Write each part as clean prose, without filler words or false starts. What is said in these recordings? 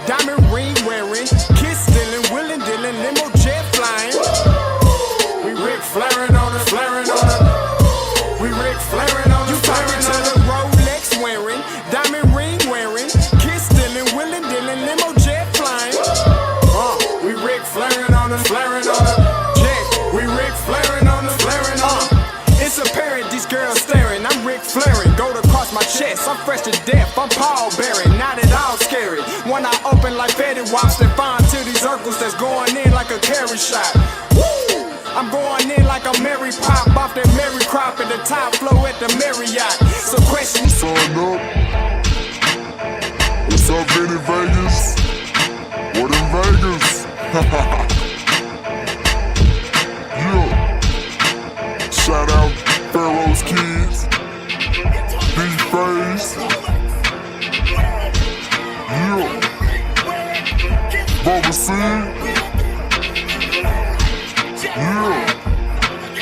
diamond ring wearing, kiss stealing, willing dealing, limo jet flying. We Ric Flairin' on us, flaring on us. We Ric Flairin' on us. You talking to the Rolex wearing, diamond ring wearing, kiss stealing, willing dealing, limo jet flying. We Ric Flairin' on us, flaring on us. Jet, we Ric Flairin' on us, flaring on us. It's apparent these girls staring. I'm Ric Flairin', gold across my chest. I'm fresh to death. I'm Paul Bearing, not at all scary. When I open like Betty Wops and find to these circles that's going in like a carry shot. Woo! I'm going in like a Mary Pop off that Mary Crop at the top flow at the Marriott. So question. Sign up. What's up, Vinny Vegas? What in Vegas? Yeah. Shout out Pharaoh's Kids. D-Face. Yeah. Bubba C. Yeah.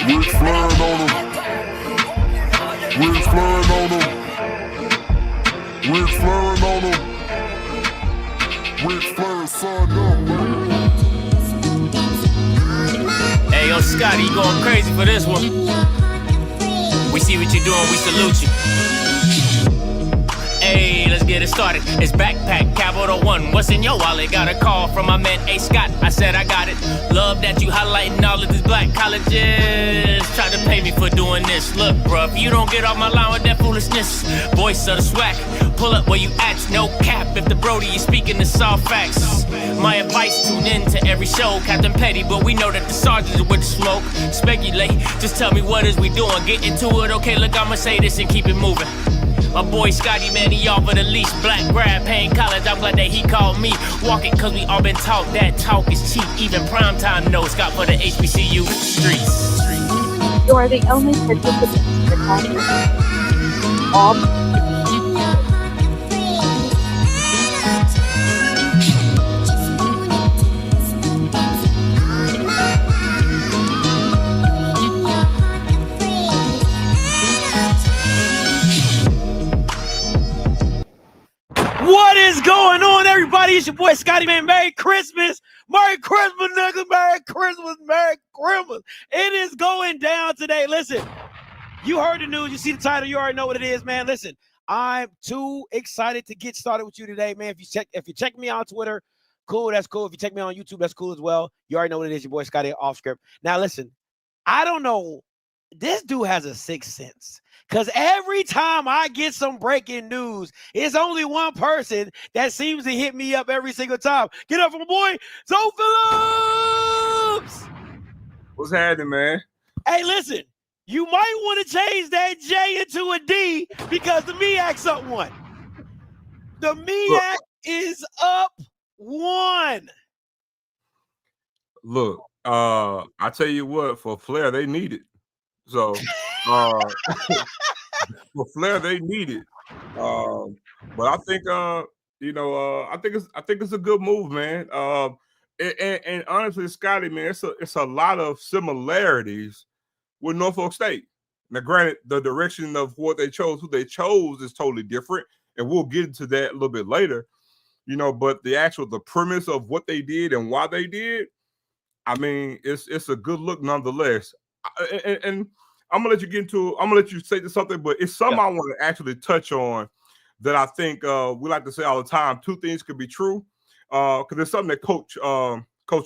Ric Flairin' on them. Ric Flairin' on them. Ric Flairin' on them. Ric Flair signed up, baby. Hey, yo, Scotty, you going crazy for this one. We see what you're doing, we salute you. Hey, let's get it started. It's Backpack Capital One. What's in your wallet? Got a call from my man A. Scott. I said I got it. Love that you highlighting all of these black colleges. Try to pay me for doing this. Look, bruh, if you don't get off my line with that foolishness, voice of the swag, pull up where you at. No cap if the Brody is speaking the soft facts. My advice, tune in to every show. Captain Petty, but we know that the sergeants are with the smoke. Speculate, just tell me what is we doing. Get into it, okay, look, I'ma say this and keep it moving. My boy Scotty, man, he offered the least. Black grad, paying college, I'm glad that he called me. Walking cause we all been taught that talk is cheap. Even primetime knows Scott for the HBCU streets. You are the only participant in the conference. All What is going on, everybody? It's your boy Scotty, man. Merry Christmas. Merry Christmas, nigga. Merry Christmas. Merry Christmas. It is going down today. Listen, you heard the news. You see the title. You already know what it is, man. Listen, I'm too excited to get started with you today, man. If you check me on Twitter, cool, that's cool. If you check me on YouTube, that's cool as well. You already know what it is. Your boy Scotty, off script. Now, listen, I don't know. This dude has a sixth sense. Because every time I get some breaking news, it's only one person that seems to hit me up every single time. Get up from my boy, Zoe Phillips! What's happening, man? Hey, listen, you might want to change that J into a D because the MEAC's up one. The MEAC is up one. Look, I tell you what, for Flair, they need it. So, for Flair, they need it. But I think, I think it's a good move, man. And honestly, Scotty, man, it's a lot of similarities with Norfolk State. Now, granted, the direction of what they chose, who they chose, is totally different, and we'll get into that a little bit later. But the premise of what they did and why they did, I mean, it's a good look nonetheless. And I'm gonna let you say something, but it's something I want to actually touch on that I think we like to say all the time. Two things could be true, because there's something that Coach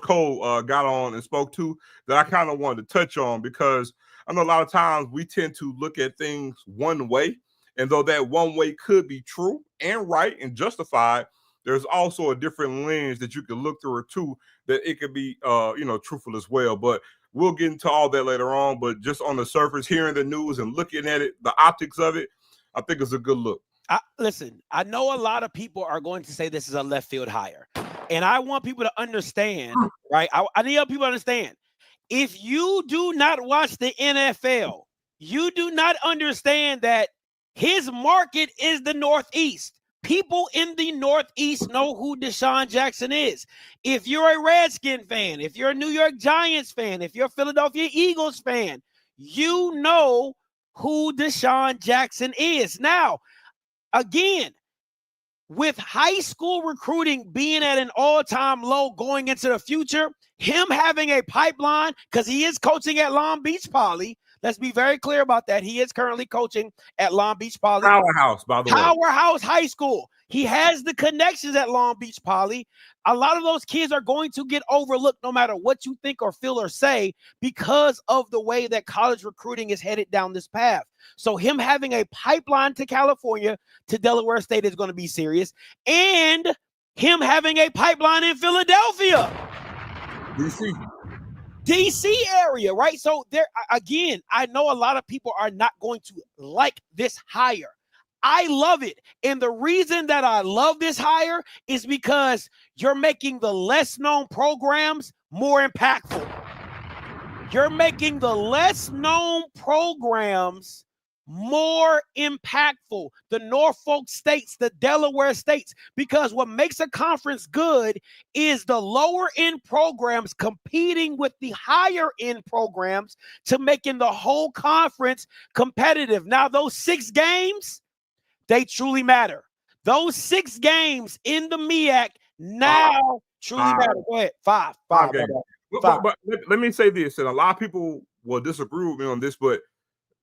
Cole got on and spoke to that I kind of wanted to touch on, because I know a lot of times we tend to look at things one way, and though that one way could be true and right and justified, there's also a different lens that you can look through it too, that it could be truthful as well. But we'll get into all that later on. But just on the surface, hearing the news and looking at it, the optics of it, I think it's a good look. Listen, I know a lot of people are going to say this is a left field hire. And I want people to understand, right? I need people to understand. If you do not watch the NFL, you do not understand that his market is the Northeast. People in the Northeast know who Desean Jackson is. If you're a Redskin fan, if you're a New York Giants fan, if you're a Philadelphia Eagles fan, you know who Desean Jackson is. Now, again, with high school recruiting being at an all-time low going into the future, him having a pipeline, because he is coaching at Long Beach Poly. Let's be very clear about that. He is currently coaching at Long Beach Poly. Powerhouse, by the way. Powerhouse High School. He has the connections at Long Beach Poly. A lot of those kids are going to get overlooked no matter what you think or feel or say because of the way that college recruiting is headed down this path. So him having a pipeline to California, to Delaware State is going to be serious. And him having a pipeline in Philadelphia. DC area, right? So there, again, I know a lot of people are not going to like this hire. I love it. And the reason that I love this hire is because you're making the less known programs more impactful. You're making the less known programs more impactful. The Norfolk states, the Delaware states, because what makes a conference good is the lower end programs competing with the higher end programs to making the whole conference competitive. Now, those 6 games, they truly matter. Those 6 games in the MEAC now truly matter. Go ahead. Five games. But let me say this, and a lot of people will disagree with me on this, but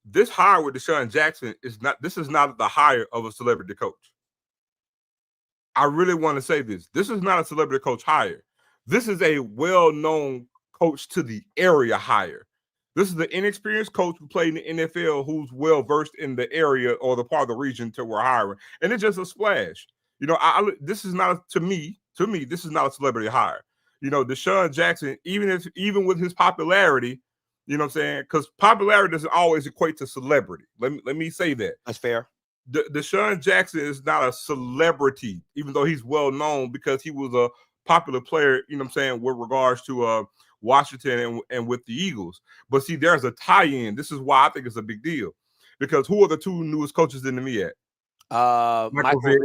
this hire with Desean Jackson is not the hire of a celebrity coach. I really want to say this. This is not a celebrity coach hire. This is a well-known coach to the area hire. This is the inexperienced coach who played in the NFL who's well-versed in the area or the part of the region to we're hiring. And it's just a splash. You know, this is not, to me, this is not a celebrity hire. You know, Desean Jackson, even with his popularity, you know what I'm saying? Because popularity doesn't always equate to celebrity. Let me say that. That's fair. Desean Jackson is not a celebrity, even though he's well-known because he was a popular player, you know what I'm saying, with regards to Washington and with the Eagles. But see, there's a tie-in. This is why I think it's a big deal. Because who are the 2 newest coaches in the MEAC? Michael Vick,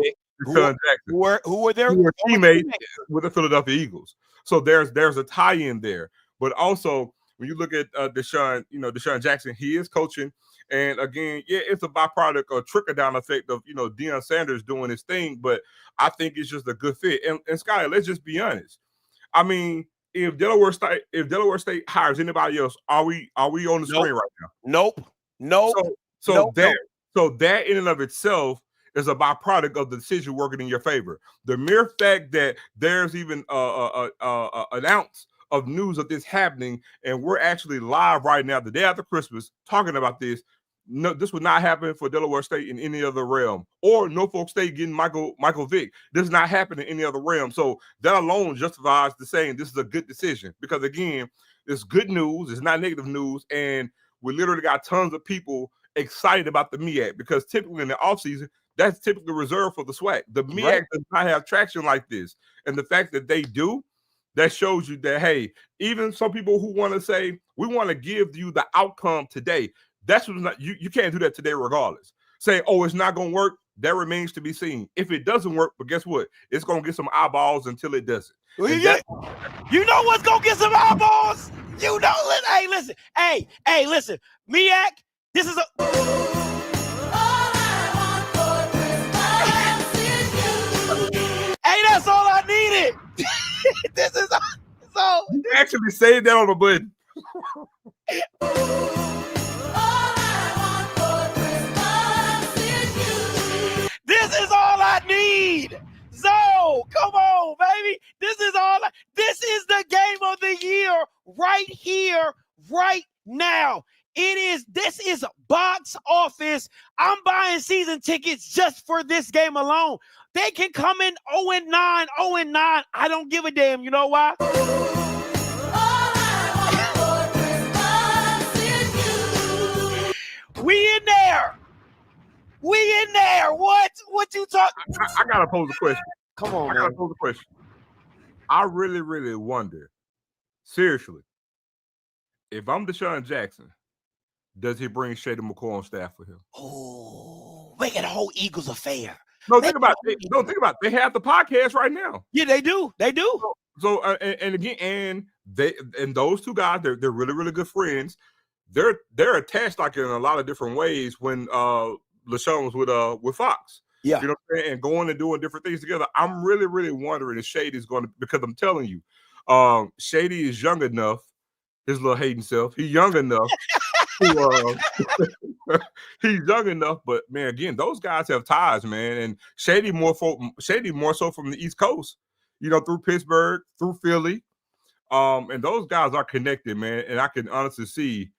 Desean Jackson. Who were their teammates with the Philadelphia Eagles. So there's a tie-in there. But also, when you look at Desean Jackson, he is coaching. And again, yeah, it's a byproduct or trickle-down effect of, Deion Sanders doing his thing. But I think it's just a good fit. And Scotty, let's just be honest. I mean, if Delaware State hires anybody else, are we on the screen right now? Nope. So that in and of itself is a byproduct of the decision working in your favor. The mere fact that there's even an ounce of news of this happening, and we're actually live right now, the day after Christmas, talking about this. No, this would not happen for Delaware State in any other realm, or Norfolk State getting Michael Vick. This is not happening in any other realm. So that alone justifies the saying this is a good decision, because again, it's good news. It's not negative news, and we literally got tons of people excited about the MEAC, because typically in the offseason, that's typically reserved for the SWAC. The MEAC does not have traction like this, and the fact that they do, that shows you that, hey, even some people who want to say, we want to give you the outcome today, that's what's not, you can't do that today regardless. Say, oh, it's not going to work, that remains to be seen. If it doesn't work, but guess what? It's going to get some eyeballs until it doesn't. You know what's going to get some eyeballs? Hey, listen. MEAC, this is a... Hey, that's all I needed. This is so. You actually say that on the button. This is all I need. So come on, baby. This is the game of the year right here, right now. This is box office. I'm buying season tickets just for this game alone. They can come in 0-9. I don't give a damn. You know why? We in there. What you talking? I gotta pose a question. Come on, man. I gotta pose a question. I really, really wonder, seriously, if I'm Desean Jackson, does he bring Shady McCoy on staff with him? Oh, make it a whole Eagles affair. No, think about it. They have the podcast right now. Yeah, they do. So and again, those 2 guys, they're really, really good friends. They're attached like in a lot of different ways when LaShawn was with Fox. Yeah. You know what I'm saying? And going and doing different things together. I'm really, really wondering if Shady is going to, because I'm telling you, Shady is young enough, his little hating self, he's young enough to, he's young enough, but man, again, those guys have ties, man. And Shady more so from the East Coast, you know, through Pittsburgh, through Philly. And those guys are connected, man. And I can honestly see,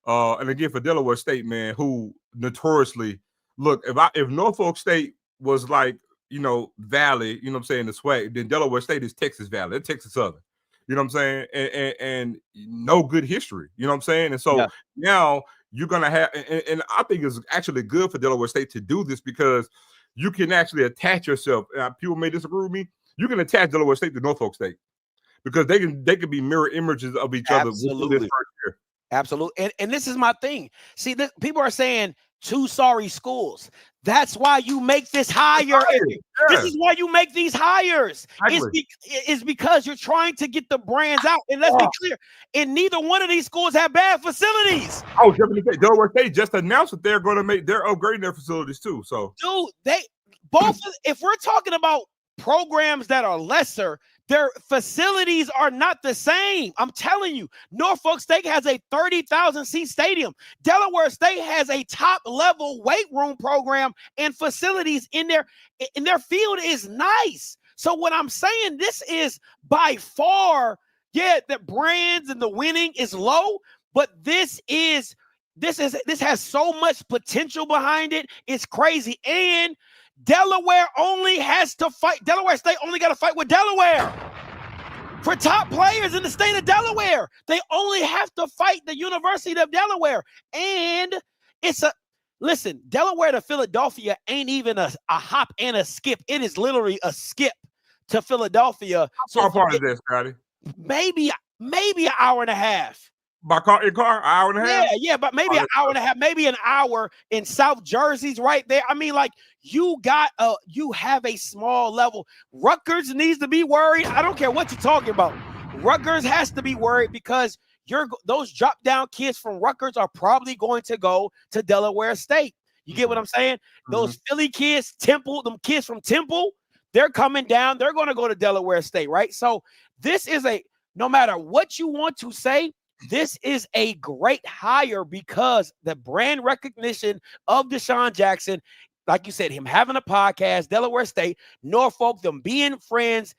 and again for Delaware State, man, who notoriously look, if Norfolk State was like, you know, Valley, you know what I'm saying, the swag, then Delaware State is Texas Valley, they're Texas Southern. You know what I'm saying? And no good history. You know what I'm saying? And so now you're gonna have, and I think it's actually good for Delaware State to do this because you can actually attach yourself. People may disagree with me. You can attach Delaware State to Norfolk State because they can be mirror images of each other. Absolutely. This first year. Absolutely. And this is my thing. See, people are saying two sorry schools. That's why you make this hire. This is why you make these hires. It's because you're trying to get the brands out. And let's be clear, and neither one of these schools have bad facilities. Oh, Delaware State just announced that they're upgrading their facilities too. So, dude, if we're talking about programs that are lesser, their facilities are not the same. I'm telling you, Norfolk State has a 30,000 seat stadium. Delaware State has a top level weight room program and facilities in their field is nice. So what I'm saying, this is by far, the brands and the winning is low, but this has so much potential behind it. It's crazy. And Delaware only has to fight. Delaware State only got to fight with Delaware for top players in the state of Delaware. They only have to fight the University of Delaware. And listen, Delaware to Philadelphia ain't even a hop and a skip. It is literally a skip to Philadelphia. So how far is this, Scotty? Maybe an hour and a half. By car, an hour and a half? Yeah, but maybe an hour and a half, maybe an hour in South Jersey's right there. I mean, like, you have a small level. Rutgers needs to be worried. I don't care what you're talking about. Rutgers has to be worried because those drop down kids from Rutgers are probably going to go to Delaware State. You get what I'm saying? Those Philly kids, them kids from Temple, they're coming down. They're going to go to Delaware State, right? So this is no matter what you want to say, this is a great hire because the brand recognition of Desean Jackson, like you said, him having a podcast, Delaware State, Norfolk, them being friends.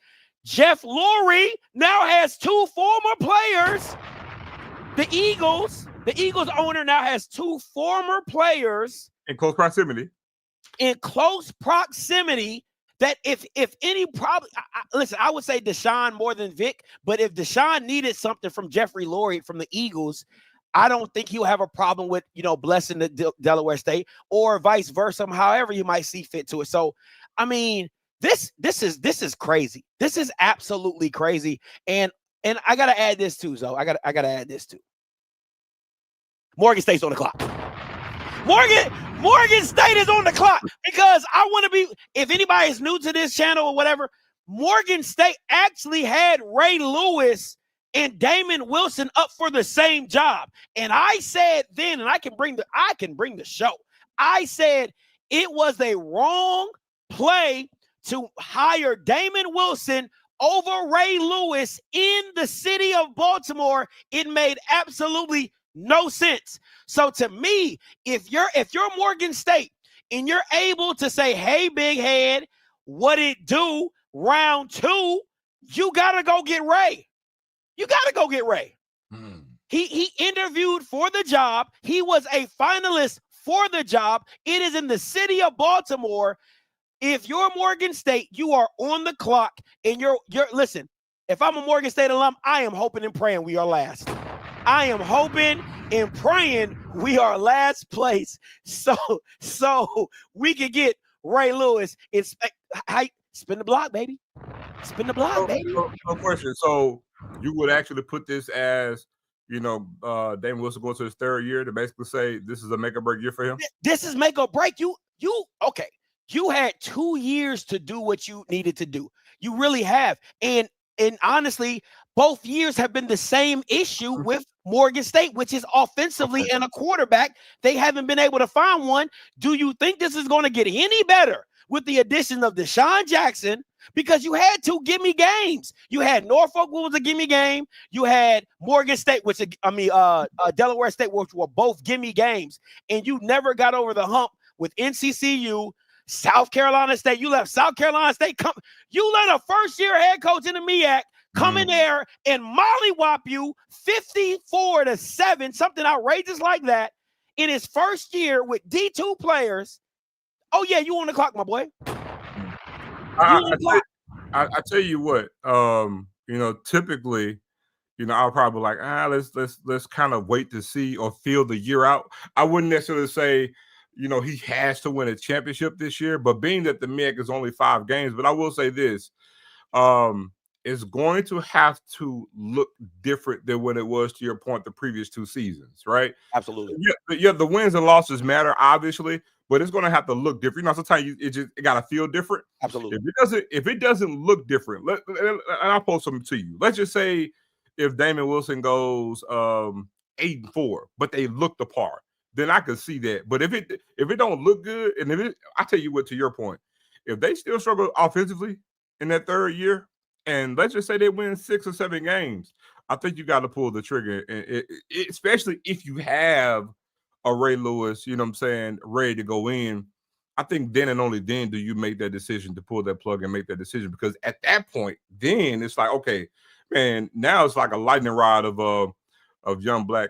Jeff Lurie now has two former players. The Eagles owner now has two former players in close proximity. That if any problem, listen, I would say Desean more than Vic, but if Desean needed something from Jeffrey Lurie from the Eagles, I don't think he'll have a problem with, blessing the Delaware State or vice versa, however you might see fit to it. So, I mean, this is crazy. This is absolutely crazy. And I got to add this too, Zoe. I got to add this too. Morgan State's on the clock. Morgan State is on the clock because I want to be, if anybody is new to this channel or whatever, Morgan State actually had Ray Lewis and Damon Wilson up for the same job. And I said then, and I can bring the show. I said it was a wrong play to hire Damon Wilson over Ray Lewis in the city of Baltimore. It made absolutely no sense. So to me, if you're Morgan State and you're able to say, hey, big head, what it do round 2, you got to go get Ray. He interviewed for the job. He was a finalist for the job. It is in the city of Baltimore. If you're Morgan State, you are on the clock and you're listen, if I'm a Morgan State alum, I am hoping and praying we are last. I am hoping and praying we are last place so we can get Ray Lewis. Spin the block, baby. Spin the block, baby. No question. So you would actually put this as, Damon Wilson going to his 3rd year to basically say this is a make or break year for him? This is make or break. Okay. You had 2 years to do what you needed to do. You really have. And honestly, both years have been the same issue with Morgan State, which is offensively and a quarterback. They haven't been able to find one. Do you think this is going to get any better with the addition of Desean Jackson, because you had two gimme games. You had Norfolk, which was a gimme game. You had Morgan State, Delaware State, which were both gimme games. And you never got over the hump with NCCU, South Carolina State. You left South Carolina State. You let a first-year head coach in the MEAC come in there and mollywop you 54-7, something outrageous like that, in his first year with D2 players. Oh, yeah, you on the clock, my boy. I tell you what, typically, I'll probably like, let's kind of wait to see or feel the year out. I wouldn't necessarily say, he has to win a championship this year, but being that the MEAC is only 5 games, but I will say this, it's going to have to look different than when it was, to your point, the previous 2 seasons, right? Absolutely. Yeah, the wins and losses matter, obviously, but it's going to have to look different. Sometimes it got to feel different. Absolutely. If it doesn't look different, and I'll post something to you. Let's just say if Damon Wilson goes 8-4, but they look the part, then I could see that. But if it don't look good, and I tell you what, to your point, if they still struggle offensively in that 3rd year, and let's just say they win 6 or 7 games, I think you got to pull the trigger, especially if you have a Ray Lewis, ready to go in. I think then and only then do you make that decision to pull that plug and make that decision, because at that point, then it's like, okay, man, now it's like a lightning rod of young black,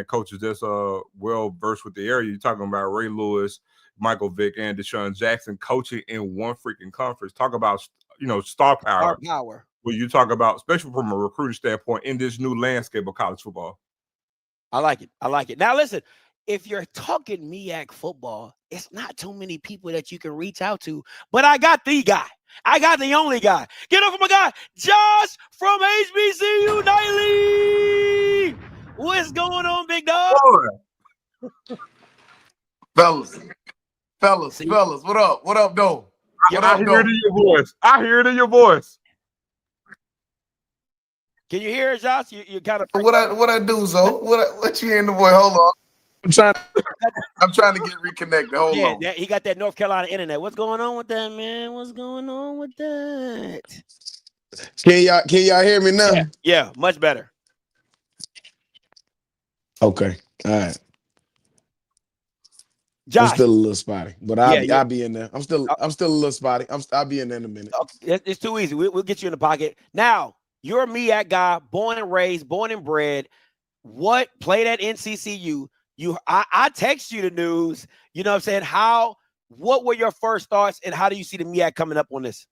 coaches that's well versed with the area. You're talking about Ray Lewis, Michael Vick, and Desean Jackson coaching in one freaking conference. Talk about star power. When you talk about, especially from a recruiting standpoint, in this new landscape of college football. I like it. Now listen, if you're talking MEAC football, it's not too many people that you can reach out to, but I got the guy. I got the only guy. Get up for my guy, Josh from HBCU Nightly. What's going on, big dog? Fellas, what up? What up, though? I hear it in your voice. I hear it in your voice. Can you hear it, Josh? You kind of what I do, Zo? What you hearing the boy? Hold on. I'm trying to get reconnected. Hold on. Yeah, he got that North Carolina internet. What's going on with that, man? What's going on with that? Can y'all hear me now? Yeah, much better. Okay. All right. Josh, I'm still a little spotty, but I'll be in there. I'm still a little spotty. I'll be in there in a minute. Okay, it's too easy. We'll get you in the pocket. Now, you're a MEAC guy, born and raised, born and bred. What played at NCCU? I text you the news. You know what I'm saying? What were your first thoughts, and how do you see the MEAC coming up on this?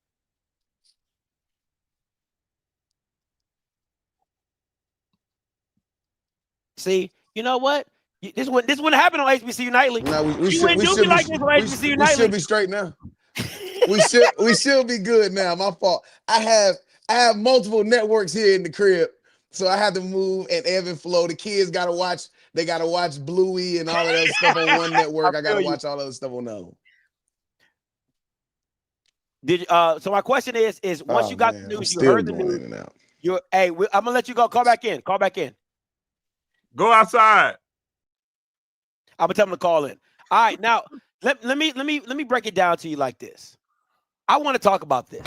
See, you know what? This wouldn't happen on HBCU Nightly. No, we should be straight now. we should be good now. My fault. I have multiple networks here in the crib, so I have to move and ebb and flow. The kids gotta watch. They gotta watch Bluey and all of that stuff on one network. I gotta watch all of the stuff on the other. So my question is once you got the news, you heard the news. I'm gonna let you go. Call back in. Go outside. I'm gonna tell them to call in. All right, now let me break it down to you like this. I want to talk about this.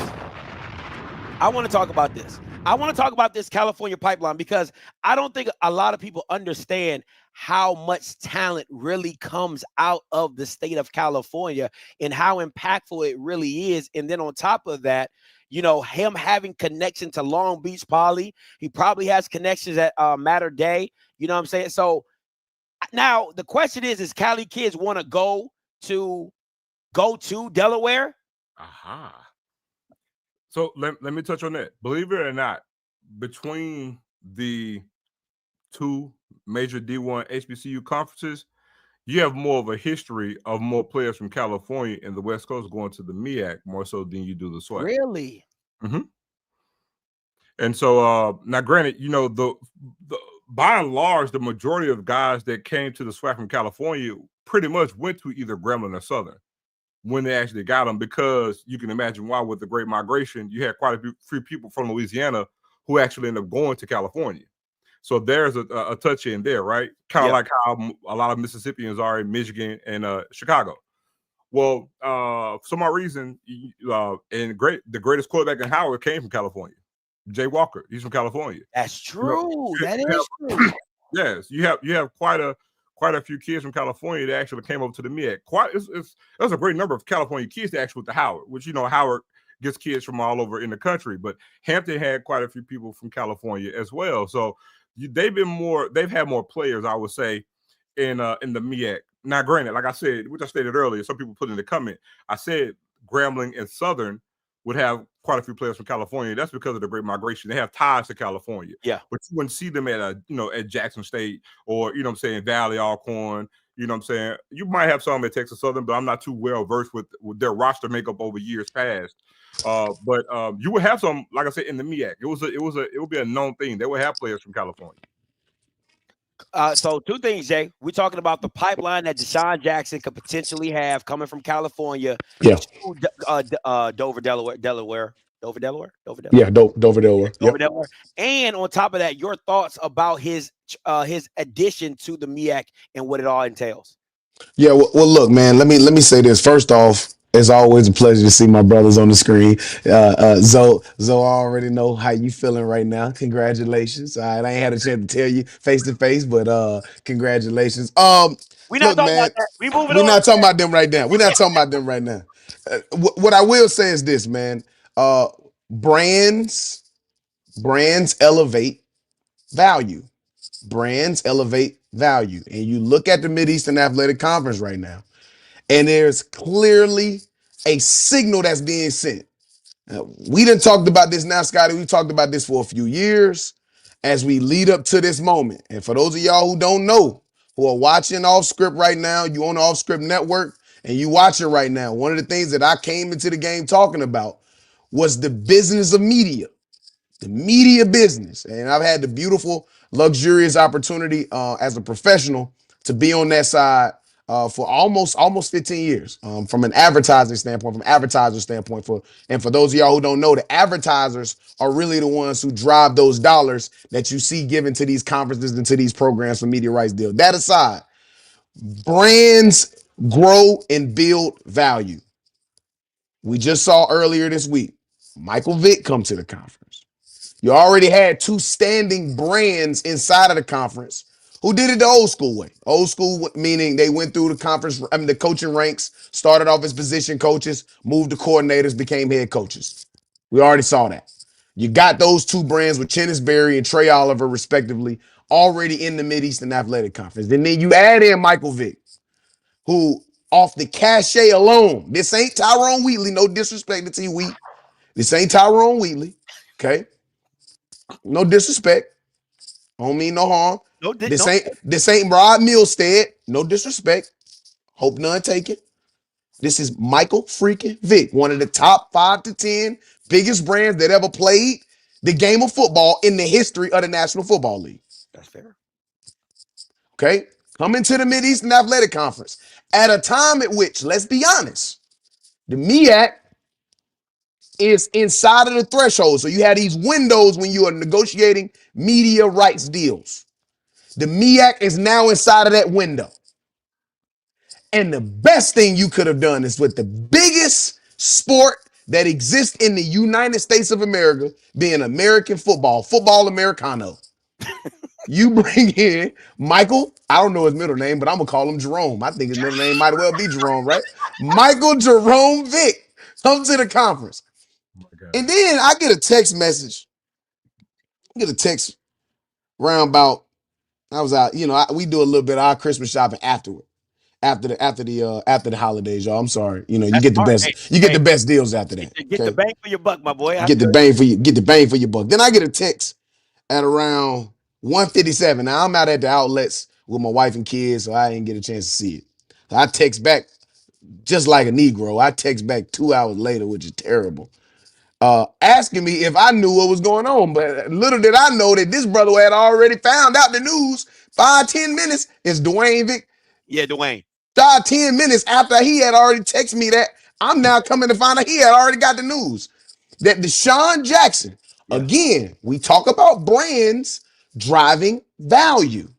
I want to talk about this California pipeline, because I don't think a lot of people understand how much talent really comes out of the state of California and how impactful it really is. And then on top of that, him having connection to Long Beach Poly, he probably has connections at Mater Day. You know what I'm saying? So now the question is Cali kids want to go to Delaware? Aha. So let me touch on that. Believe it or not, between the 2 major D1 HBCU conferences, you have more of a history of more players from California and the West Coast going to the MEAC more so than you do the SWAC. Really? Mm-hmm. And so now, granted, the by and large, the majority of guys that came to the SWAC from California pretty much went to either Grambling or Southern when they actually got them, because you can imagine why with the Great Migration, you had quite a few people from Louisiana who actually ended up going to California. So there's a touch in there, right? Kind of like how a lot of Mississippians are in Michigan and Chicago. Well, for some odd reason, the greatest quarterback in Howard came from California. Jay Walker, he's from California. That's true. That is true. Yes, you have quite a few kids from California that actually came over to the MEAC. There's a great number of California kids that actually went to Howard, which Howard gets kids from all over in the country, but Hampton had quite a few people from California as well. So they've had more players, I would say, in the MEAC. Now, granted, like I said, which I stated earlier, some people put in the comment, I said Grambling and Southern would have quite a few players from California. That's because of the Great Migration. They have ties to California. Yeah. But you wouldn't see them at at Jackson State or, Valley Alcorn. You know what I'm saying? You might have some at Texas Southern, but I'm not too well versed with their roster makeup over years past. But you would have some, like I said, in the MEAC. It would be a known thing. They would have players from California. So two things, Jay. We're talking about the pipeline that Desean Jackson could potentially have coming from California. Yeah. To, Dover, Delaware. Dover, Delaware. Yeah, Dover, Delaware. Dover, Delaware. And on top of that, your thoughts about his addition to the MEAC and what it all entails. Yeah, well, look, man. Let me say this. First off, it's always a pleasure to see my brothers on the screen. Zoe, I already know how you feeling right now. Congratulations. I ain't had a chance to tell you face to face, but congratulations. We're not talking about that. We're not talking about them right now. We're not talking about them right now. What I will say is this, man. Brands elevate value. Brands elevate value. And you look at the Mid-Eastern Athletic Conference right now, and there's clearly a signal that's being sent. We done talked about this now, Scotty. We talked about this for a few years as we lead up to this moment. And for those of y'all who don't know, who are watching OffScript right now, you on the OffScript network, and you watching right now, one of the things that I came into the game talking about was the business of media. The media business. And I've had the beautiful, luxurious opportunity as a professional to be on that side for almost 15 years from an advertising standpoint, and for those of y'all who don't know, the advertisers are really the ones who drive those dollars that you see given to these conferences and to these programs for media rights deals. That aside, brands grow and build value. We just saw earlier this week, Michael Vick come to the conference. You already had two standing brands inside of the conference who did it the old school way. Old school meaning they went through the coaching ranks, started off as position coaches, moved to coordinators, became head coaches. We already saw that. You got those two brands with Chennis Berry and Trey Oliver, respectively, already in the Mid-Eastern Athletic Conference. And then you add in Michael Vick, who off the cachet alone, this ain't Tyrone Wheatley, no disrespect to T-Wheat. This ain't Tyrone Wheatley, okay? No disrespect. I don't mean no harm. This ain't Rod Milstead. No disrespect. Hope none taken. This is Michael freaking Vick, one of the top 5 to 10 biggest brands that ever played the game of football in the history of the National Football League. That's fair. Okay? Coming to the Mid-Eastern Athletic Conference at a time at which, let's be honest, the MEAC is inside of the threshold. So you have these windows when you are negotiating media rights deals. The MEAC is now inside of that window. And the best thing you could have done is with the biggest sport that exists in the United States of America, being American football Americano. You bring in Michael, I don't know his middle name, but I'm going to call him Jerome. I think his middle name might well be Jerome, right? Michael Jerome Vick comes to the conference. And then I get a text message. Round about, I was out, we do a little bit of our Christmas shopping afterward. After the holidays, y'all. I'm sorry. You get the best. You get the best deals after that. Get the bang for your buck, my boy. Get the bang for your buck. Then I get a text at around 1:57. Now I'm out at the outlets with my wife and kids, so I didn't get a chance to see it. I text back just like a Negro. I text back 2 hours later, which is terrible. Asking me if I knew what was going on, but little did I know that this brother had already found out the news 5-10 minutes. It's Dwayne Vick. Yeah, Dwayne. 10 minutes after he had already texted me that, I'm now coming to find out he had already got the news that Desean Jackson, again, we talk about brands driving value,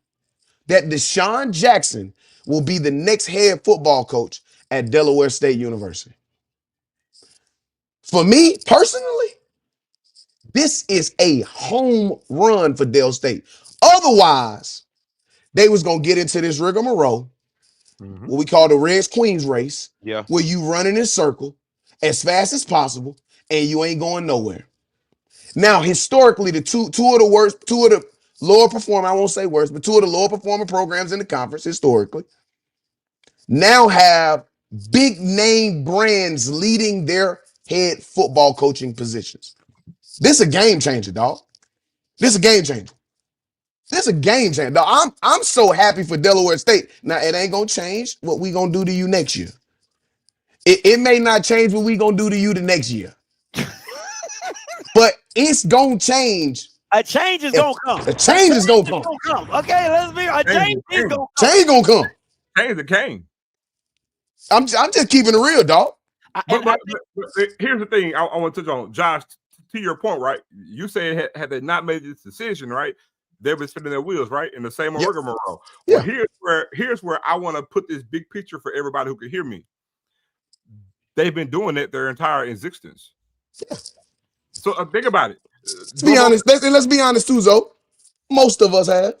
that Desean Jackson will be the next head football coach at Delaware State University. For me personally, this is a home run for Del State. Otherwise, they was going to get into this rigmarole, what we call the Reds Queens race, where you running in circle as fast as possible and you ain't going nowhere. Now, historically, the two of the lower performing, I won't say worse, but two of the lower performing programs in the conference historically now have big name brands leading their head football coaching positions. This is a game changer, dog. This is a game changer. This is a game changer. Dog, I'm so happy for Delaware State. Now, it ain't going to change what we going to do to you next year. It may not change what we going to do to you the next year. But it's going to change. A change is going to come. A change is going to come. Okay, let's be. A change is going to come. Change going to come. Change the game. I'm just keeping it real, dog. But here's the thing I want to touch on, Josh. To your point, right? You said had they not made this decision, right, they've been spinning their wheels, right, in the same rigmarole. Yeah. Well, here's where I want to put this big picture for everybody who can hear me. They've been doing it their entire existence. Yeah. So think about it. Let's be honest. Let's be honest too, Zoe. Most of us have.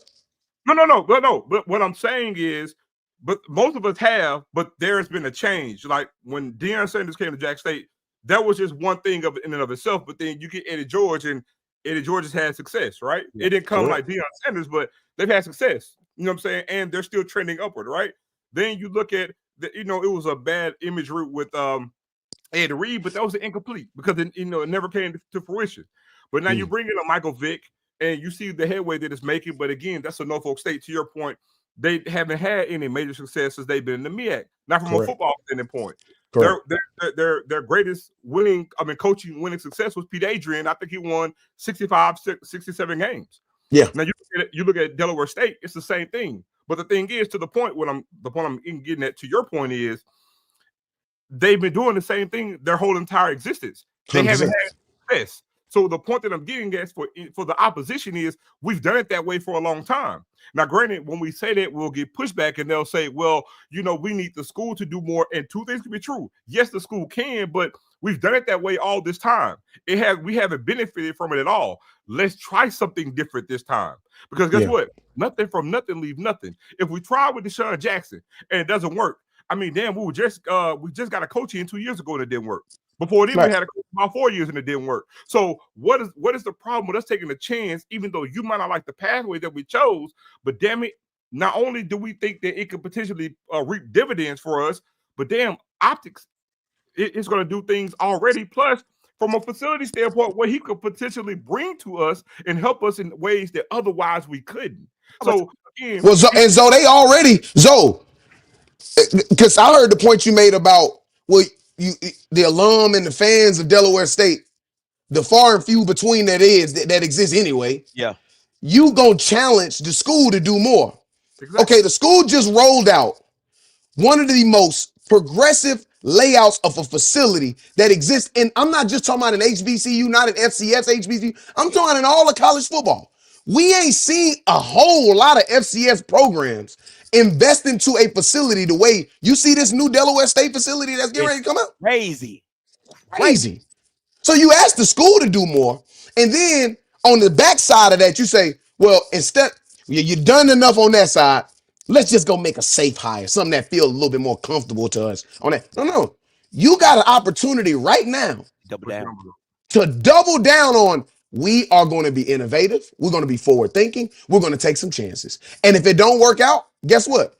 No. But what I'm saying is, but most of us have. But there has been a change. Like when Deion Sanders came to Jack State, that was just one thing in and of itself. But then you get Eddie George, and Eddie George has had success, right? Yeah. It didn't come like Deion Sanders, but they've had success. You know what I'm saying? And they're still trending upward, right? Then you look at it was a bad imagery with Ed Reed, but that was incomplete because it never came to fruition. But now you bring in a Michael Vick, and you see the headway that it's making. But again, that's a Norfolk State. To your point, they haven't had any major success since they've been in the MEAC. Not from a football standpoint. Their greatest coaching winning success was Pete Adrian. I think he won 65, 67 games. Yeah. Now you look at Delaware State, it's the same thing. But the thing is, the point I'm getting at to your point is they've been doing the same thing their whole entire existence. They 100%. haven't had success. So the point that I'm getting at for the opposition is we've done it that way for a long time. Now, granted, when we say that, we'll get pushback and they'll say, well, we need the school to do more. And two things can be true. Yes, the school can, but we've done it that way all this time. We haven't benefited from it at all. Let's try something different this time. Because guess what? Nothing from nothing leaves nothing. If we try with Desean Jackson and it doesn't work, I mean, damn, we just got a coach in 2 years ago and it didn't work. Before then, we had a coach about 4 years and it didn't work. So what is the problem with us taking a chance, even though you might not like the pathway that we chose, but damn it, not only do we think that it could potentially reap dividends for us, but damn, optics, it's going to do things already. Plus, from a facility standpoint, what he could potentially bring to us and help us in ways that otherwise we couldn't. So again, because I heard the point you made about the alum and the fans of Delaware State, the far and few between that exists anyway. Yeah, you gonna challenge the school to do more. Exactly. Okay, the school just rolled out one of the most progressive layouts of a facility that exists. And I'm not just talking about an HBCU, not an FCS HBCU. I'm talking about in all of college football. We ain't seen a whole lot of FCS programs invest into a facility the way you see this new Delaware State facility that's getting ready to come out. Crazy. So you ask the school to do more. And then on the backside of that, you say, well, instead, you've done enough on that side. Let's just go make a safe hire, something that feels a little bit more comfortable to us on that. No. You got an opportunity right now to double down on, we are going to be innovative. We're going to be forward thinking. We're going to take some chances. And if it don't work out, guess what?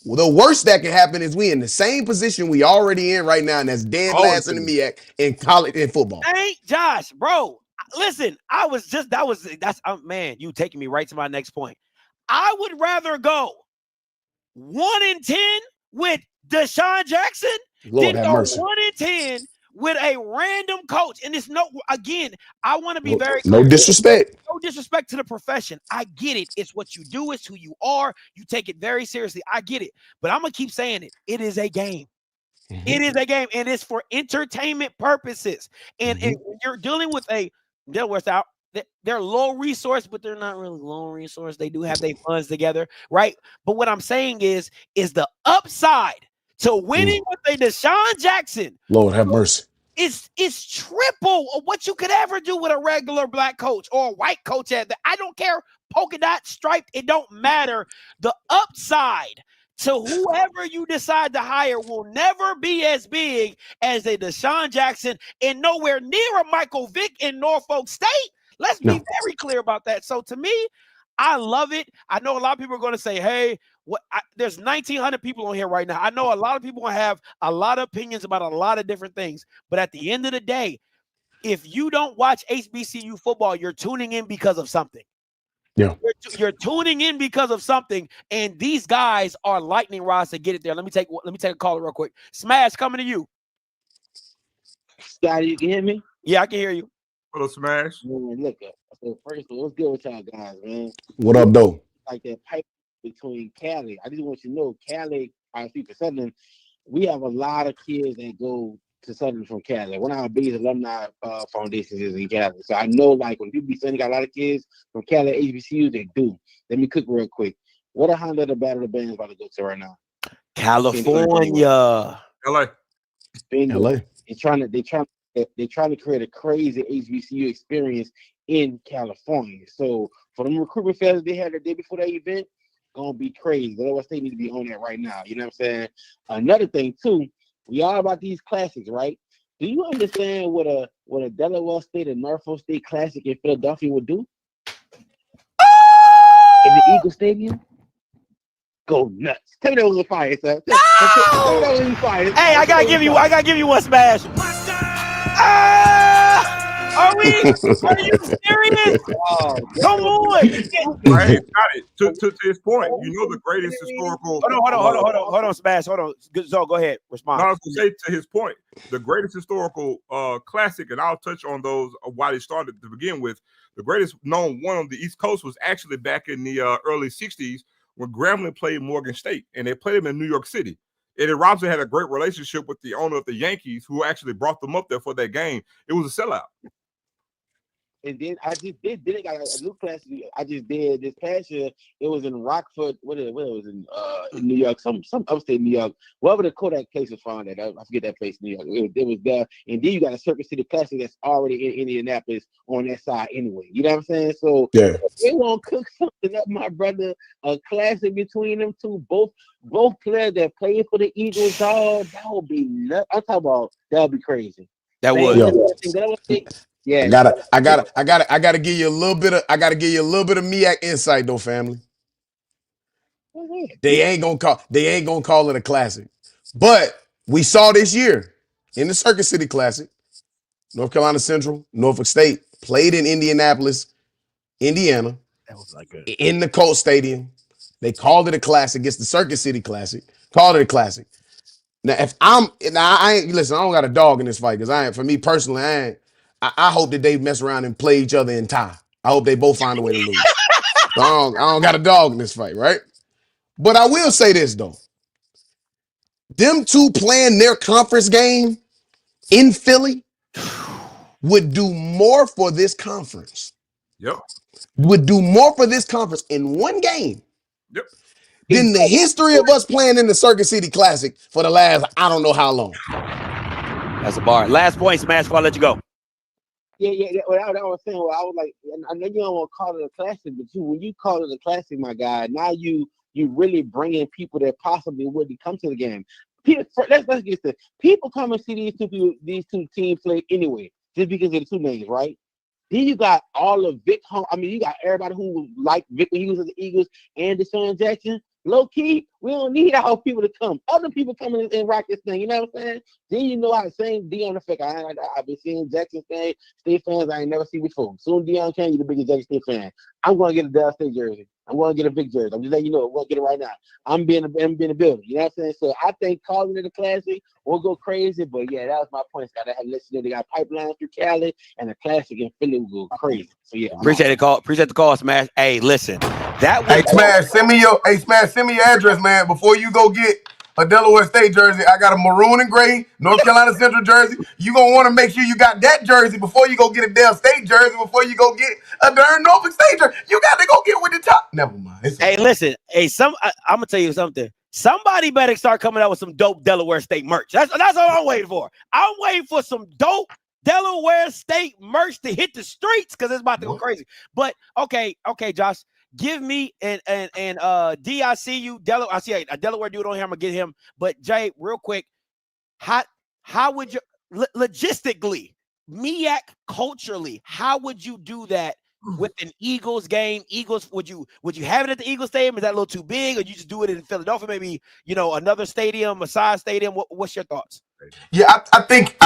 Well, the worst that can happen is we in the same position we already in right now, and that's dead last in the MEAC in college in football. Hey, Josh, bro, listen, man, you taking me right to my next point. I would rather go 1-10 with Desean Jackson than go 1-10 with a random coach. And it's I want to be very clear. No disrespect. No disrespect to the profession. I get it. It's what you do. It's who you are. You take it very seriously. I get it. But I'm going to keep saying it. It is a game. Mm-hmm. It is a game. And it's for entertainment purposes. And when you're dealing with a Delaware South, they're low resource, but they're not really low resource. They do have their funds together, right? But what I'm saying is the upside to winning with a Desean Jackson. Lord have mercy. It's triple of what you could ever do with a regular black coach or a white coach. I don't care, polka dot, striped, it don't matter. The upside to whoever you decide to hire will never be as big as a Desean Jackson and nowhere near a Michael Vick in Norfolk State. Let's be very clear about that. So to me, I love it. I know a lot of people are going to say, hey, there's 1,900 people on here right now. I know a lot of people have a lot of opinions about a lot of different things. But at the end of the day, if you don't watch HBCU football, you're tuning in because of something. Yeah. You're tuning in because of something, and these guys are lightning rods to get it there. Let me take a call real quick. Smash, coming to you. Scotty, you can hear me? Yeah, I can hear you. Hello, Smash. Man, look, so first of all, what's good with y'all guys, man? What up, though? Like that pipe between Cali. I just want you to know, Cali, I speak for Southern, we have a lot of kids that go to Southern from Cali. One of our biggest alumni foundations is in Cali. So I know, like, when people be saying they got a lot of kids from Cali HBCU, they do. Let me cook real quick. What a Honda the Battle of the Bands about to go to right now? California. LA. LA. They're trying to create a crazy HBCU experience in California. So for them recruitment fairs they had the day before that event, gonna be crazy. Delaware State need to be on that right now. You know what I'm saying? Another thing too, we all about these classics, right? Do you understand what a Delaware State and Norfolk State Classic in Philadelphia would do? In the Eagle Stadium? Go nuts. Tell me that was a fire, sir. Tell me that was a fire. Hey, I gotta give you one, Smash. Are you serious? Oh, come on. Right, got it. To his point, you know the greatest historical. Hold on, Smash. Hold on. So go ahead. Respond. I was gonna say to his point, the greatest historical classic, and I'll touch on those why they started to begin with. The greatest known one on the East Coast was actually back in the early '60s when Grambling played Morgan State, and they played them in New York City. Eddie Robinson had a great relationship with the owner of the Yankees, who actually brought them up there for that game. It was a sellout. And then I just did it got a new class I just did this past year. It was in Rockford, what it was in New York, some upstate New York, wherever the Kodak place was found at. I forget that place in New York. It was there. And then you got a Circuit City Classic that's already in Indianapolis on that side anyway. You know what I'm saying? So yeah, they won't cook something up, my brother. A classic between them two, both players that played for the Eagles, dog. That would be nuts. I'm talking about that would be crazy. That would. Yeah, I gotta give you a little bit of MEAC insight though, family. They ain't gonna call it a classic. But we saw this year in the Circuit City Classic, North Carolina Central, Norfolk State played in Indianapolis, Indiana. That was like good. In the Colt Stadium. They called it a classic. It's the Circuit City Classic. Called it a classic. Now, I ain't listen, I don't got a dog in this fight because for me personally, I hope that they mess around and play each other in tie. I hope they both find a way to lose. So I don't got a dog in this fight, right? But I will say this, though. Them two playing their conference game in Philly would do more for this conference. Yep. Would do more for this conference in one game. Yep. Than the history of us playing in the Circuit City Classic for the last, I don't know how long. That's a bar. Last point, Smash, before I let you go. Yeah. What I was saying, I was like, I know you don't want to call it a classic, but when you call it a classic, my guy, now you really bringing people that possibly wouldn't come to the game. Let's get this. People come and see these two teams play anyway, just because of the two names, right? Then you got all of Vic. You got everybody who like Vic when he was at the Eagles and Desean Jackson. Low key, we don't need our people to come. Other people coming and rock this thing. You know what I'm saying? Then you know how the same Deion effect. I've been seeing Jackson State fans I ain't never seen before. Soon Deion came, you're the biggest Jackson State fan. I'm going to get a Delaware State jersey. I'm going to get a big jersey. I'm just letting you know. I'm going to get it right now. I'm being a building. You know what I'm saying? So I think calling it a classic will go crazy. But yeah, that was my point. Scott. I had listened. They got pipelines through Cali, and the classic in Philly will go crazy. So yeah, appreciate the call, Smash. Hey, listen, Smash, send me your address, man. Before you go get a Delaware State jersey, I got a maroon and gray North Carolina Central jersey. You gonna want to make sure you got that jersey before you go get a Del State jersey. Before you go get a darn Norfolk State jersey, you got to go get with the top. Never mind. Hey, listen. Hey, I'm gonna tell you something. Somebody better start coming out with some dope Delaware State merch. That's all I'm waiting for. I'm waiting for some dope Delaware State merch to hit the streets because it's about to go crazy. But okay, Josh, give me and D. I see you, Delaware. I see a Delaware dude on here. I'm gonna get him. But Jay, real quick, how would you logistically, MEAC culturally, how would you do that with an Eagles game? Eagles, would you have it at the Eagles Stadium? Is that a little too big, or you just do it in Philadelphia? Maybe another stadium, a side stadium. What's your thoughts? Yeah, I think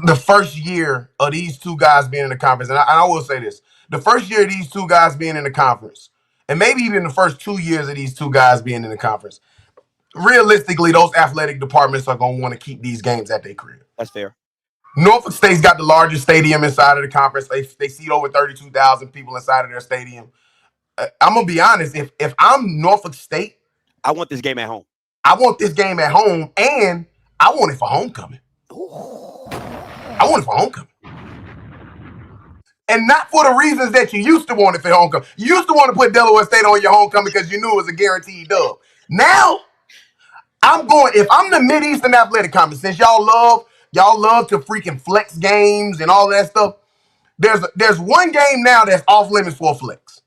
the first year of these two guys being in the conference, and I will say this: the first year of these two guys being in the conference, and maybe even the first 2 years of these two guys being in the conference, realistically, those athletic departments are going to want to keep these games at their crib. That's fair. Norfolk State's got the largest stadium inside of the conference. They seat over 32,000 people inside of their stadium. I'm gonna be honest. If I'm Norfolk State, I want this game at home. I want this game at home, and I want it for homecoming. I want it for homecoming. And not for the reasons that you used to want it for homecoming. You used to want to put Delaware State on your homecoming because you knew it was a guaranteed dub. Now, if I'm the Mideastern Athletic Conference, since y'all love to freaking flex games and all that stuff, there's one game now that's off limits for a flex.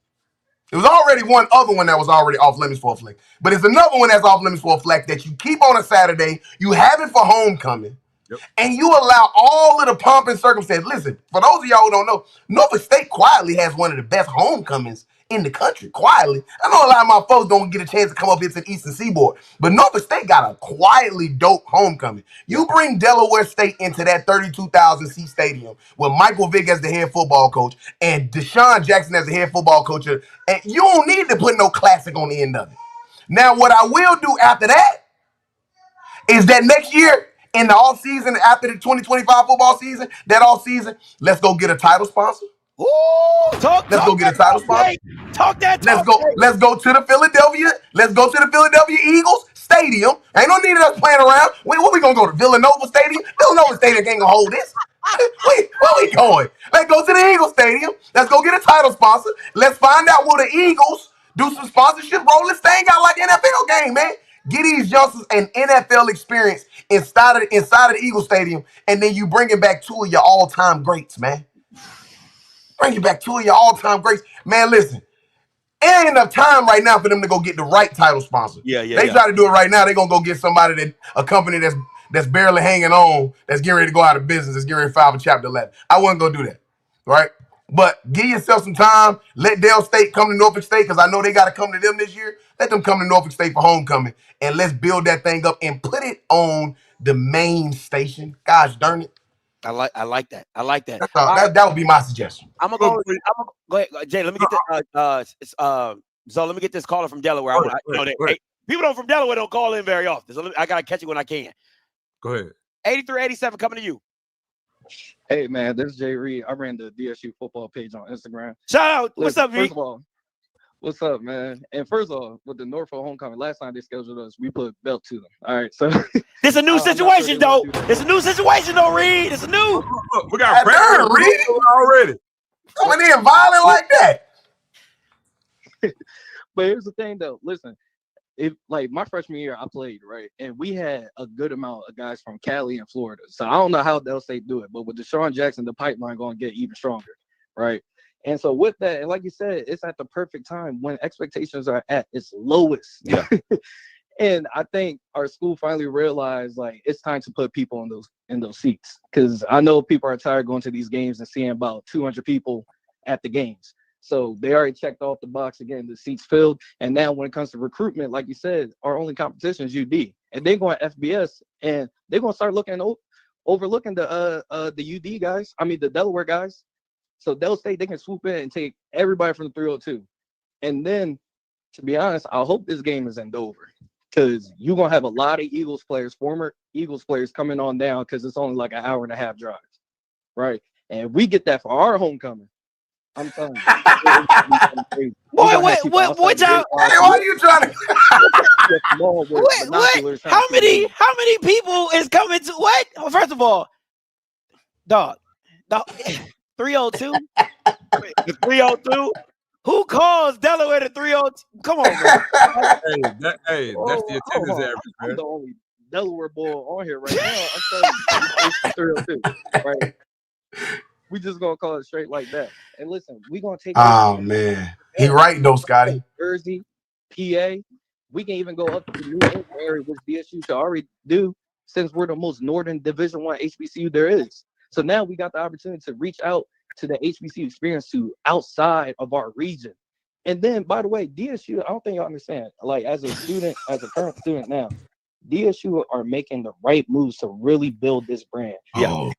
There was already one other one that was already off limits for a flex. But it's another one that's off limits for a flex that you keep on a Saturday, you have it for homecoming, and you allow all of the pomp and circumstance. Listen, for those of y'all who don't know, Norfolk State quietly has one of the best homecomings in the country. Quietly. I know a lot of my folks don't get a chance to come up here to the Eastern Seaboard, but Norfolk State got a quietly dope homecoming. You bring Delaware State into that 32,000 seat stadium with Michael Vick as the head football coach and Desean Jackson as the head football coach, and you don't need to put no classic on the end of it. Now, what I will do after that is that next year in the off season, after the 2025 football season, let's go get a title sponsor. Ooh, let's go get a title sponsor. Talk that. Let's go to the Philadelphia. Let's go to the Philadelphia Eagles Stadium. Ain't no need of us playing around. What we gonna go to Villanova Stadium? Villanova Stadium ain't gonna hold this. Where we going? Let's go to the Eagles Stadium. Let's go get a title sponsor. Let's find out will the Eagles do some sponsorship. Roll this thing out like NFL game, man. Get these youngsters an NFL experience inside of the Eagles Stadium, and then you bring it back two of your all-time greats, man. Bring you back two of your all-time greats. Man, listen, it ain't enough time right now for them to go get the right title sponsor. They try to do it right now. They're going to go get a company that's barely hanging on, that's getting ready to go out of business, that's getting ready to file for Chapter 11. I wouldn't go do that, right? But give yourself some time. Let Dale State come to Norfolk State because I know they got to come to them this year. Let them come to Norfolk State for homecoming, and let's build that thing up and put it on the main station. Gosh darn it. I like that. That would be my suggestion. I'm gonna go ahead, Jay. Let me get so let me get this caller from Delaware. People from Delaware don't call in very often, so I gotta catch it when I can. Go ahead. 8387 coming to you. Hey man, this is Jay Reed. I ran the DSU football page on Instagram. Shout out. What's up, First of all, what's up, man? And first of all, with the Norfolk homecoming, last time they scheduled us, we put belt to them. All right, so it's a new situation, though. It's a new situation, though, Reed. It's a new. We got Reed already coming in violent like that. But here's the thing, though. Listen, like my freshman year, I played right, and we had a good amount of guys from Cali and Florida. So I don't know how they'll say do it, but with Desean Jackson, the pipeline going to get even stronger, right? And so with that, and like you said, it's at the perfect time when expectations are at its lowest. Yeah. And I think our school finally realized like it's time to put people in those seats, because I know people are tired going to these games and seeing about 200 people at the games. So they already checked off the box again, the seats filled. And now when it comes to recruitment, like you said, our only competition is UD. And they're going FBS, and they're going to start overlooking the UD guys. I mean, the Delaware guys. So Del State, they can swoop in and take everybody from the 302. And then, to be honest, I hope this game is in Dover, because you're going to have a lot of Eagles players, former Eagles players coming on down, because it's only like an hour and a half drive, right? And if we get that for our homecoming, I'm telling you. Boy, what y'all? Hey, why are you trying to? What? How many people is coming to what? Well, first of all, dog, 302, 302. Who calls Delaware to 3-0? Come on, man. That's the attendance average, man. I'm the only Delaware boy on here right now. I'm telling you, 302, right? We just gonna call it straight like that. And listen, we gonna take. Oh man, he right though, Scotty. Jersey, PA. We can even go up to the New England area, which DSU should already do, since we're the most northern Division I HBCU there is. So now we got the opportunity to reach out to the HBCU experience to outside of our region. And then, by the way, DSU, I don't think y'all understand. Like, as a student, as a current student now, DSU are making the right moves to really build this brand. Yeah,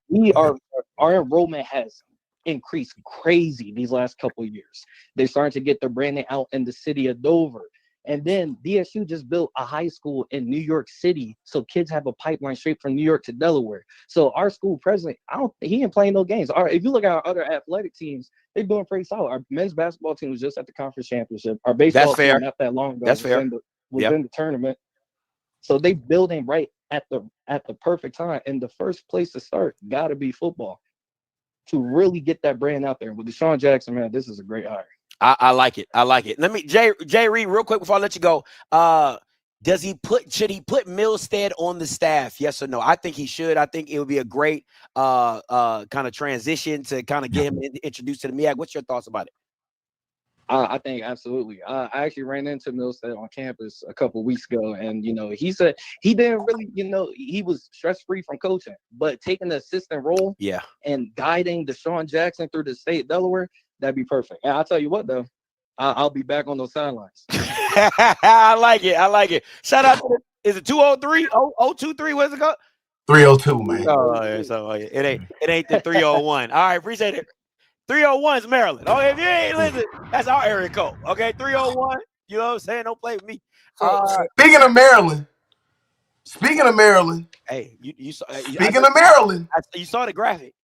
our enrollment has increased crazy these last couple of years. They're starting to get their branding out in the city of Dover. And then DSU just built a high school in New York City, so kids have a pipeline straight from New York to Delaware. So our school president, he ain't playing no games. If you look at our other athletic teams, they're doing pretty solid. Our men's basketball team was just at the conference championship. Our baseball team not that long ago was in the tournament. So they building right at the perfect time. And the first place to start got to be football to really get that brand out there. And with Desean Jackson, man, this is a great hire. I like it. I like it. Let me Jay Reed, real quick before I let you go. Should he put Milstead on the staff? Yes or no? I think he should. I think it would be a great kind of transition to kind of get him introduced to the MEAC. What's your thoughts about it? I think absolutely. I actually ran into Milstead on campus a couple of weeks ago, and he said he didn't really, he was stress-free from coaching, but taking the assistant role, and guiding Desean Jackson through the state of Delaware, that'd be perfect. And I'll tell you what, though, I'll be back on those sidelines. I like it. I like it. Shout out to is it 203? 023? What's it called? 302, man. It ain't the 301. All right, appreciate it. 301 is Maryland. Okay, if you ain't listen, that's our area code. Okay, 301. You know what I'm saying? Don't play with me. Speaking of Maryland. Hey, you saw. Speaking of Maryland, you saw the graphic.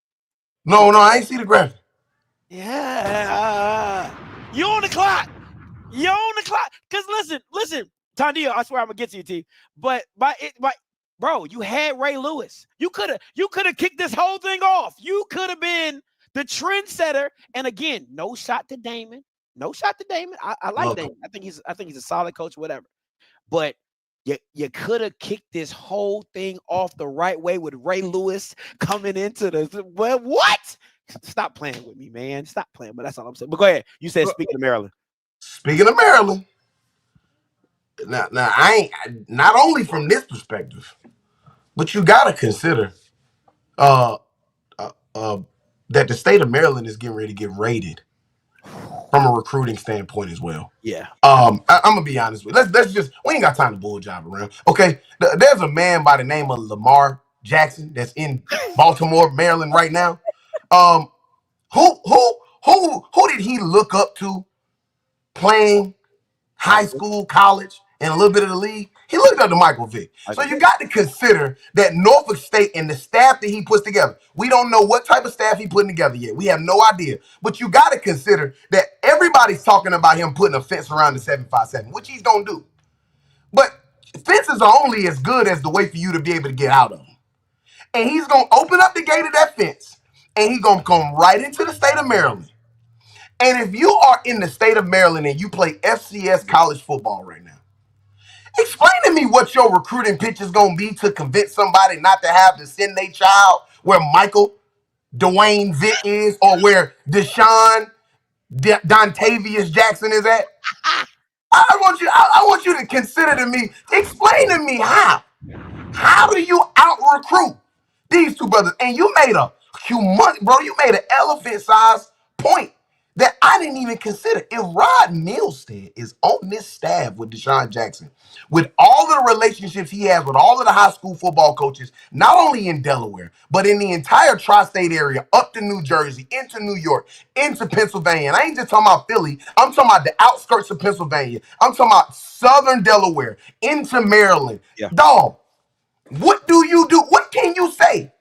No, I ain't see the graphic. Yeah, you on the clock. You're on the clock. Cause listen, Tandio, I swear I'm gonna get to you, T. But bro, you had Ray Lewis. You could have kicked this whole thing off. You could have been the trendsetter. And again, no shot to Damon. No shot to Damon. I like Damon. I think he's a solid coach, whatever. But you could have kicked this whole thing off the right way with Ray Lewis coming into the what? Stop playing with me, man. Stop playing. But that's all I'm saying. But go ahead. You said speaking of Maryland. Speaking of Maryland. Now I ain't not only from this perspective, but you gotta consider that the state of Maryland is getting ready to get raided from a recruiting standpoint as well. Yeah. I'm gonna be honest with you. Let's just we ain't got time to bull job around. Okay. There's a man by the name of Lamar Jackson that's in Baltimore, Maryland right now. Who did he look up to playing high school, college, and a little bit of the league? He looked up to Michael Vick. So you got to consider that Norfolk State and the staff that he puts together. We don't know what type of staff he's putting together yet. We have no idea. But you got to consider that everybody's talking about him putting a fence around the 757, which he's going to do. But fences are only as good as the way for you to be able to get out of them. And he's going to open up the gate of that fence, and he's going to come right into the state of Maryland. And if you are in the state of Maryland and you play FCS college football right now, explain to me what your recruiting pitch is going to be to convince somebody not to have to send their child where Michael Dwayne Vick is or where Desean Dontavius Jackson is at. I want you to consider to me, explain to me how do you out-recruit these two brothers? And you made a humongous, bro, you made an elephant-sized point that I didn't even consider. If Rod Milstead is on this staff with Desean Jackson, with all the relationships he has with all of the high school football coaches, not only in Delaware, but in the entire tri-state area, up to New Jersey, into New York, into Pennsylvania. And I ain't just talking about Philly. I'm talking about the outskirts of Pennsylvania. I'm talking about southern Delaware, into Maryland. Yeah. Dog, what do you do? What can you say?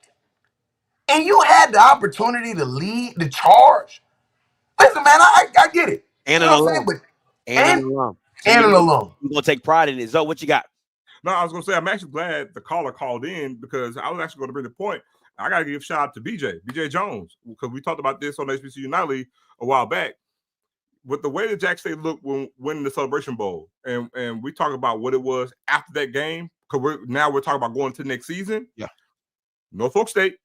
And you had the opportunity to lead the charge. Listen, man, I get it. And an alum. And an alum. And an alum. You're going to take pride in it. So what you got? No, I was going to say, I'm actually glad the caller called in because I was actually going to bring the point. I got to give a shout out to BJ Jones, because we talked about this on HBCU Nightly a while back. with the way that Jack State looked when winning the Celebration Bowl, and we talk about what it was after that game, because we're talking about going to the next season. Yeah. Norfolk State,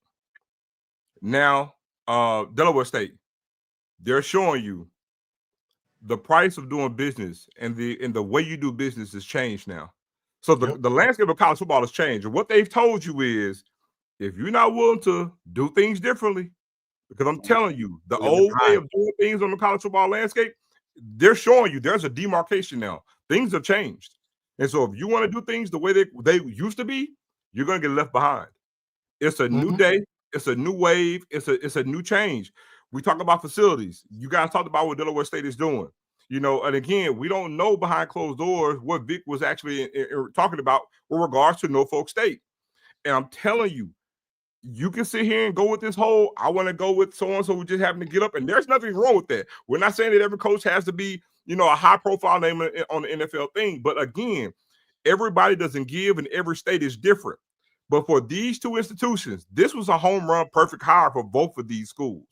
now Delaware State, they're showing you the price of doing business and the way you do business has changed now. So the landscape of college football has changed. And what they've told you is, if you're not willing to do things differently, because I'm telling you, the old way of doing things on the college football landscape, they're showing you there's a demarcation now. Things have changed. And so if you want to do things the way they used to be, you're going to get left behind. It's a new day. It's a new wave. It's a new change. We talk about facilities. You guys talked about what Delaware State is doing. You know, and again, we don't know behind closed doors what Vic was actually talking about with regards to Norfolk State. And I'm telling you, you can sit here and go with this whole, I want to go with so-and-so who just happened to get up. And there's nothing wrong with that. We're not saying that every coach has to be, you know, a high-profile name on the NFL thing. But again, everybody doesn't give and every state is different. But for these two institutions, this was a home run perfect hire for both of these schools.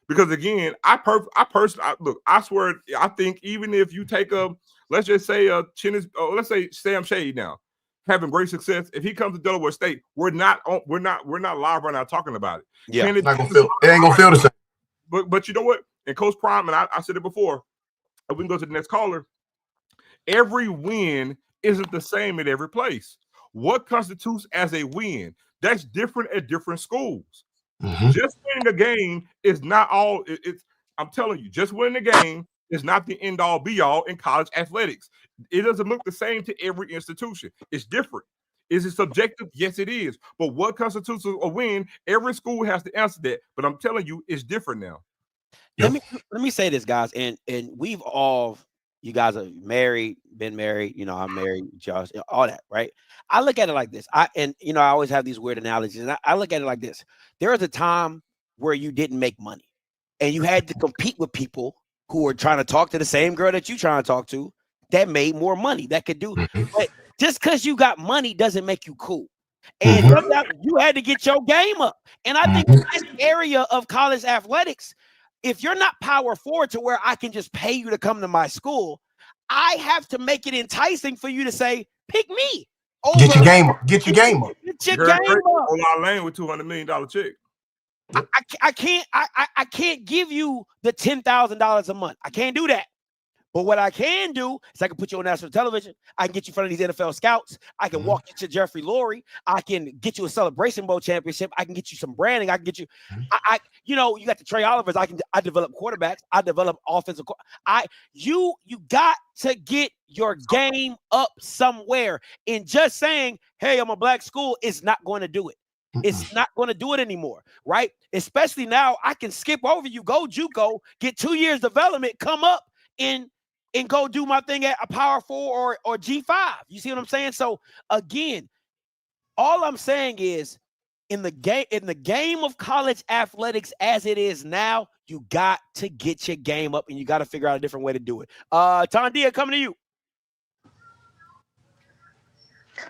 Because again, I personally look, I swear, I think even if you take let's just say let's say Sam Shade now, having great success, if he comes to Delaware State, we're not live right now talking about it. Yeah, it ain't gonna feel the same. But you know what? And Coach Prime, and I said it before, and we can go to the next caller. Every win isn't the same at every place. What constitutes as a win? That's different at different schools. Just winning a game is not all. I'm telling you, just winning a game is not the end all be all in college athletics. It doesn't look the same to every institution. It's different. Is it subjective? Yes, it is. But what constitutes a win? Every school has to answer that. But I'm telling you, it's different now. Let me say this, guys, and we've all, you guys are married, been married, you know, I'm married, Josh, all that, right? I look at it like this. I always have these weird analogies, and I look at it like this. There was a time where you didn't make money, and you had to compete with people who were trying to talk to the same girl that you trying to talk to that made more money, that could do. But just because you got money doesn't make you cool. And you had to get your game up. And I think in this area of college athletics, if you're not power forward to where I can just pay you to come to my school, I have to make it enticing for you to say, pick me. Get your game up. Get your game up. Get your game up. On our lane with $200 million check. I can't give you the $10,000 a month. I can't do that. But what I can do is I can put you on national television. I can get you in front of these NFL scouts. I can walk you to Jeffrey Lurie. I can get you a Celebration Bowl championship. I can get you some branding. I can get you, you got the Trey Olivers. I develop quarterbacks. I develop offensive. You got to get your game up somewhere. And just saying, hey, I'm a black school is not going to do it. It's not going to do it anymore, right? Especially now, I can skip over you, go JUCO, get 2 years development, come up and go do my thing at a Power 4 or G5. You see what I'm saying? So again, all I'm saying is in the game of college athletics as it is now, you got to get your game up and you got to figure out a different way to do it. Tondia, coming to you.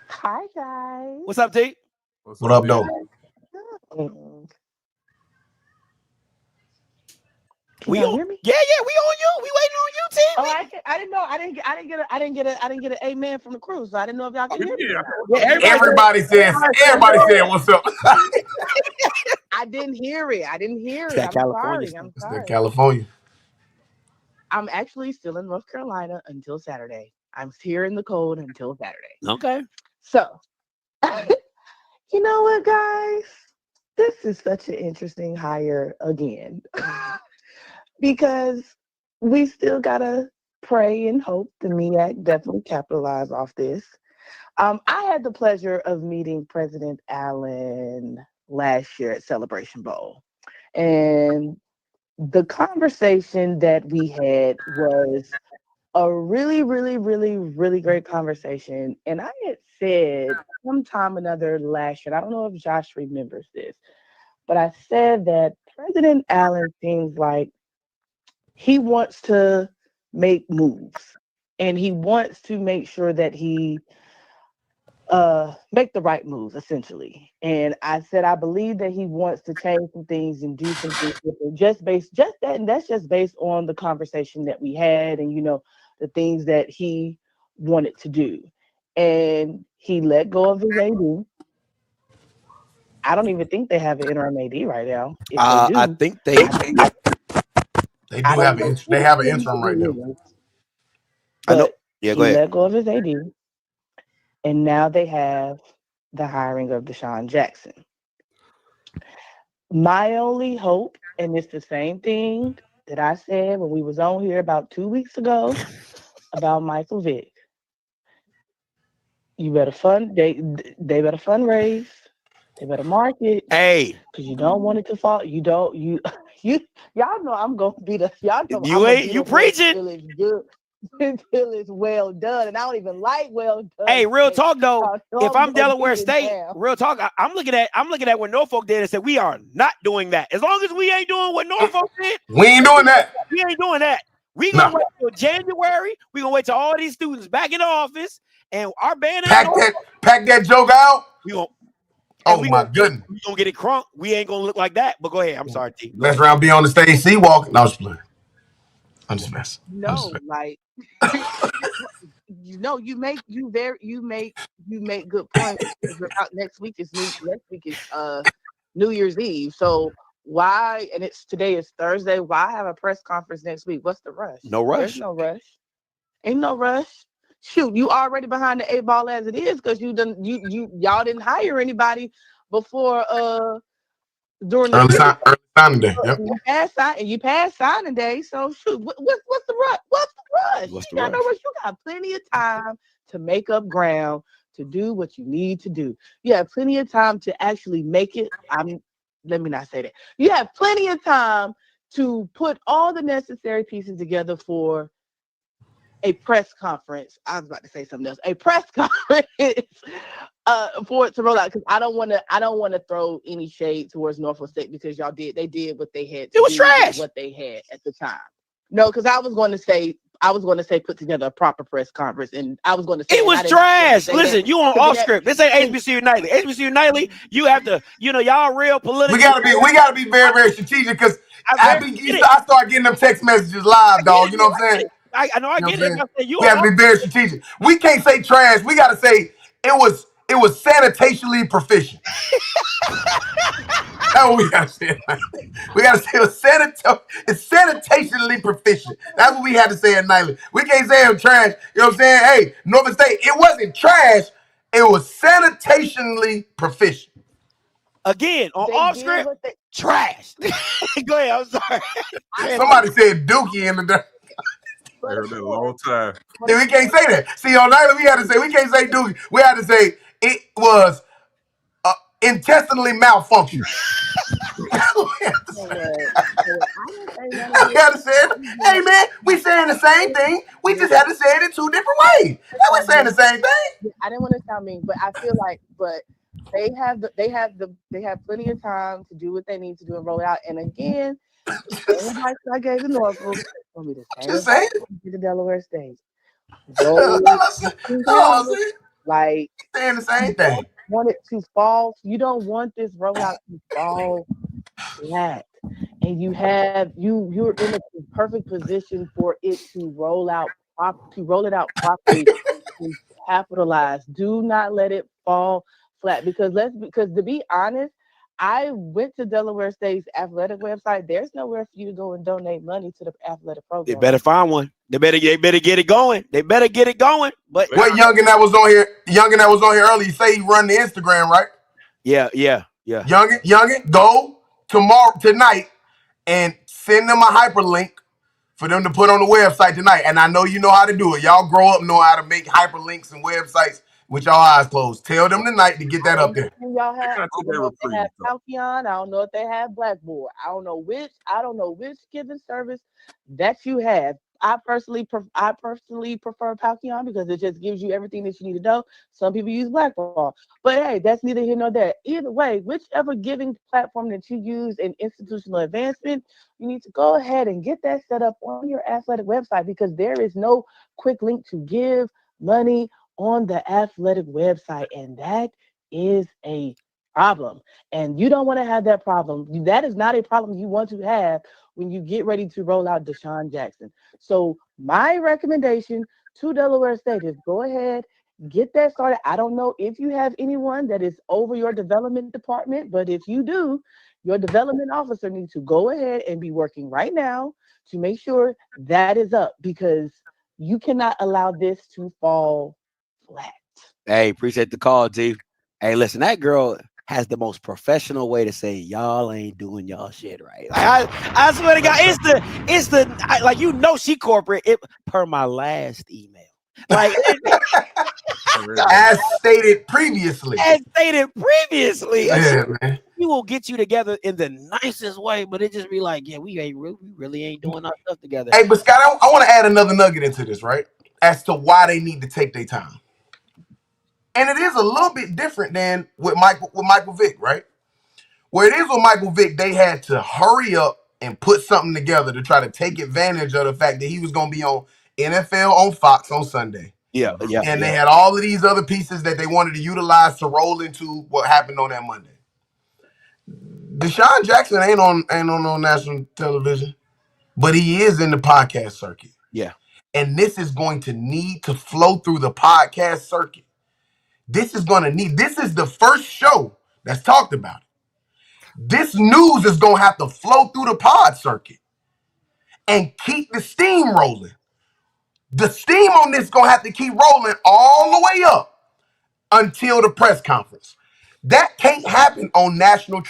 Hi guys. What's up, T? What up, though? Can you hear me? Yeah, we on you. We waiting on you, T. Oh, I didn't know. I didn't get an amen from the crew, so I didn't know if y'all can hear me. Yeah, everybody said what's up. I didn't hear it. That California. I'm It's sorry. that California. I'm actually still in North Carolina until Saturday. I'm here in the cold until Saturday. Okay. So, you know what, guys? This is such an interesting hire again. Because we still gotta pray and hope the MEAC definitely capitalize off this. I had the pleasure of meeting President Allen last year at Celebration Bowl. And the conversation that we had was a really, really, really, really great conversation. And I had said sometime another last year, I don't know if Josh remembers this, but I said that President Allen seems like he wants to make moves and he wants to make sure that he make the right moves, essentially. And I said I believe that he wants to change some things and do some things different. And that's just based on the conversation that we had, and the things that he wanted to do. And he let go of his AD. I don't even think they have an interim AD right now. If they do, I think they do have an interim right now. I know. But Yeah, go he ahead. let go of his AD, and now they have the hiring of Desean Jackson. My only hope, and it's the same thing that I said when we was on here about 2 weeks ago about Michael Vick. You better they better fundraise. They better market. Hey, because you don't want it to fall. You don't y'all know I'm gonna be the y'all know you I'm ain't you preaching. Until it's good, until it's well done, and I don't even like well done. Hey, real talk though. If I'm Delaware State, real talk, I'm looking at what Norfolk did and said we are not doing that. As long as we ain't doing what Norfolk did, we ain't doing that. We ain't doing that. We gonna wait till January. We gonna wait till all these students back in the office and our band pack that joke out. We gonna. My goodness. We gonna get it crunk. We ain't gonna look like that. But go ahead. I'm sorry, T. Let's round be on the stage. See walking. No, I'm just playing. I'm just messing. No, like you make good points. Next week is New Year's Eve. So why? And today is Thursday. Why have a press conference next week? What's the rush? No rush. There's no rush. Ain't no rush. Shoot, you already behind the 8 ball as it is because y'all didn't hire anybody before during the early signing day. Yep. You passed signing day. So shoot, what's the rush? What's the rush? You got no rush. You got plenty of time to make up ground, to do what you need to do. You have plenty of time to actually make it. Let me not say that. You have plenty of time to put all the necessary pieces together for a press conference. I was about to say something else. A press conference for it to roll out, because I don't want to throw any shade towards Norfolk State because they did what they had to it was trash. What they had at the time. No, because I was going to say put together a proper press conference, and I was going to say it was trash. Listen, you on off script. This ain't HBCU Nightly. HBCU Nightly, you have to, y'all real political. We gotta be very, very strategic because I start getting them text messages live, dog. You know what I'm saying? I know, I get it. We have to be very strategic. We can't say trash. We gotta say it was sanitation proficient. That's what we gotta say. We gotta say it's sanitationally proficient. That's what we had to say at Nightly. We can't say it was trash. You know what I'm saying? Hey, Norfolk State, it wasn't trash. It was sanitationally proficient. Again, on off script, trash. Go ahead. I'm sorry. Somebody said Dookie in the dirt. I heard that a long time. We can't say that. See, on Nightly, we can't say Dookie. We had to say it was intestinally malfunctioned. We had to say it. Hey man, we saying the same thing. We just had to say it in 2 different ways. We're saying the same thing. I didn't want to sound mean, but I feel like, they have plenty of time to do what they need to do and roll it out. And again, the advice I gave to Norfolk is gonna be the same advice to the Delaware State. Like saying the same thing. Want it to fall? You don't want this rollout to fall flat, and you're in a perfect position for it to roll it out properly and capitalize. Do not let it fall flat because to be honest, I went to Delaware State's athletic website. There's nowhere for you to go and donate money to the athletic program. They better find one. They better get it going. They better get it going. But what youngin that was on here earlier, you say he run the Instagram, right? Yeah. Youngin, go tonight and send them a hyperlink for them to put on the website tonight. And I know you know how to do it. Y'all grow up know how to make hyperlinks and websites with y'all eyes closed. Tell them tonight to get that up there. I don't know if they have Palkion. I don't know if they have Blackboard. I don't know which given service that you have. I personally prefer Palkion because it just gives you everything that you need to know. Some people use Blackboard, but hey, that's neither here nor there. Either way, whichever giving platform that you use in institutional advancement, you need to go ahead and get that set up on your athletic website because there is no quick link to give money on the athletic website, and that is a problem. And you don't want to have that problem. That is not a problem you want to have when you get ready to roll out Desean Jackson. So my recommendation to Delaware State is go ahead, get that started. I don't know if you have anyone that is over your development department, but if you do, your development officer needs to go ahead and be working right now to make sure that is up, because you cannot allow this to fall flat. Hey, appreciate the call, G. Hey, listen, that girl has the most professional way to say y'all ain't doing y'all shit right. Like, I swear to God, she corporate. Per my last email, like as stated previously. Yeah, man. We will get you together in the nicest way, but it just be like, yeah, we really ain't doing our stuff together. Hey, but Scott, I want to add another nugget into this, right? As to why they need to take their time. And it is a little bit different than with Michael Vick, right? Where it is with Michael Vick, they had to hurry up and put something together to try to take advantage of the fact that he was going to be on NFL on Fox on Sunday. Yeah. And they had all of these other pieces that they wanted to utilize to roll into what happened on that Monday. Desean Jackson ain't on no national television, but he is in the podcast circuit. Yeah. And this is going to need to flow through the podcast circuit. This is the first show that's talked about it. This news is going to have to flow through the pod circuit and keep the steam rolling. The steam on this is going to have to keep rolling all the way up until the press conference. That can't happen on national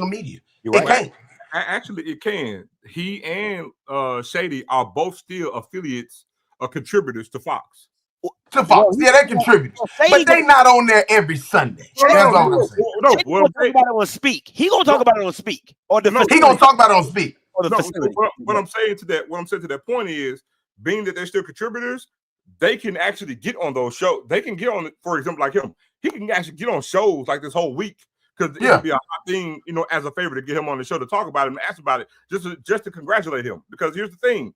media. You're right. It can't. Actually, it can. He and Shady are both still affiliates or contributors to Fox. To Fox, yeah, they contribute, but they not on there every Sunday. That's all I'm saying. He gonna talk about it on Speak. He gonna talk about it on Speak. Or the he gonna talk about it on Speak. Or the facility. What I'm saying to that point is, being that they're still contributors, they can actually get on those shows. They can get on, for example, like him. He can actually get on shows like this whole week, because it would be a hot thing, as a favor to get him on the show to talk about it and ask about it, just to congratulate him. Because here's the thing.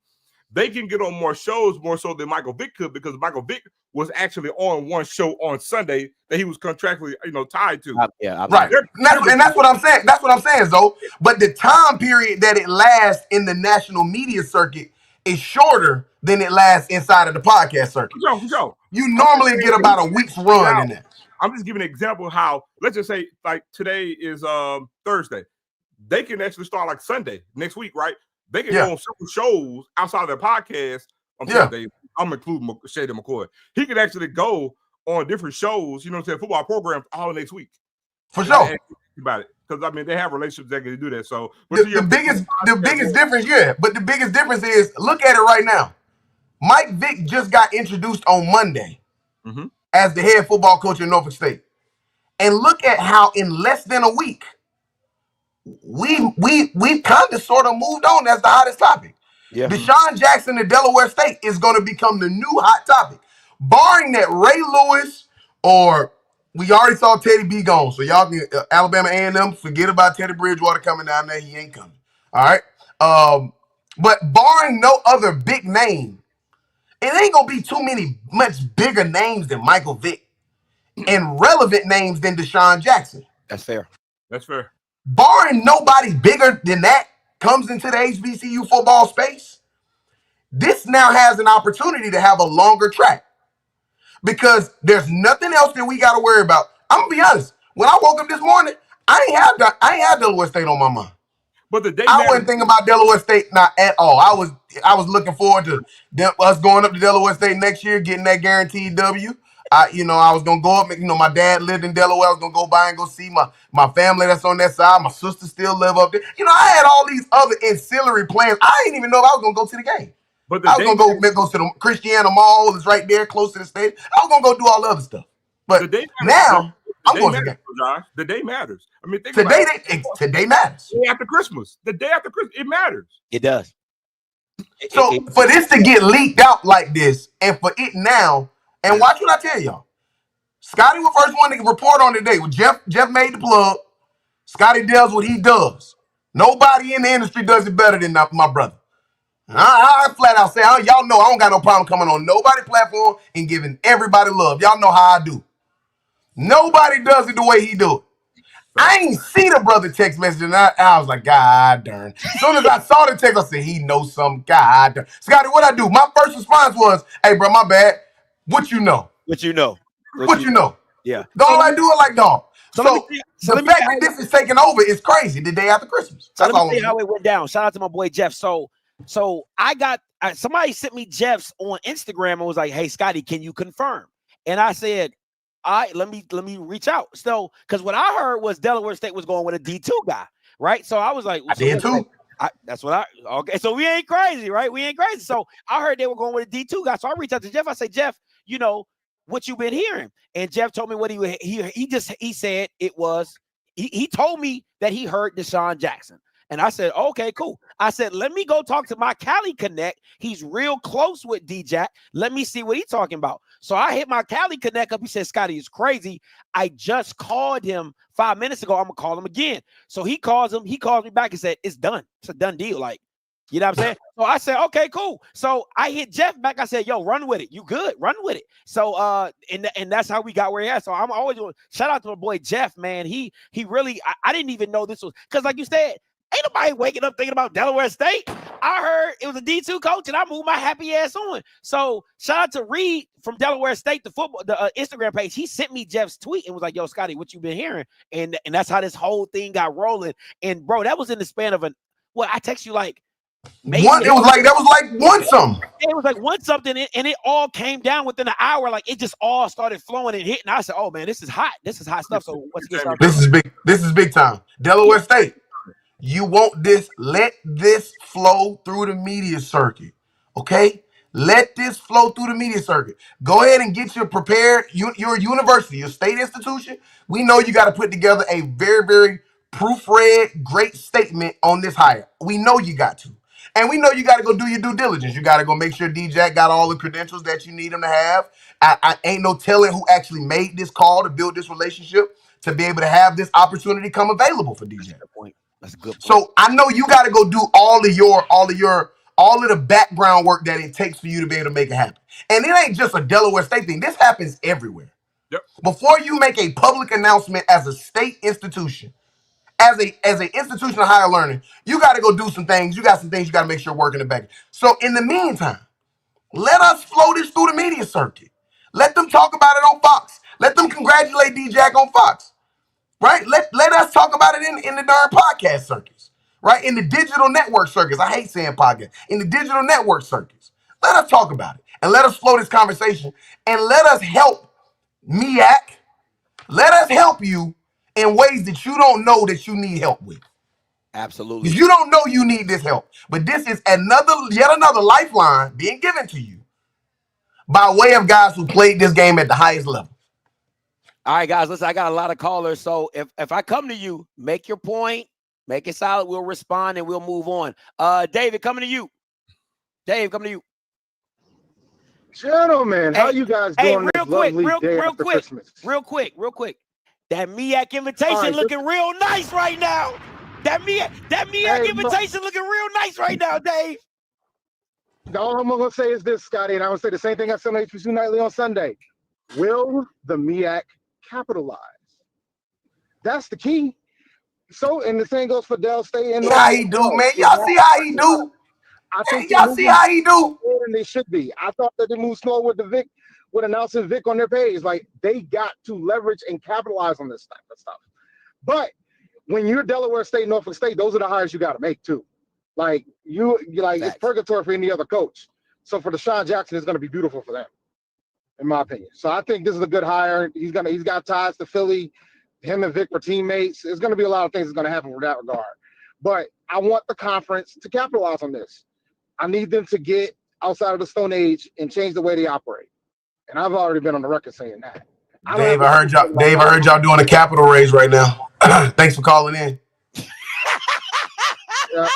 They can get on more shows more so than Michael Vick could, because Michael Vick was actually on one show on Sunday that he was contractually, tied to. Right. And that's what I'm saying. That's what I'm saying, though. But the time period that it lasts in the national media circuit is shorter than it lasts inside of the podcast circuit. For sure. You normally get about a week's run in that. I'm just giving an example of how, let's just say, like today is Thursday. They can actually start like Sunday next week, right? They can go on several shows outside of their podcast on Sunday. I'm including Shady McCoy. He can actually go on different shows, football programs all next week. For sure. About it. Because, they have relationships that can do that. So, the biggest difference, but the biggest difference is, look at it right now. Mike Vick just got introduced on Monday as the head football coach at Norfolk State. And look at how in less than a week, we kind of sort of moved on as the hottest topic. Yeah. Desean Jackson at Delaware State is going to become the new hot topic. Barring that Ray Lewis, or we already saw Teddy B gone. So y'all can, Alabama A&M, forget about Teddy Bridgewater coming down there. He ain't coming. All right. But barring no other big name, it ain't going to be much bigger names than Michael Vick and relevant names than Desean Jackson. That's fair. Barring nobody bigger than that comes into the HBCU football space, this now has an opportunity to have a longer track, because there's nothing else that we got to worry about. I'm gonna be honest. When I woke up this morning, I ain't had Delaware State on my mind. But I wasn't thinking about Delaware State, not at all. I was looking forward to us going up to Delaware State next year, getting that guaranteed W. I was gonna go up. My dad lived in Delaware. I was gonna go by and go see my family that's on that side. My sister still live up there. I had all these other ancillary plans. I didn't even know if I was gonna go to the game. But I was gonna go to the Christiana Mall. It's right there, close to the stadium. I was gonna go do all the other stuff. But now I'm going to the game. The day matters. Today matters. The day after Christmas. The day after Christmas, it matters. It does. So for this to get leaked out like this, and for it now. And watch what I tell y'all. Scotty was first one to report on today. When Jeff made the plug, Scotty does what he does. Nobody in the industry does it better than my brother. I flat out say, y'all know I don't got no problem coming on nobody's platform and giving everybody love. Y'all know how I do. Nobody does it the way he do it. I ain't see the brother text message, and I was like, God darn. As soon as I saw the text, I said, he knows something. God darn. Scotty, what I do? My first response was, hey, bro, my bad. What you know? What you know? What you know? Yeah. Don't I do it like dog. So the let me fact that this is taking over is crazy the day after Christmas. So That's let me all tell you how it went down. Shout out to my boy Jeff. So I got somebody sent me Jeff's on Instagram and was like, "Hey Scotty, can you confirm?" And I said, let me reach out." So because what I heard was Delaware State was going with a D2 guy, right? So I was like, I did too. That's what okay. So we ain't crazy, right? We ain't crazy. So I heard they were going with a D2 guy. So I reached out to Jeff. I said, Jeff, you know what you've been hearing? And Jeff told me what he said it was. He told me that he heard Desean Jackson. And I said, okay, cool. I said, let me go talk to my Cali Connect. He's real close with D-Jack. Let me see what he's talking about. So I hit my Cali Connect up. He said, Scotty, it's crazy. I just called him 5 minutes ago. I'm going to call him again. So he calls him. He calls me back and said, it's done. It's a done deal. Like, you know what I'm saying? So I said, okay, cool. So I hit Jeff back. I said, yo, run with it. You good? Run with it. So and that's how we got where he at. So I'm always doing shout out to my boy Jeff, man. He really I didn't even know this was because like you said, ain't nobody waking up thinking about Delaware State. I heard it was a D2 coach, and I moved my happy ass on. So shout out to Reed from Delaware State, the Instagram page. He sent me Jeff's tweet and was like, yo, Scotty, what you been hearing? And that's how this whole thing got rolling. And bro, that was in the span of I text you like maybe it was like one something. It was like one something, and it all came down within an hour. Like it just all started flowing and hitting. I said, "Oh man, this is hot. This is hot stuff." So what's this is big. This is big time. Delaware State. You want this? Let this flow through the media circuit. Okay. Let this flow through the media circuit. Go ahead and get your prepared. You're a university, your state institution. We know you got to put together a very, very proofread, great statement on this hire. We know you got to. And we know you got to go do your due diligence. You got to go make sure D-Jack got all the credentials that you need him to have. I ain't no telling who actually made this call to build this relationship to be able to have this opportunity come available for D-Jack. That's a good point. So I know you got to go do all of the background work that it takes for you to be able to make it happen. And it ain't just a Delaware State thing. This happens everywhere. Yep. Before you make a public announcement as a state institution, as an institution of higher learning, you got to go do some things. You got some things you got to make sure work in the back. So in the meantime, let us flow this through the media circuit. Let them talk about it on Fox. Let them congratulate D-Jack on Fox. Right? Let us talk about it in the darn podcast circuits. Right? In the digital network circuits. I hate saying podcast. In the digital network circuits. Let us talk about it. And let us flow this conversation. And let us help MEAC. Let us help you in ways that you don't know that you need help with. Absolutely. You don't know you need this help. But this is yet another lifeline being given to you by way of guys who played this game at the highest level. All right, guys, listen, I got a lot of callers. So if I come to you, make your point, make it solid, we'll respond and we'll move on. David, coming to you. Dave, coming to you. Gentlemen, how you guys doing? Real quick. That MEAC invitation looking real nice right now. That MEAC invitation looking real nice right now, Dave. All I'm going to say is this, Scotty, and I will say the same thing I said on HBCU Nightly on Sunday. Will the MEAC capitalize? That's the key. So, and the same goes for Del State. And how he do, man. Y'all see how he do? I think y'all see how he do? And they should be. I thought that they moved slow with announcing Vic on their page. Like, they got to leverage and capitalize on this type of stuff. But when you're Delaware State, Norfolk State, those are the hires you got to make too. Like it's purgatory for any other coach. So for Desean Jackson, it's going to be beautiful for them, in my opinion. So I think this is a good hire. He's got ties to Philly. Him and Vic were teammates. There's going to be a lot of things that's going to happen in that regard. But I want the conference to capitalize on this. I need them to get outside of the Stone Age and change the way they operate. And I've already been on the record saying that. Dave, I heard y'all doing a capital raise right now. Thanks for calling in. Yeah.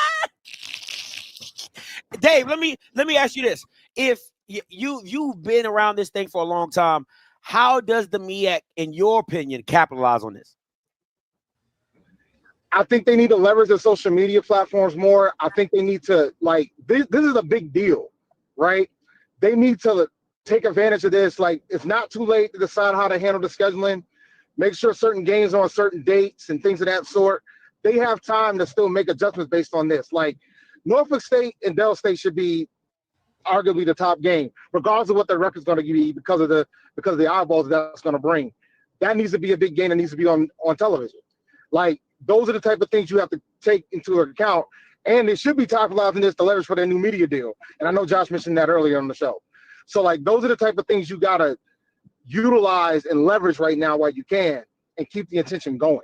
Dave, let me ask you this. If you've been around this thing for a long time, how does the MEAC, in your opinion, capitalize on this? I think they need to leverage their social media platforms more. I think they need to, like, this is a big deal, right? They need to take advantage of this. Like, it's not too late to decide how to handle the scheduling. Make sure certain games are on certain dates and things of that sort. They have time to still make adjustments based on this. Like, Norfolk State and Dell State should be arguably the top game, regardless of what the record's going to be because of the eyeballs that's going to bring. That needs to be a big game that needs to be on television. Like, those are the type of things you have to take into account, and they should be capitalizing this to leverage for their new media deal. And I know Josh mentioned that earlier on the show. So, like, those are the type of things you got to utilize and leverage right now while you can and keep the attention going.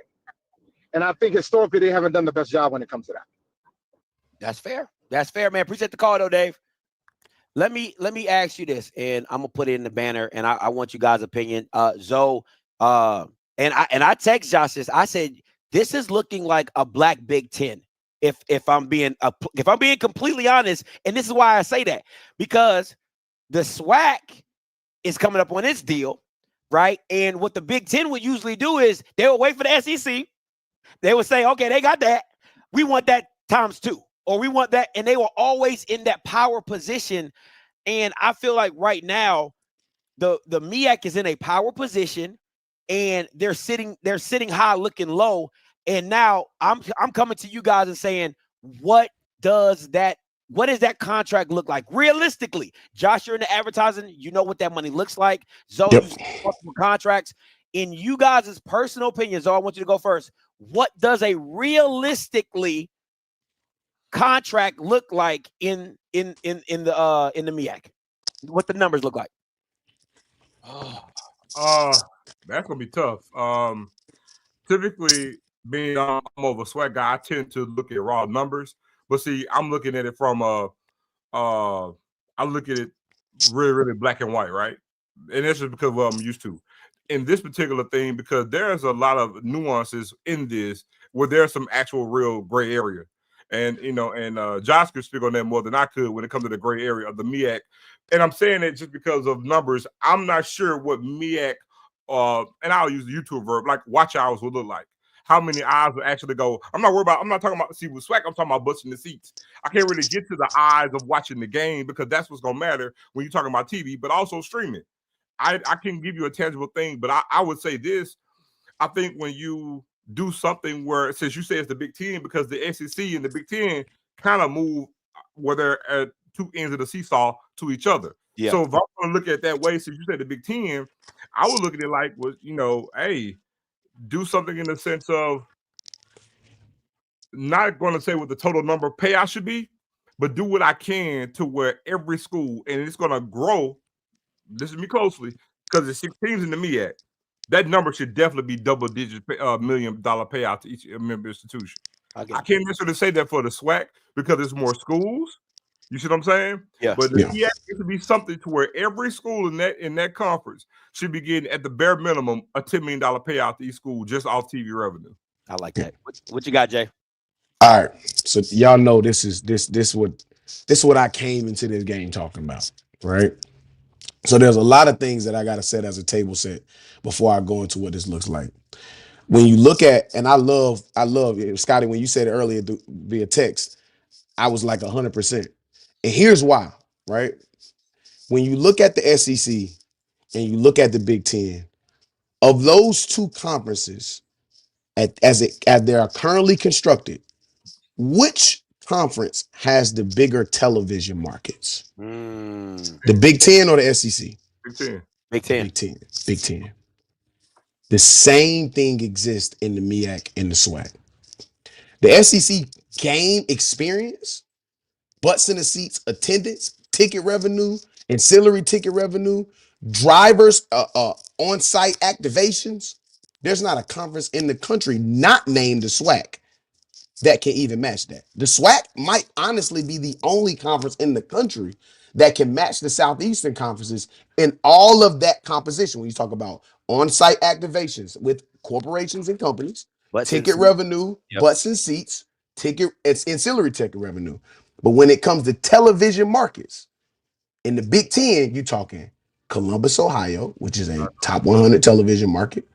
And I think historically they haven't done the best job when it comes to that. That's fair. That's fair, man. Appreciate the call, though, Dave. Let me ask you this, and I'm gonna put it in the banner, and I want you guys' opinion. Zoe, and I text Josh this. I said this is looking like a black Big Ten. If I'm being completely honest, and this is why I say that, because the SWAC is coming up on its deal, right? And what the Big Ten would usually do is they would wait for the SEC. They would say, okay, they got that. We want that times 2, or we want that. And they were always in that power position. And I feel like right now, the MEAC is in a power position, and they're sitting high, looking low. And now I'm coming to you guys and saying, what does that contract look like realistically? Josh, you're in the advertising, you know what that money looks like. Zoe, Yep. you see multiple contracts. In you guys' personal opinion, Zoe, I want you to go first. What does a realistically contract look like in the MEAC? What the numbers look like? That's gonna be tough. Typically, being I'm more of a SWAC guy, I tend to look at raw numbers. But see, I'm looking at it from I look at it really, really black and white, right? And that's just because of what I'm used to. In this particular thing, because there's a lot of nuances in this where there's some actual real gray area. And Josh could speak on that more than I could when it comes to the gray area of the MEAC. And I'm saying it just because of numbers. I'm not sure what MEAC and I'll use the YouTube verb, like watch hours will look like. How many eyes will actually go? I'm not talking about see with SWAC, I'm talking about busting the seats. I can't really get to the eyes of watching the game because that's what's gonna matter when you're talking about TV, but also streaming. I can give you a tangible thing, but I would say this. I think when you do something where, since you say it's the Big Ten, because the SEC and the Big Ten kind of move where they're at two ends of the seesaw to each other. Yeah. So if I'm going to look at it that way, since you said the Big Ten, I would look at it like, hey, do something in the sense of not going to say what the total number of payout should be, but do what I can to where every school, and it's going to grow. Listen to me closely, because there's 6 teams in the MEAC. That number should definitely be double-digit $1 million payout to each member institution. I can't necessarily say that for the SWAC because there's more schools. You see what I'm saying? Yeah. But the MEAC needs to be something to where every school in that conference should be getting at the bare minimum a $10 million payout to each school just off TV revenue. I like that. What you got, Jay? All right. So y'all know this what I came into this game talking about, right? So there's a lot of things that I got to set as a table set before I go into what this looks like. When you look at, and I love Scotty, when you said it earlier via text, I was like 100%. And here's why, right? When you look at the SEC and you look at the Big Ten, of those two conferences, as they are currently constructed, which conference has the bigger television markets? The Big Ten or the SEC? Big Ten. Big Ten. Big Ten. Big Ten. The same thing exists in the MEAC and the SWAC. The SEC game experience, butts in the seats, attendance, ticket revenue, ancillary ticket revenue, drivers, on-site activations. There's not a conference in the country not named the SWAC that can even match that. The SWAC might honestly be the only conference in the country that can match the Southeastern conferences in all of that composition. When you talk about on-site activations with corporations and companies, ticket revenue, butts and seats, it's ancillary ticket revenue. But when it comes to television markets, in the Big Ten, you're talking Columbus, Ohio, which is a top 100 television market.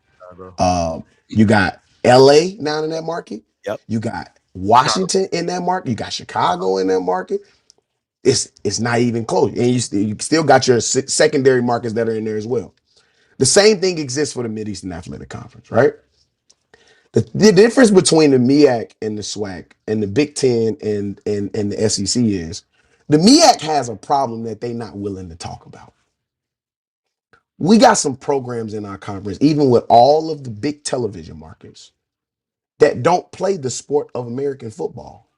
You got LA now in that market. Yep. You got Washington in that market. You got Chicago in that market. It's not even close. And you still got your secondary markets that are in there as well. The same thing exists for the Mid-Eastern Athletic Conference, right? The difference between the MEAC and the SWAC and the Big Ten and the SEC is the MEAC has a problem that they're not willing to talk about. We got some programs in our conference, even with all of the big television markets, that don't play the sport of American football.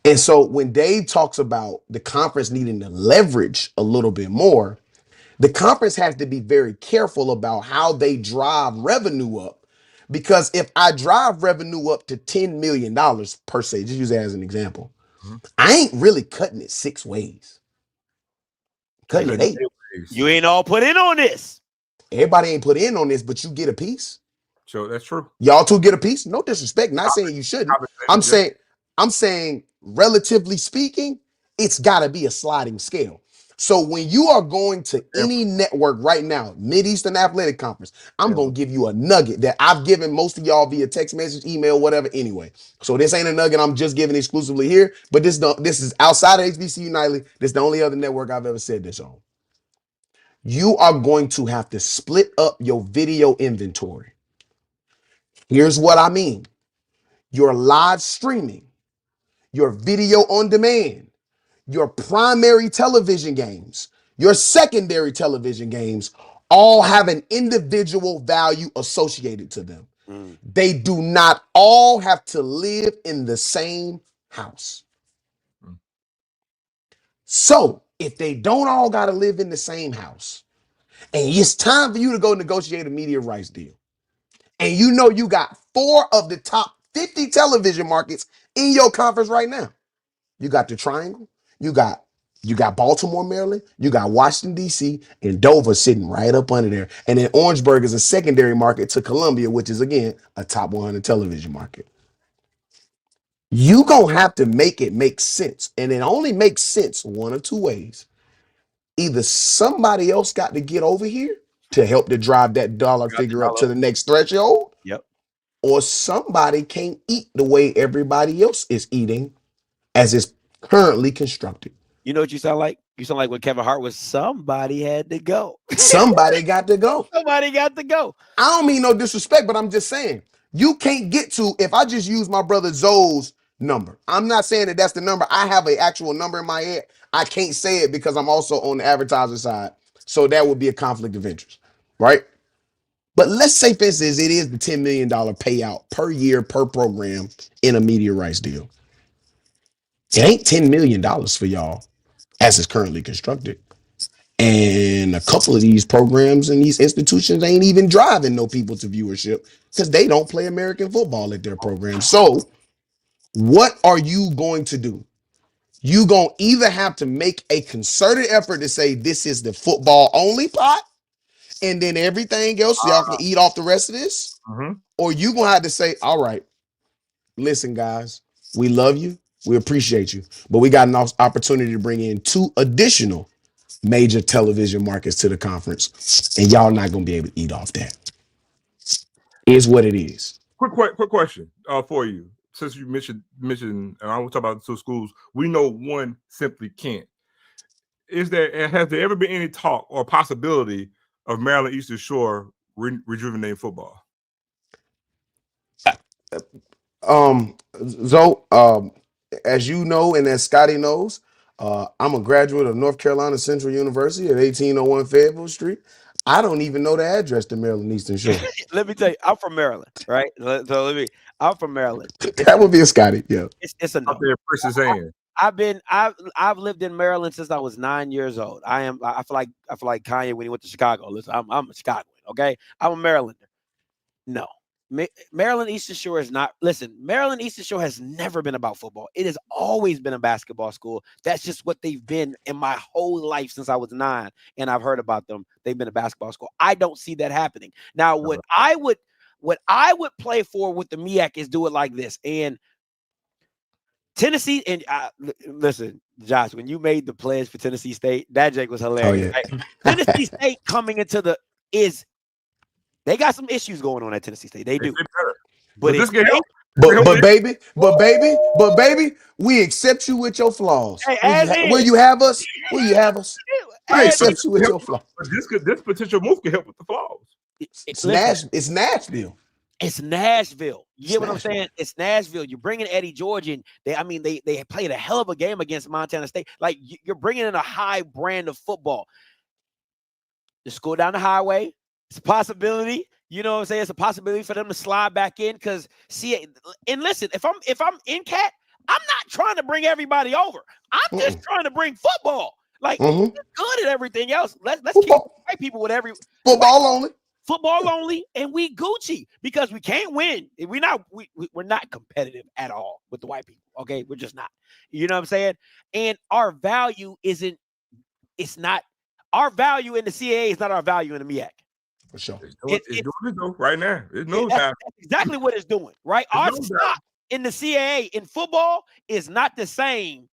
And so when Dave talks about the conference needing to leverage a little bit more, the conference has to be very careful about how they drive revenue up. Because if I drive revenue up to $10 million per se, just use that as an example, I ain't really cutting it 6 ways. Cutting it 8. You ain't all put in on this. Everybody ain't put in on this, but you get a piece. So that's true. Y'all two get a piece. No disrespect. Not saying you shouldn't. I'm saying, relatively speaking, it's got to be a sliding scale. So when you are going to any network right now, Mid-Eastern Athletic Conference, I'm going to give you a nugget that I've given most of y'all via text message, email, whatever anyway. So this ain't a nugget I'm just giving exclusively here, but this is outside of HBCU Nightly. This is the only other network I've ever said this on. You are going to have to split up your video inventory. Here's what I mean. Your live streaming, your video on demand, your primary television games, your secondary television games all have an individual value associated to them. They do not all have to live in the same house. So if they don't all got to live in the same house, and it's time for you to go negotiate a media rights deal, and you know you got 4 of the top 50 television markets in your conference right now. You got the Triangle, you got Baltimore, Maryland, you got Washington, D.C., and Dover sitting right up under there. And then Orangeburg is a secondary market to Columbia, which is, again, a top 100 television market. You gonna have to make it make sense. And it only makes sense one of 2 ways. Either somebody else got to get over here to help to drive that dollar figure up to the next threshold. Yep. Or somebody can't eat the way everybody else is eating as it's currently constructed. You know what you sound like? You sound like when Kevin Hart was somebody had to go. Somebody got to go. Somebody got to go. I don't mean no disrespect, but I'm just saying you can't get to, if I just use my brother Zoe's number. I'm not saying that that's the number. I have an actual number in my head. I can't say it because I'm also on the advertiser side. So that would be a conflict of interest, right? But let's say, for instance, it is the $10 million payout per year per program in a media rights deal. It ain't $10 million for y'all as it's currently constructed. And a couple of these programs and these institutions ain't even driving no people to viewership because they don't play American football at their program. So what are you going to do? You going to either have to make a concerted effort to say this is the football only pot, and then everything else y'all can eat off the rest of this, or you going to have to say, all right, listen, guys, we love you. We appreciate you, but we got an opportunity to bring in 2 additional major television markets to the conference, and y'all not going to be able to eat off that. Is what it is. Quick question for you. Since you mentioned, and I will talk about the 2 schools, we know one simply can't. Has there ever been any talk or possibility of Maryland Eastern Shore rejuvenating football? Zoe, as you know, and as Scotty knows, I'm a graduate of North Carolina Central University at 1801 Fayetteville Street. I don't even know the address to Maryland Eastern Shore. Let me tell you, I'm from Maryland, right? I'm from Maryland. That would be a Scotty, yeah. It's a no. I've lived in Maryland since I was 9 years old. I feel like Kanye when he went to Chicago. Listen, I'm a Chicagoan, okay? I'm a Marylander. No. Maryland Eastern Shore is not. Listen, Maryland Eastern Shore has never been about football. It has always been a basketball school. That's just what they've been in my whole life since I was 9, and I've heard about them. They've been a basketball school. I don't see that happening. Now, what I would play for with the MEAC is do it like this. And Tennessee, and listen, Josh, when you made the pledge for Tennessee State, that Jake was hilarious. Oh, yeah. Right? Tennessee State coming into they got some issues going on at Tennessee State. They do. But But baby, we accept you with your flaws. Hey, Will you have us? Will you have us? We accept you with your flaws. This potential move can help with the flaws. It's Nashville. It's Nashville. You get what I'm saying? It's Nashville. You're bringing Eddie George in. They played a hell of a game against Montana State. Like, you're bringing in a high brand of football. Just go down the highway. It's a possibility. You know what I'm saying? It's a possibility for them to slide back in because and listen, if I'm in Cat, I'm not trying to bring everybody over. I'm just trying to bring football. Like, we're good at everything else. Let's keep white people with every football only. Football only, and we Gucci because we can't win. We're not competitive at all with the white people. Okay, we're just not. You know what I'm saying? And our value our value in the CAA is not our value in the MEAC. For sure. It's doing it though right now. That's exactly what it's doing, right? Our stock in the CAA in football is not the same.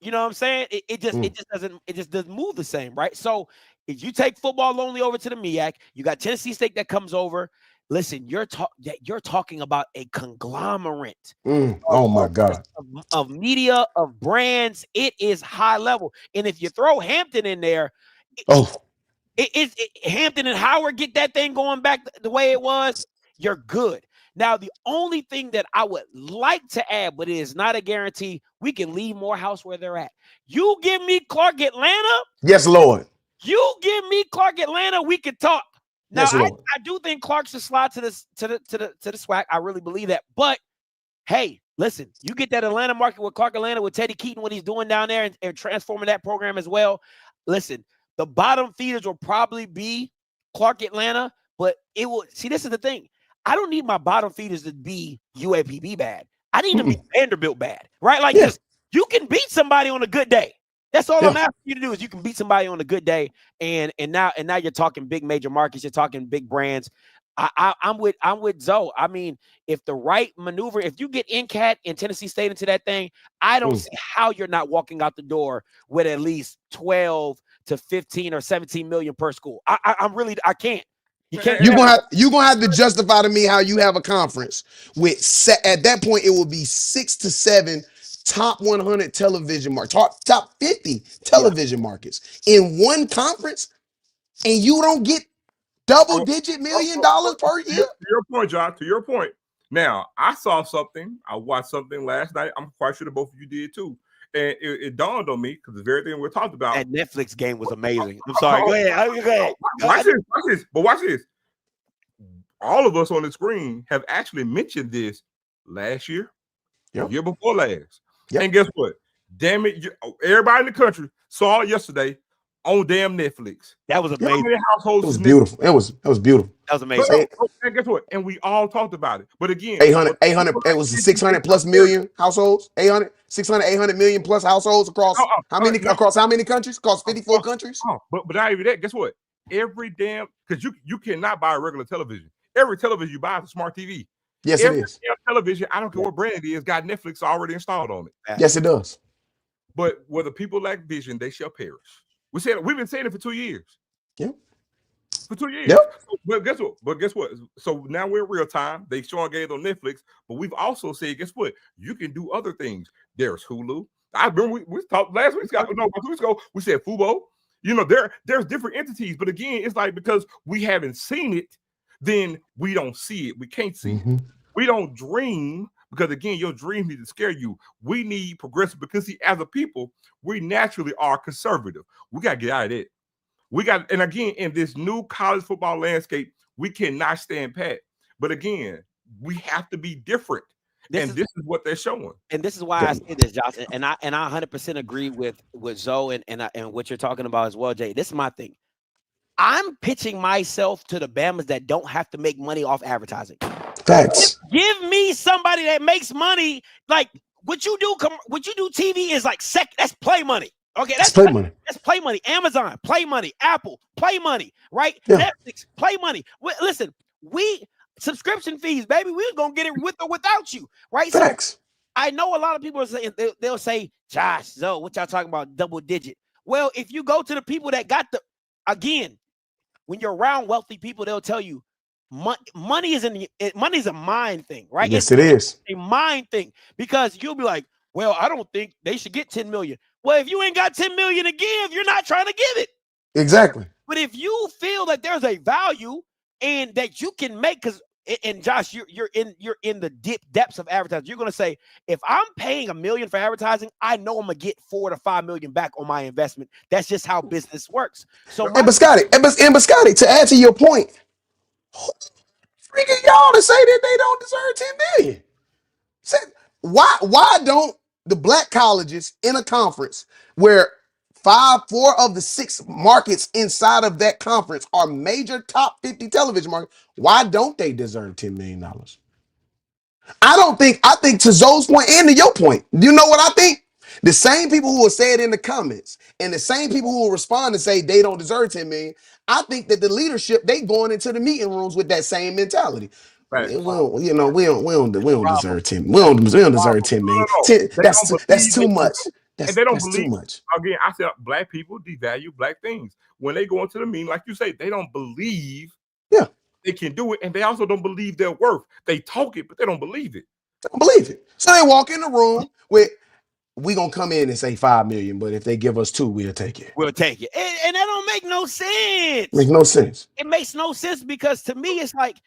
You know what I'm saying? It just doesn't move the same, right? So if you take football only over to the MEAC, you got Tennessee State that comes over. Listen, you're talking about a conglomerate. Oh my God. Of media, of brands. It is high level. And if you throw Hampton in there, Hampton and Howard get that thing going back the way it was, you're good. Now, the only thing that I would like to add, but it is not a guarantee, we can leave Morehouse where they're at. You give me Clark Atlanta. Yes, Lord. You give me Clark Atlanta, we can talk. Now, yes, Lord. I do think Clark should slide to the SWAC. I really believe that. But hey, listen, you get that Atlanta market with Clark Atlanta, with Teddy Keaton, what he's doing down there and transforming that program as well. Listen, the bottom feeders will probably be Clark Atlanta, but it will see. This is the thing. I don't need my bottom feeders to be UAPB bad. I need to be Vanderbilt bad, right? Like this, you can beat somebody on a good day. That's all I'm asking you to do is you can beat somebody on a good day, and now you're talking big major markets, you're talking big brands. I'm with Zoe. I mean, if the right maneuver, if you get NCAT and Tennessee State into that thing, I don't see how you're not walking out the door with at least 12 to 15 or 17 million per school. I can't. You're gonna have to justify to me how you have a conference with at that point it will be 6 to 7 top 100 television markets, top 50 television markets in one conference, and you don't get double-digit $1 million per year. To your point, John. To your point. Now, I saw something. I watched something last night. I'm quite sure that both of you did too. And it dawned on me because the very thing we're talking about. That Netflix game was amazing. I'm sorry. Go ahead. Watch this. But watch this. All of us on the screen have actually mentioned this last year, the year before last. And guess what? Damn it. Everybody in the country saw it yesterday on damn Netflix. That was amazing. It was beautiful. It was beautiful. That was amazing. And guess what? And we all talked about it. But again, 800, it was 600 plus million households, 600 million plus households across how many countries? Across 54 countries. But not even that. Guess what? Every damn, because you cannot buy a regular television. Every television you buy is a smart TV. Yes, every it is. Television, I don't care what brand it is, got Netflix already installed on it. Yes, it does. But where the people lack vision, they shall perish. We've been saying it for 2 years. Yep. For 2 years. Yep. But guess what? So now we're in real time. They showing games on Netflix, but we've also said, guess what? You can do other things. There's Hulu. I remember we talked last week. 2 weeks ago. We said Fubo. You know, there's different entities, but again, it's like because we haven't seen it, then we don't see it. We can't see it. We don't dream because, again, your dream need to scare you. We need progressive because, see, as a people, we naturally are conservative. We got to get out of that. And again, in this new college football landscape, we cannot stand pat. But again, we have to be different. This is what they're showing. And this is why I say this, Josh. And I 100% agree with Zoe and what you're talking about as well, Jay. This is my thing. I'm pitching myself to the Bamas that don't have to make money off advertising. Facts. Give me somebody that makes money. Like what you do TV is like that's play money. Okay, that's play money. That's play money. Amazon, play money. Apple, play money. Right? Yeah. Netflix, play money. Listen, subscription fees, baby. We're gonna get it with or without you, right? Facts. So I know a lot of people are saying they'll say, Josh, Zoe, what y'all talking about? Double digit. Well, if you go to the people that got again, when you're around wealthy people, they'll tell you money is money's a mind thing, right? Yes, it is a mind thing, because you'll be like, well, I don't think they should get 10 million. Well, if you ain't got 10 million to give, you're not trying to give it. Exactly. But if you feel that there's a value and that you can make, because and Josh, you're in the depths of advertising. You're gonna say, if I'm paying $1 million for advertising, I know I'm gonna get $4 to $5 million back on my investment. That's just how business works. So, but Scotty, to add to your point, freaking y'all to say that they don't deserve 10 million. Why don't the black colleges in a conference where 4 of the 6 markets inside of that conference are major top 50 television markets, why don't they deserve $10 million? I think to Zoe's point and to your point, you know what I think? The same people who will say it in the comments and the same people who will respond and say they don't deserve 10 million, I think that the leadership, they going into the meeting rooms with that same mentality. Right. We don't deserve 10. We don't deserve 10 million. That's too much. And they don't that's believe, too much. Again, I said black people devalue black things. When they go into the meeting, like you say, they don't believe they can do it, and they also don't believe their worth. They talk it, but they don't believe it. So they walk in the room with, we gonna come in and say 5 million, but if they give us 2, we'll take it. And that don't make no sense. Makes no sense. It makes no sense, because to me, it's like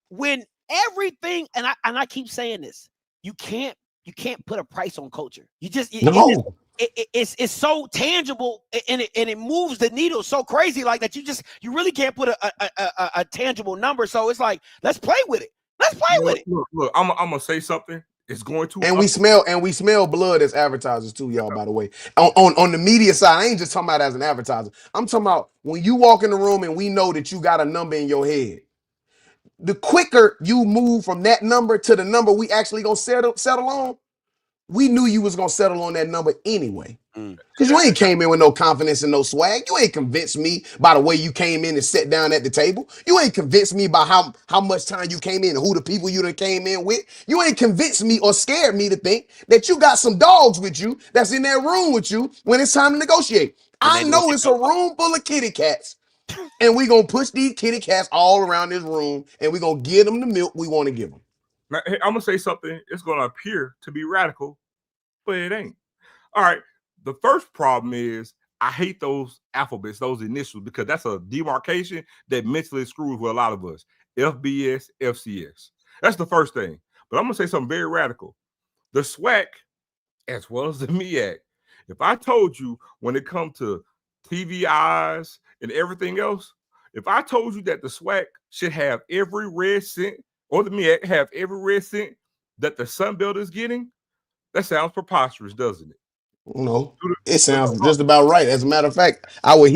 when everything, and I keep saying this, you can't put a price on culture. You just it's so tangible, and it moves the needle so crazy like that. You really can't put a tangible number. So it's like, let's play with it. Look, I'm gonna say something. It's going to, and we smell blood as advertisers too, y'all. By the way, on the media side, I ain't just talking about as an advertiser. I'm talking about when you walk in the room and we know that you got a number in your head. The quicker you move from that number to the number we actually gonna settle on, we knew you was gonna settle on that number anyway. Because you ain't came in with no confidence and no swag. You ain't convinced me by the way you came in and sat down at the table. You ain't convinced me by how much time you came in and who the people you done came in with. You ain't convinced me or scared me to think that you got some dogs with you that's in that room with you when it's time to negotiate. I know it's a room full of kitty cats, and we gonna push these kitty cats all around this room, and we gonna give them the milk we want to give them. Now, hey, I'm gonna say something. It's gonna appear to be radical, but it ain't. All right. The first problem is I hate those alphabets, those initials, because that's a demarcation that mentally screws with a lot of us. FBS, FCS. That's the first thing. But I'm gonna say something very radical. The SWAC, as well as the MEAC. If I told you when it comes to TVIs and everything else, if I told you that the SWAC should have every red cent, or the MEAC have every red cent that the Sun Belt is getting, that sounds preposterous, doesn't it? No, it sounds just about right. As a matter of fact, I would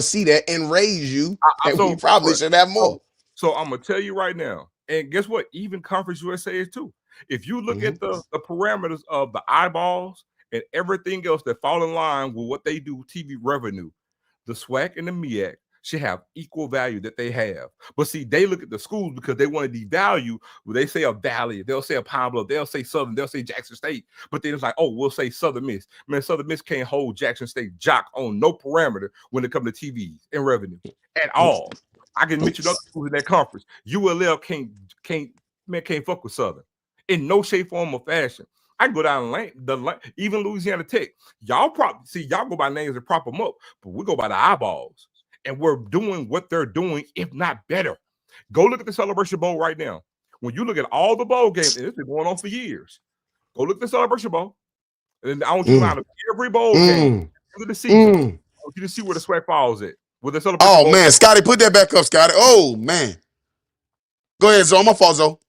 see that and raise you, and we probably should have more. So I'm gonna tell you right now, and guess what? Even Conference USA is too. If you look at the parameters of the eyeballs and everything else that fall in line with what they do, TV revenue, the SWAC and the MEAC should have equal value that they have. But see, they look at the schools because they want to devalue. When they say a Valley, they'll say a Pine Bluff, they'll say Southern, they'll say Jackson State. But then it's like, oh, we'll say Southern Miss. Man, Southern Miss can't hold Jackson State jock on no parameter when it comes to TVs and revenue at all. I can mention other schools in that conference. ULL can't fuck with Southern in no shape, form, or fashion. I can go down even Louisiana Tech. Y'all go by names and prop them up, but we go by the eyeballs. And we're doing what they're doing, if not better. Go look at the Celebration Bowl right now. When you look at all the bowl games, and it's been going on for years, go look at the Celebration Bowl. And I want you to line up every bowl game of the season. I want you to see where the SWAC falls at. With the Celebration Bowl. Man, Scotty, put that back up, Scotty. Oh, man. Go ahead, Zo. My fault, Zo.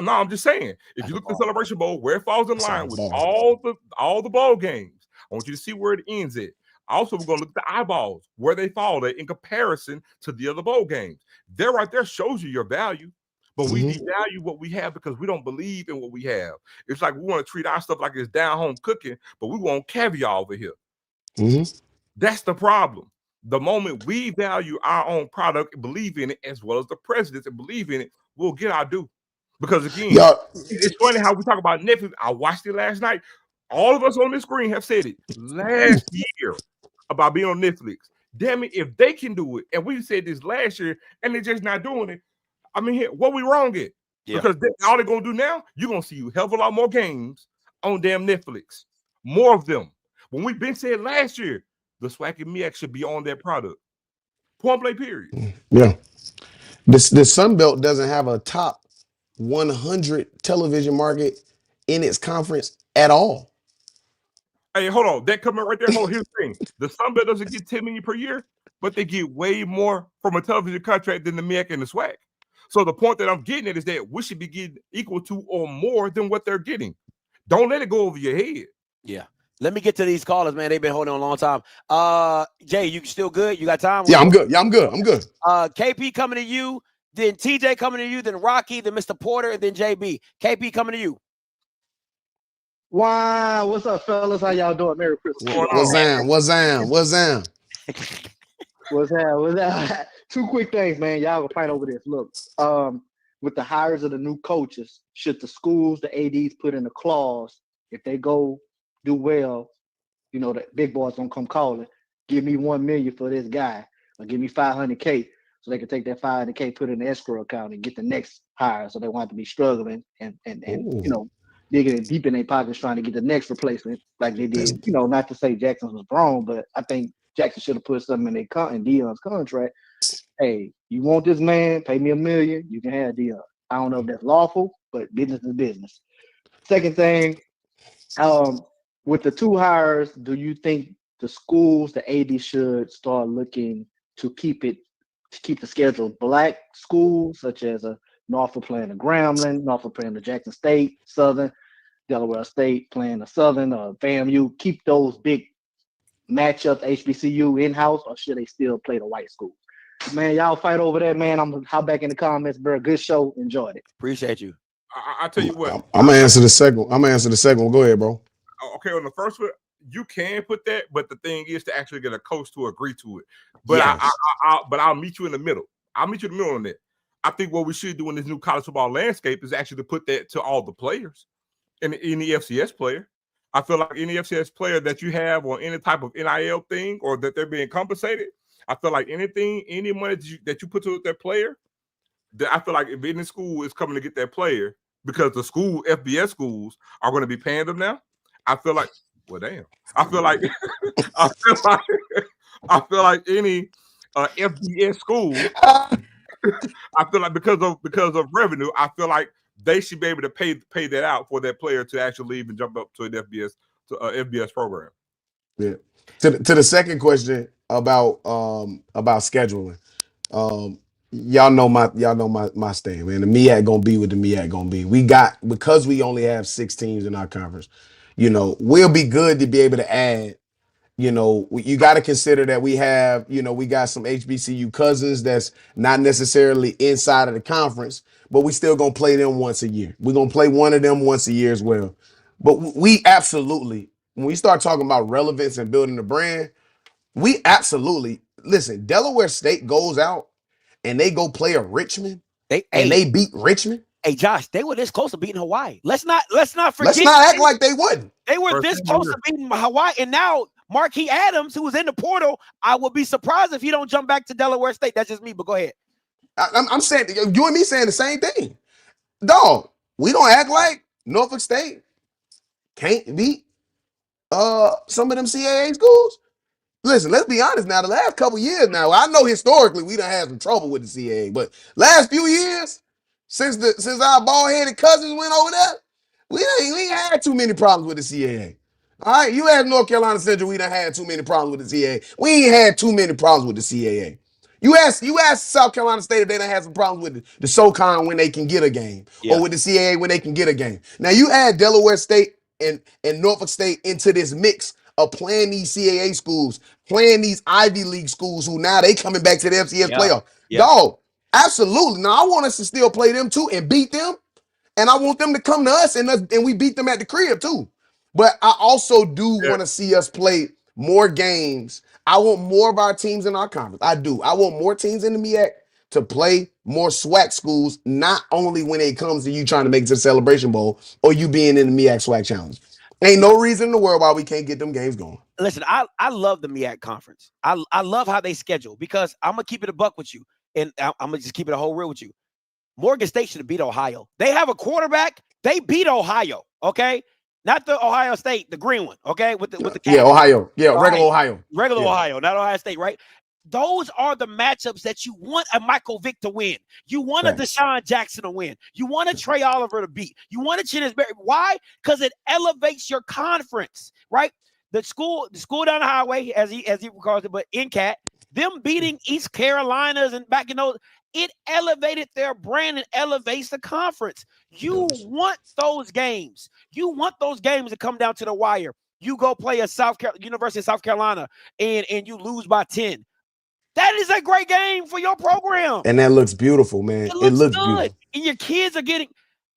No, I'm just saying. If you look at the Celebration Bowl, where it falls in line with all the bowl games, I want you to see where it ends at. Also, we're going to look at the eyeballs, where they fall in comparison to the other bowl games. There right there shows you your value, but we devalue what we have because we don't believe in what we have. It's like we want to treat our stuff like it's down home cooking, but we want caviar over here. That's the problem. The moment we value our own product and believe in it, as well as the presidents and believe in it, we'll get our due. Because again, it's funny how we talk about Netflix. I watched it last night. All of us on this screen have said it last year about being on Netflix. Damn it, if they can do it, and we said this last year, and they're just not doing it, I mean, what we wrong at? Yeah. Because all they're gonna do now, you're gonna see a hell of a lot more games on damn Netflix. More of them. When we've been said last year, the SWAC and MEAC should be on their product. Point blank, period. Yeah. The Sun Belt doesn't have a top 100 television market in its conference at all. Hey, hold on. That coming right there. Here's the thing. The Sun Belt doesn't get $10 million per year, but they get way more from a television contract than the MEAC and the SWAC. So the point that I'm getting at is that we should be getting equal to or more than what they're getting. Don't let it go over your head. Yeah. Let me get to these callers, man. They've been holding on a long time. Jay, you still good? You got time? Yeah, I'm good. Yeah, I'm good. I'm good. KP coming to you, then TJ coming to you, then Rocky, then Mr. Porter, and then JB. KP coming to you. Wow, what's up, fellas? How y'all doing? Merry Christmas. What's that? What's that? Two quick things, man. Y'all gonna fight over this. Look, with the hires of the new coaches, should the schools, the ADs put in a clause, if they go do well, you know, the big boys don't come calling, give me $1 million for this guy, or give me $500K, so they can take that $500K, put it in the escrow account, and get the next hire, so they won't have to be struggling and you know, digging deep in their pockets trying to get the next replacement like they did. You know, not to say Jackson was wrong, but I think Jackson should have put something in Deion's contract. Hey, you want this man? Pay me $1 million. You can have Deion. I don't know if that's lawful, but business is business. Second thing, with the two hires, do you think the schools, the AD should start looking to keep the schedule black schools, such as a Norfolk playing the Grambling, Norfolk playing the Jackson State, Southern, Delaware State playing the Southern, or FAMU, keep those big matchups, HBCU in-house, or should they still play the white schools? Man, y'all fight over that, man. I'm gonna hop back in the comments, bro. Good show. Enjoyed it. Appreciate you. I tell you what. I'm gonna answer the second one. Go ahead, bro. Okay, on the first one, you can put that, but the thing is to actually get a coach to agree to it. But yes. I'll meet you in the middle. I'll meet you in the middle on that. I think what we should do in this new college football landscape is actually to put that to all the players and any FCS player. I feel like any FCS player that you have on any type of NIL thing or that they're being compensated, I feel like any money that you put to that player, that I feel like if any school is coming to get that player because the school FBS schools are going to be paying them now. I feel like, well, damn. I feel like any FBS school. I feel like because of revenue, I feel like they should be able to pay that out for that player to actually leave and jump up to an FBS program. Yeah. To the second question about scheduling, y'all know my stand, man. The MEAC gonna be what the MEAC gonna be. Because we only have 6 teams in our conference. You know, we'll be good to be able to add. You know, you got to consider that we have, you know, we got some HBCU cousins that's not necessarily inside of the conference, but we still going to play them once a year. We're going to play one of them once a year as well. But we absolutely, when we start talking about relevance and building the brand, we absolutely, listen, Delaware State goes out and they go play a Richmond and they beat Richmond. Hey, Josh, they were this close to beating Hawaii. Let's not forget. Let's not act like they wouldn't. They were this close to beating Hawaii, and now Marquis Adams, who was in the portal, I would be surprised if he don't jump back to Delaware State. That's just me, but go ahead. I'm saying, you and me saying the same thing. Dog, we don't act like Norfolk State can't beat some of them CAA schools. Listen, let's be honest now. The last couple years now, I know historically we done had some trouble with the CAA, but last few years, since our bald-headed cousins went over there, we ain't had too many problems with the CAA. All right, you ask North Carolina Central, we done had too many problems with the CAA. We ain't had too many problems with the CAA. You ask South Carolina State if they done had some problems with the SoCon when they can get a game, or with the CAA when they can get a game. Now you add Delaware State and Norfolk State into this mix of playing these CAA schools, playing these Ivy League schools who now they coming back to the FCS playoff. Dog, absolutely. Now I want us to still play them too and beat them, and I want them to come to us and we beat them at the crib too. But I also do want to see us play more games. I want more of our teams in our conference. I do. I want more teams in the MEAC to play more SWAC schools, not only when it comes to you trying to make it to the Celebration Bowl or you being in the MEAC SWAC Challenge. Ain't no reason in the world why we can't get them games going. Listen, I love the MEAC conference. I love how they schedule because I'm going to keep it a buck with you. And I'm going to just keep it a whole real with you. Morgan State should have beat Ohio. They have a quarterback. They beat Ohio. Okay, not the Ohio State, the green one. Okay, with the yeah, Ohio. Yeah, regular right. Ohio. Regular Yeah. Ohio, not Ohio State, right? Those are the matchups that you want a Michael Vick to win. You want a Desean Jackson to win. You want a Trey Oliver to beat. You want a Chinnisberry. Why? Because it elevates your conference, right? The school down the highway, as he calls it, but NCAT, them beating East Carolinas and back in those, it elevated their brand and elevates the conference. You want those games. You want those games to come down to the wire. You go play a University of South Carolina and you lose by 10. That is a great game for your program. And that looks beautiful, man. It looks good. Beautiful. And your kids are getting,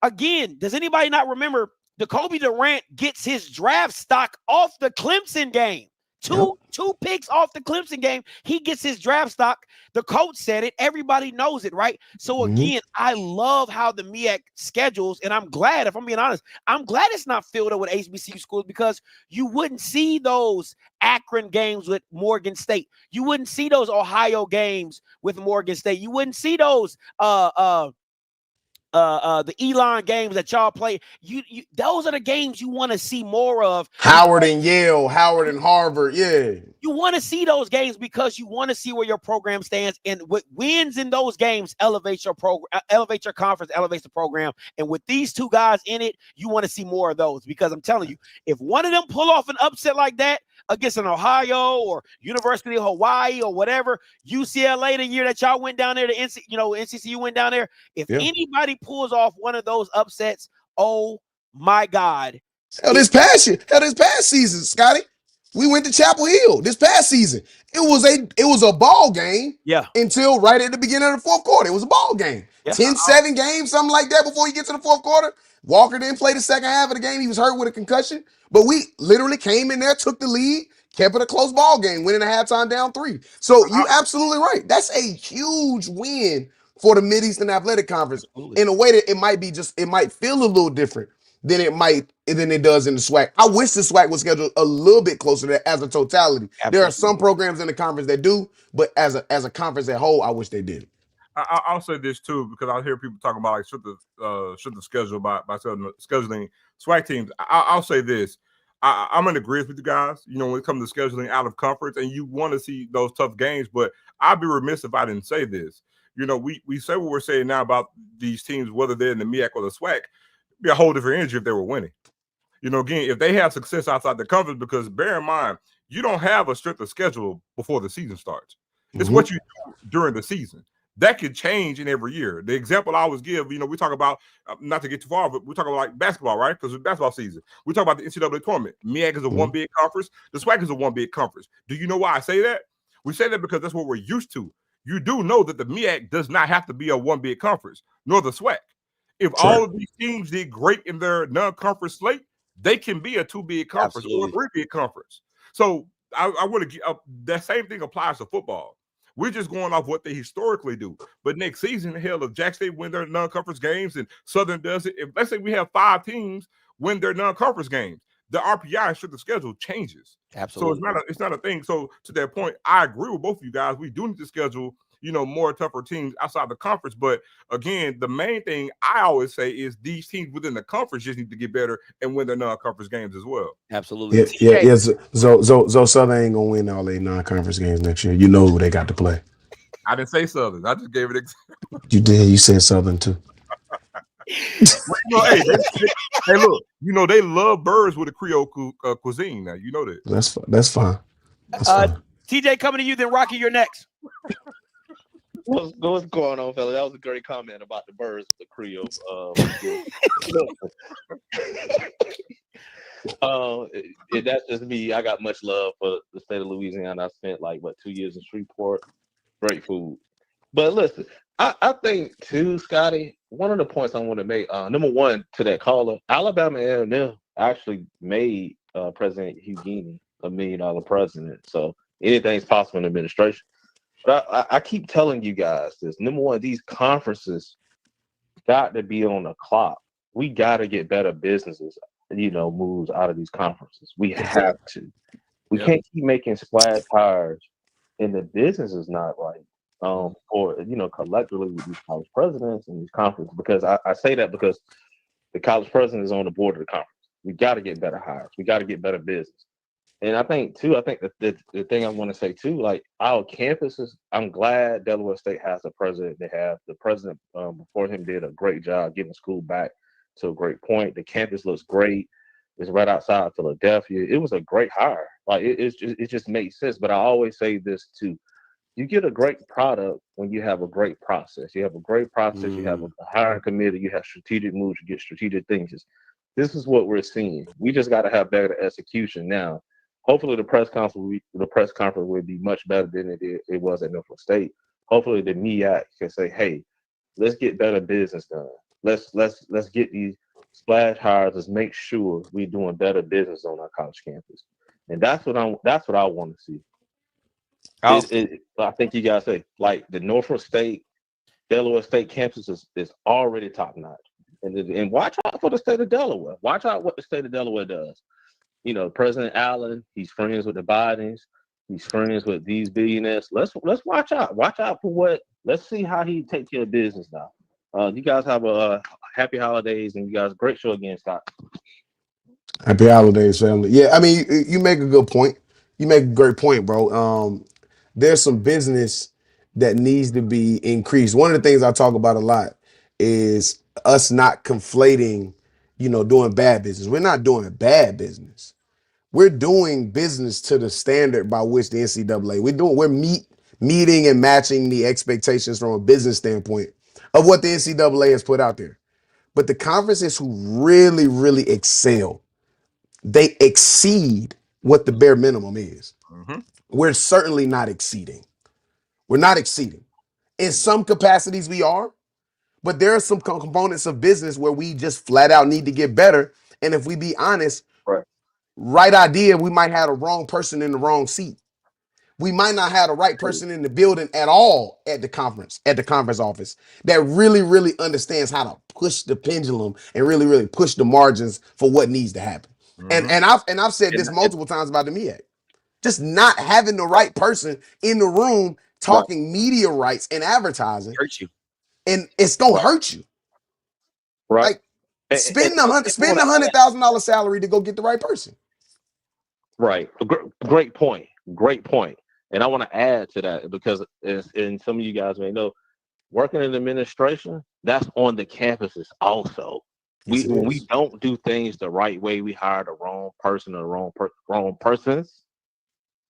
again, does anybody not remember Jacoby Durant gets his draft stock off the Clemson game? Two picks off the Clemson game. He gets his draft stock. The coach said it. Everybody knows it, right? So again, I love how the MEAC schedules, and I'm glad, if I'm being honest, I'm glad it's not filled up with HBCU schools because you wouldn't see those Akron games with Morgan State. You wouldn't see those Ohio games with Morgan State. You wouldn't see those the Elon games that y'all play. You those are the games you want to see more of. Howard and Yale, Howard and Harvard. Yeah. You want to see those games because you want to see where your program stands, and what wins in those games elevates your program, elevates your conference, elevates the program. And with these two guys in it, you want to see more of those because I'm telling you, if one of them pull off an upset like that against an Ohio or University of Hawaii or whatever, UCLA the year that y'all went down there to NCCU went down there, if anybody pulls off one of those upsets, oh my God. Hell, this past season, Scotty, we went to Chapel Hill this past season. It was a ball game until right at the beginning of the fourth quarter. It was a ball game. 10-7 game, something like that before you get to the fourth quarter. Walker didn't play the second half of the game. He was hurt with a concussion. But we literally came in there, took the lead, kept it a close ball game, winning the halftime down 3. So you're absolutely right. That's a huge win for the Mid-Eastern Athletic Conference in a way that it might feel a little different than it does in the SWAC. I wish the SWAC was scheduled a little bit closer to that as a totality. Absolutely. There are some programs in the conference that do, but as a conference as a whole, I wish they did. I'll say this too, because I hear people talking about like should the schedule by scheduling SWAC teams. I'll say this. I'm in agreement with you guys, when it comes to scheduling out of conference, and you want to see those tough games, but I'd be remiss if I didn't say this. We say what we're saying now about these teams, whether they're in the MEAC or the SWAC, it'd be a whole different energy if they were winning. Again, if they have success outside the conference, because bear in mind, you don't have a stricter schedule before the season starts. It's what you do during the season. That could change in every year. The example I always give, we talk about, not to get too far, but we talk about like basketball, right? Because it's basketball season. We talk about the NCAA tournament. MEAC is a one big conference. The SWAC is a one big conference. Do you know why I say that? We say that because that's what we're used to. You do know that the MEAC does not have to be a one big conference, nor the SWAC. If all of these teams did great in their non-conference slate, they can be a 2 big conference or a 3 big conference. So I would that same thing applies to football. We're just going off what they historically do. But next season, hell, if Jack State win their non-conference games and Southern does it, if let's say we have 5 teams win their non-conference games, the RPI should the schedule changes. Absolutely. So it's not a thing. So to that point, I agree with both of you guys. We do need to schedule, more tougher teams outside the conference. But again, the main thing I always say is these teams within the conference just need to get better and win their non-conference games as well. Absolutely. Yeah. So Southern ain't gonna win all their non-conference games next year. You know who they got to play. I didn't say Southern. I just gave it. You did. You said Southern too. Hey, look. They love birds with a Creole cuisine. Now you know that. That's fine. That's fine. TJ, coming to you. Then Rocky, you're next. What's going on, fella? That was a great comment about the birds with the Creole. That's just me. I got much love for the state of Louisiana. I spent 2 years in Shreveport. Great food. But listen, I think too, Scotty, one of the points I want to make, number one, to that caller, Alabama A&M actually made President Hughini $1 million president. So anything's possible in administration. But I keep telling you guys this. Number one, these conferences got to be on the clock. We got to get better businesses, moves out of these conferences. We have to. We can't keep making splash hires and the business is not right. for collectively with these college presidents and these conferences. Because I say that because the college president is on the board of the conference. We got to get better hires. We got to get better business. And I think that the thing I want to say too, like our campuses, I'm glad Delaware State has the president they have. The president before him did a great job getting school back to a great point. The campus looks great. It's right outside Philadelphia. It was a great hire. Like it just makes sense. But I always say this too. You get a great product when you have a great process. You have a great process. You have a hiring committee. You have strategic moves. You get strategic things. This is what we're seeing. We just got to have better execution now. Hopefully, the press conference will be much better than it was at Norfolk State. Hopefully, the MEAC can say, "Hey, let's get better business done. Let's get these splash hires. Let's make sure we're doing better business on our college campus." And that's what I want to see. I think you guys say like the Norfolk State, Delaware State campus is already top notch, and watch out for the state of Delaware. Watch out what the state of Delaware does. President Allen, he's friends with the Bidens. He's friends with these billionaires. Let's watch out. Watch out for what. Let's see how he takes care of business now. You guys have a happy holidays, and you guys great show again, Scott. Happy holidays, family. Yeah, I mean, you make a good point. You make a great point, bro. There's some business that needs to be increased. One of the things I talk about a lot is us not conflating, doing bad business. We're not doing bad business. We're doing business to the standard by which the NCAA, we're meeting and matching the expectations from a business standpoint of what the NCAA has put out there. But the conferences who really, really excel, they exceed what the bare minimum is. We're certainly not exceeding. We're not exceeding. In some capacities we are, but there are some components of business where we just flat out need to get better. And if we be honest, right idea, we might have the wrong person in the wrong seat. We might not have the right person in the building at all at the conference office that really, really understands how to push the pendulum and really, really push the margins for what needs to happen. And I've said this multiple times about the MEAC. Just not having the right person in the room talking media rights and advertising hurt you, and it's gonna hurt you. Right? Like spend $100,000 salary to go get the right person. Right. Great point. Great point. And I want to add to that because, and some of you guys may know, working in administration, that's on the campuses also. When we don't do things the right way, we hire the wrong person or the wrong persons.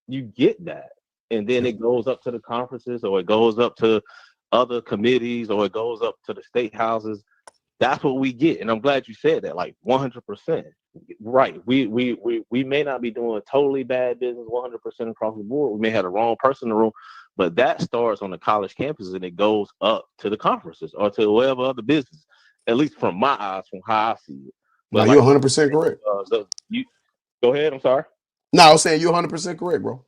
You get that, and then it goes up to the conferences, or it goes up to other committees, or it goes up to the state houses. That's what we get, and I'm glad you said that. Like 100%, right? We may not be doing totally bad business 100% across the board. We may have the wrong person in the room, but that starts on the college campuses, and it goes up to the conferences or to whatever other business. At least from my eyes, from how I see it. But you're 100% correct. You go ahead. I'm sorry. No, I was saying you're 100% correct, bro.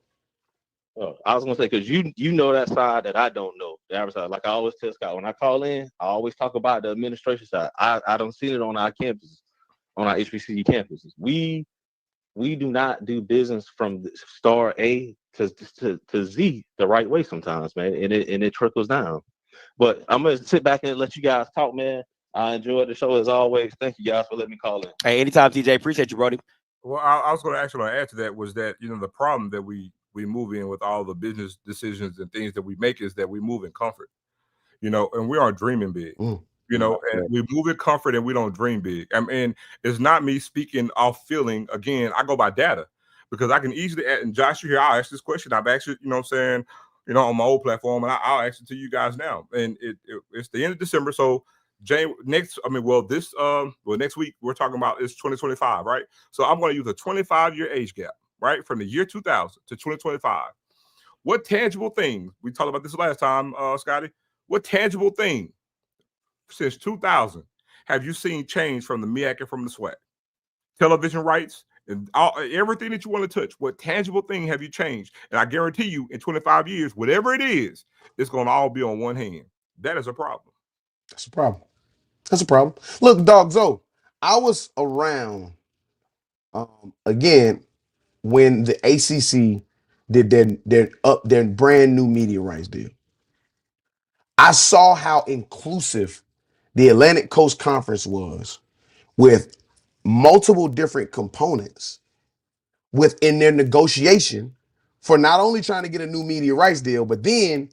I was gonna say because you know that side that I don't know. The average side. Like I always tell Scott when I call in, I always talk about the administration side. I don't see it on our campuses, on our HBCU campuses. We do not do business from star A to Z the right way sometimes, man, and it trickles down. But I'm gonna sit back and let you guys talk, man. I enjoyed the show as always. Thank you guys for letting me call in. Hey, anytime, TJ. Appreciate you, Brody. Well, I was going to actually add to that was that, the problem that we move in with all the business decisions and things that we make is that we move in comfort, and we aren't dreaming big, and we move in comfort and we don't dream big. I mean, it's not me speaking off feeling. Again, I go by data because I can easily add, and Josh, you here, I'll ask this question. I've asked it, on my old platform, and I'll ask it to you guys now. And it's the end of December, so next week we're talking about is 2025, right? So I'm going to use a 25-year age gap, right, from the year 2000 to 2025. What tangible thing, we talked about this last time, Scotty, what tangible thing since 2000 have you seen change from the MEAC and from the SWAC? Television rights and everything that you want to touch. What tangible thing have you changed? And I guarantee you in 25 years, whatever it is, it's going to all be on one hand. That is a problem. That's a problem. That's a problem. Look, Dog Zoe, I was around again when the ACC did their brand new media rights deal. I saw how inclusive the Atlantic Coast Conference was with multiple different components within their negotiation for not only trying to get a new media rights deal, but then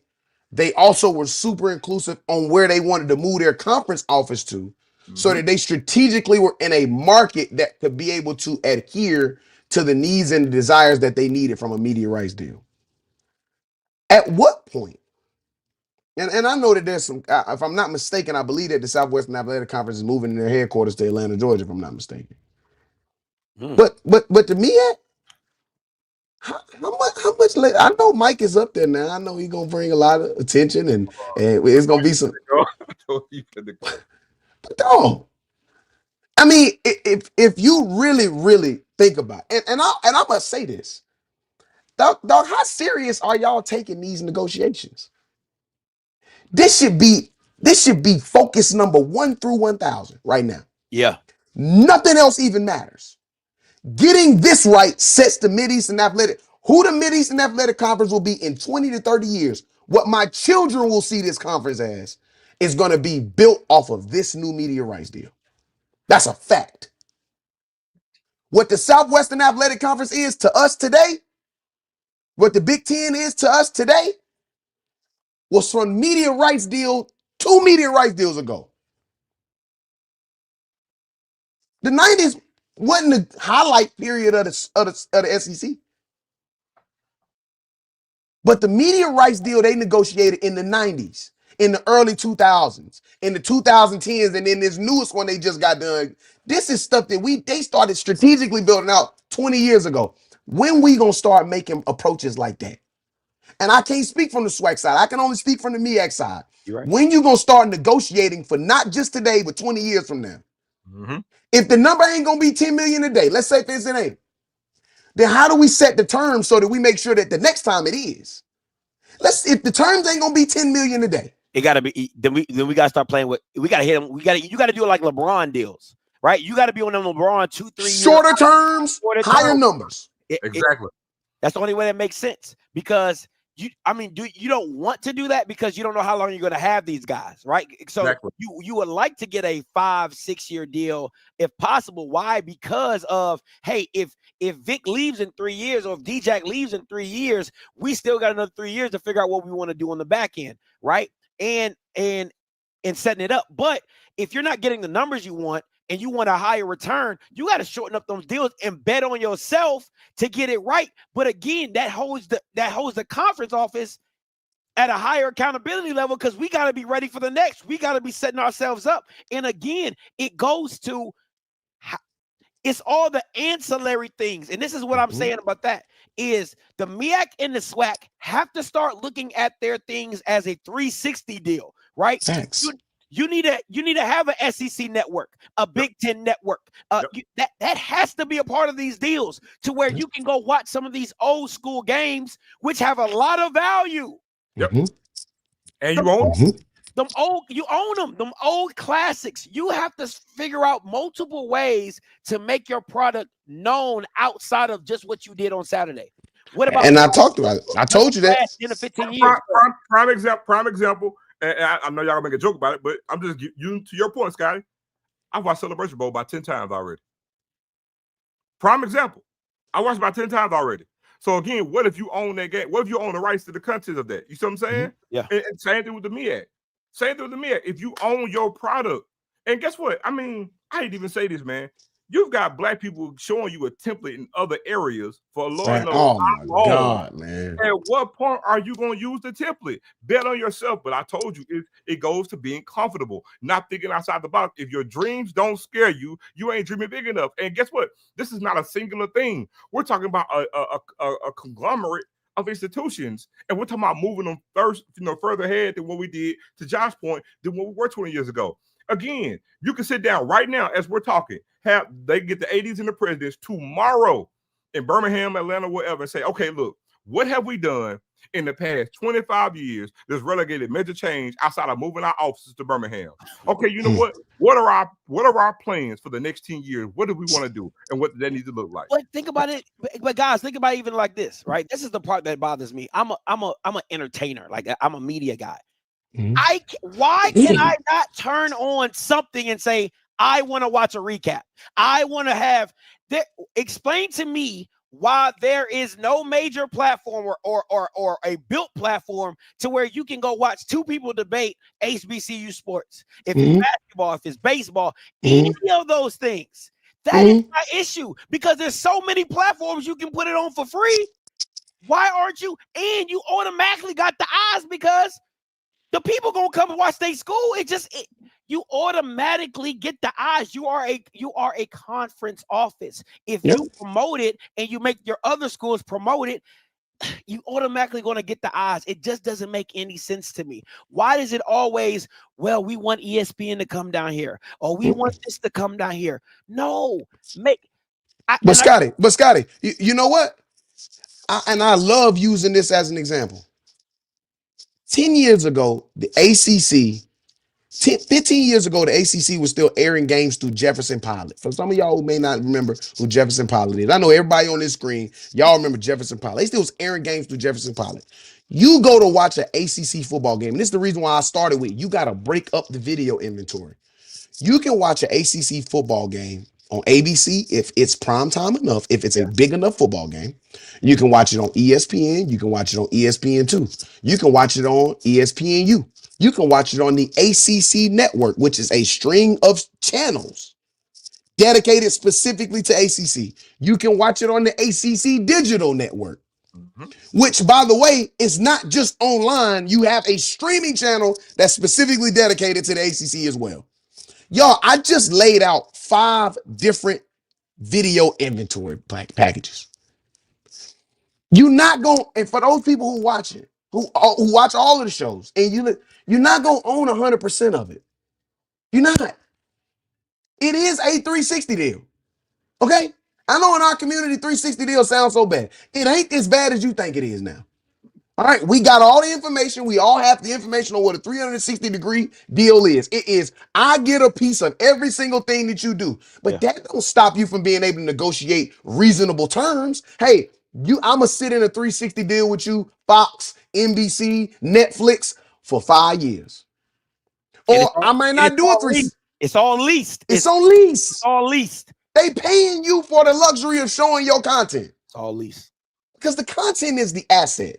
they also were super inclusive on where they wanted to move their conference office to, so that they strategically were in a market that could be able to adhere to the needs and the desires that they needed from a media rights deal. At what point? And I know that there's some, if I'm not mistaken, I believe that the Southwestern Athletic Conference is moving their headquarters to Atlanta, Georgia, if I'm not mistaken. But to me, how much later? I know Mike is up there now. I know he's gonna bring a lot of attention, and it's gonna be some. But dog, I mean, if you really think about it, and I must say this, dog, how serious are y'all taking these negotiations? This should be focus number 1 through 1,000 right now. Yeah. Nothing else even matters. Getting this right sets the Mid-Eastern Athletic, who the Mid-Eastern Athletic Conference will be in 20 to 30 years. What my children will see this conference as is going to be built off of this new media rights deal. That's a fact. What the Southwestern Athletic Conference is to us today, what the Big Ten is to us today, was from media rights deal, 2 media rights deals ago. The 90s wasn't the highlight period of the SEC. But the media rights deal they negotiated in the 90s, in the early 2000s, in the 2010s, and then this newest one they just got done. This is stuff that they started strategically building out 20 years ago. When we gonna start making approaches like that? And I can't speak from the SWAC side. I can only speak from the MEAC side. You're right. When you gonna start negotiating for not just today, but 20 years from now? If the number ain't gonna be 10 million a day, let's say for instance it ain't, then how do we set the terms so that we make sure that the next time it is? If the terms ain't gonna be 10 million a day, it gotta be. Then we gotta start playing with. We gotta hit them. You gotta do it like LeBron deals, right? You gotta be on them LeBron 2-3 shorter years, terms, higher numbers. Exactly. That's the only way that makes sense, because you don't want to do that because you don't know how long you're going to have these guys, right? So you would like to get a 5-6 year deal if possible. Why? Because of, hey, if Vic leaves in 3 years, or if D-Jack leaves in 3 years, we still got another 3 years to figure out what we want to do on the back end, right? And setting it up. But if you're not getting the numbers you want, and you want a higher return, you got to shorten up those deals and bet on yourself to get it right. But again, that holds the conference office at a higher accountability level, because we got to be ready for the next. We got to be setting ourselves up. And again, it goes to, it's all the ancillary things. And this is what I'm saying about that, is the MEAC and the SWAC have to start looking at their things as a 360 deal, right? Thanks. You need to have an SEC network, a Big Ten network. That has to be a part of these deals, to where you can go watch some of these old school games, which have a lot of value. And you own them. You own them. Them old classics. You have to figure out multiple ways to make your product known outside of just what you did on Saturday. What about? And I talked about it. I told you that. In the 15 years. Prime example. And I know y'all gonna make a joke about it, but I'm just to your point, Scotty. I've watched Celebration Bowl about 10 times already. Prime example. I watched about 10 times already. So again, what if you own that game? What if you own the rights to the content of that? You see what I'm saying? Yeah. And same thing with the MEAC. Same thing with the MEAC. If you own your product, and guess what? I mean, I didn't even say this, man. You've got black people showing you a template in other areas for a long Oh my God, man. At what point are you going to use the template? Bet on yourself. But I told you, it goes to being comfortable, not thinking outside the box. If your dreams don't scare you, you ain't dreaming big enough. And guess what? This is not a singular thing. We're talking about a conglomerate of institutions, and we're talking about moving them further ahead than what we did, to Josh's point, than what we were 20 years ago. Again, you can sit down right now as we're talking, they get the 80s and the presidents tomorrow in Birmingham, Atlanta, wherever, and say, okay, look, what have we done in the past 25 years that's relegated major change outside of moving our offices to Birmingham? Okay, you know what? What are our plans for the next 10 years? What do we want to do, and what does that need to look like? But think about it, but guys, think about it even like this, right? This is the part that bothers me. I'm an entertainer, like I'm a media guy. Why can I not turn on something and say, I want to watch a recap? I want to have explain to me why there is no major platform or a built platform to where you can go watch two people debate HBCU sports. If it's basketball, if it's baseball, any of those things. That is my issue, because there's so many platforms you can put it on for free. Why aren't you? And you automatically got the eyes because the people gonna come and watch their school. You automatically get the eyes. You are a conference office. If you promote it and you make your other schools promote it, you automatically gonna get the eyes. It just doesn't make any sense to me. Why is it always, well, we want ESPN to come down here, or we want this to come down here? No, But Scotty, you know what? I love using this as an example. 10 years ago, the ACC, 15 years ago, the ACC was still airing games through Jefferson Pilot. For some of y'all who may not remember who Jefferson Pilot is, I know everybody on this screen, y'all remember Jefferson Pilot. They still was airing games through Jefferson Pilot. You go to watch an ACC football game, and this is the reason why I started with, you got to break up the video inventory. You can watch an ACC football game on ABC if it's prime time enough, if it's a big enough football game. You can watch it on ESPN. You can watch it on ESPN2. You can watch it on ESPNU. You can watch it on the ACC network, which is a string of channels dedicated specifically to ACC. You can watch it on the ACC digital network, which, by the way, is not just online. You have a streaming channel that's specifically dedicated to the ACC as well. Y'all, I just laid out 5 different video inventory packages. You're not going, and for those people who watch it, who watch all of the shows, and you're not going to own 100% of it. You're not. It is a 360 deal. Okay? I know in our community, 360 deal sounds so bad. It ain't as bad as you think it is now. All right, we got all the information. We all have the information on what a 360-degree deal is. It is, I get a piece of every single thing that you do. But that don't stop you from being able to negotiate reasonable terms. Hey, I'm going to sit in a 360 deal with you, Fox, NBC, Netflix, for 5 years. Or I might not do a 360. It's all leased. It's on lease. It's all leased. They paying you for the luxury of showing your content. It's all leased. Because the content is the asset.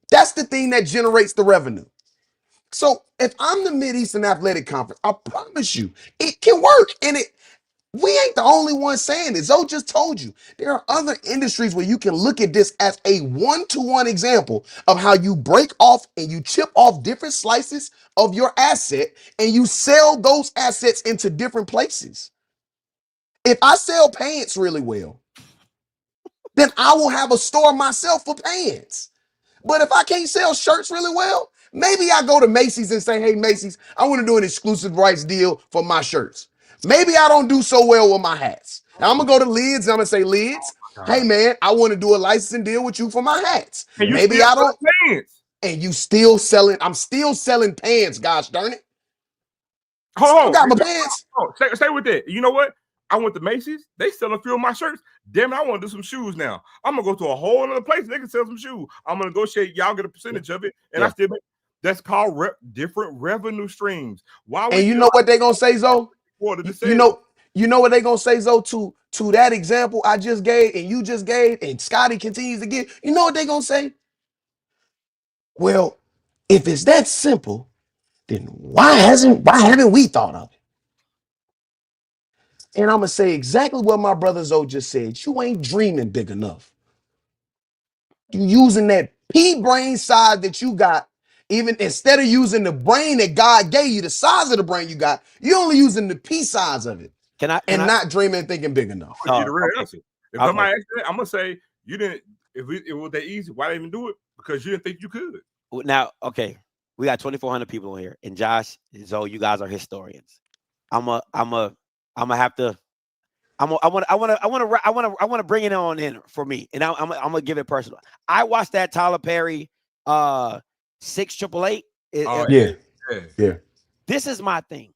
That's the thing that generates the revenue. So if I'm the Mid-Eastern Athletic Conference, I promise you, it can work. And we ain't the only one saying it. Zoe just told you. There are other industries where you can look at this as a one-to-one example of how you break off and you chip off different slices of your asset and you sell those assets into different places. If I sell pants really well, then I will have a store myself for pants. But if I can't sell shirts really well, maybe I go to Macy's and say, hey, Macy's, I want to do an exclusive rights deal for my shirts. Maybe I don't do so well with my hats. Now I'm going to go to Lids and I'm going to say, Lids, hey, man, I want to do a licensing deal with you for my hats. And maybe I don't. Pants. And you still selling. I'm still selling pants, gosh darn it. Hold on. Got my pants. Stay with that. You know what? I went to Macy's. They sell a few of my shirts. Damn it, I want to do some shoes now. I'm going to go to a whole other place. They can sell some shoes. I'm going to negotiate. Y'all get a percentage of it. And I still make. That's called different revenue streams. Why? And you know what they're going to say, Zoe? You know what they're going to say, Zoe, to that example I just gave and you just gave and Scotty continues to give. You know what they're going to say? Well, if it's that simple, then why haven't we thought of it? And I'm going to say exactly what my brother Zoe just said. You ain't dreaming big enough. You using that pea brain side that you got, even instead of using the brain that God gave you, the size of the brain you got, you're only using the pea size of it. Not dreaming and thinking big enough. If somebody asks that, I'm going to say, you didn't, if it was that easy, why didn't you do it? Because you didn't think you could. Now, okay, we got 2,400 people in here, and Josh, Zoe, you guys are historians. I want to bring it on in for me, and I'm gonna give it personal. I watched that Tyler Perry 688. Yeah. This is my thing.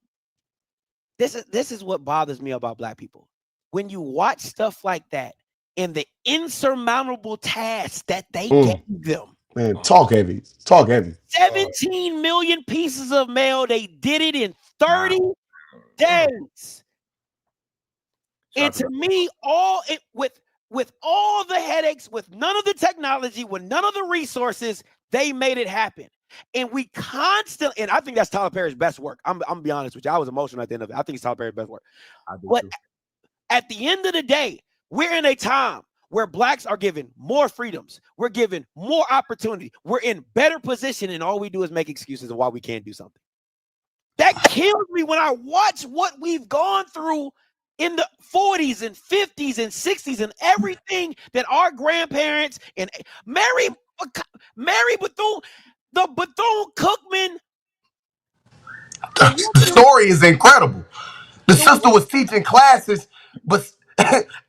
This is what bothers me about Black people. When you watch stuff like that and the insurmountable tasks that they gave them. Man, talk heavy. Talk heavy. 17 million pieces of mail. They did it in 30 days. And to me, with all the headaches, with none of the technology, with none of the resources, they made it happen. And we constantly, and I think that's Tyler Perry's best work. I'm gonna be honest with you. I was emotional at the end of it. I think it's Tyler Perry's best work. But at the end of the day, we're in a time where blacks are given more freedoms. We're given more opportunity. We're in better position, and all we do is make excuses of why we can't do something. That kills me when I watch what we've gone through in the 40s and 50s and 60s and everything that our grandparents and Mary Bethune, the Bethune-Cookman. The story is incredible. The sister was teaching classes, but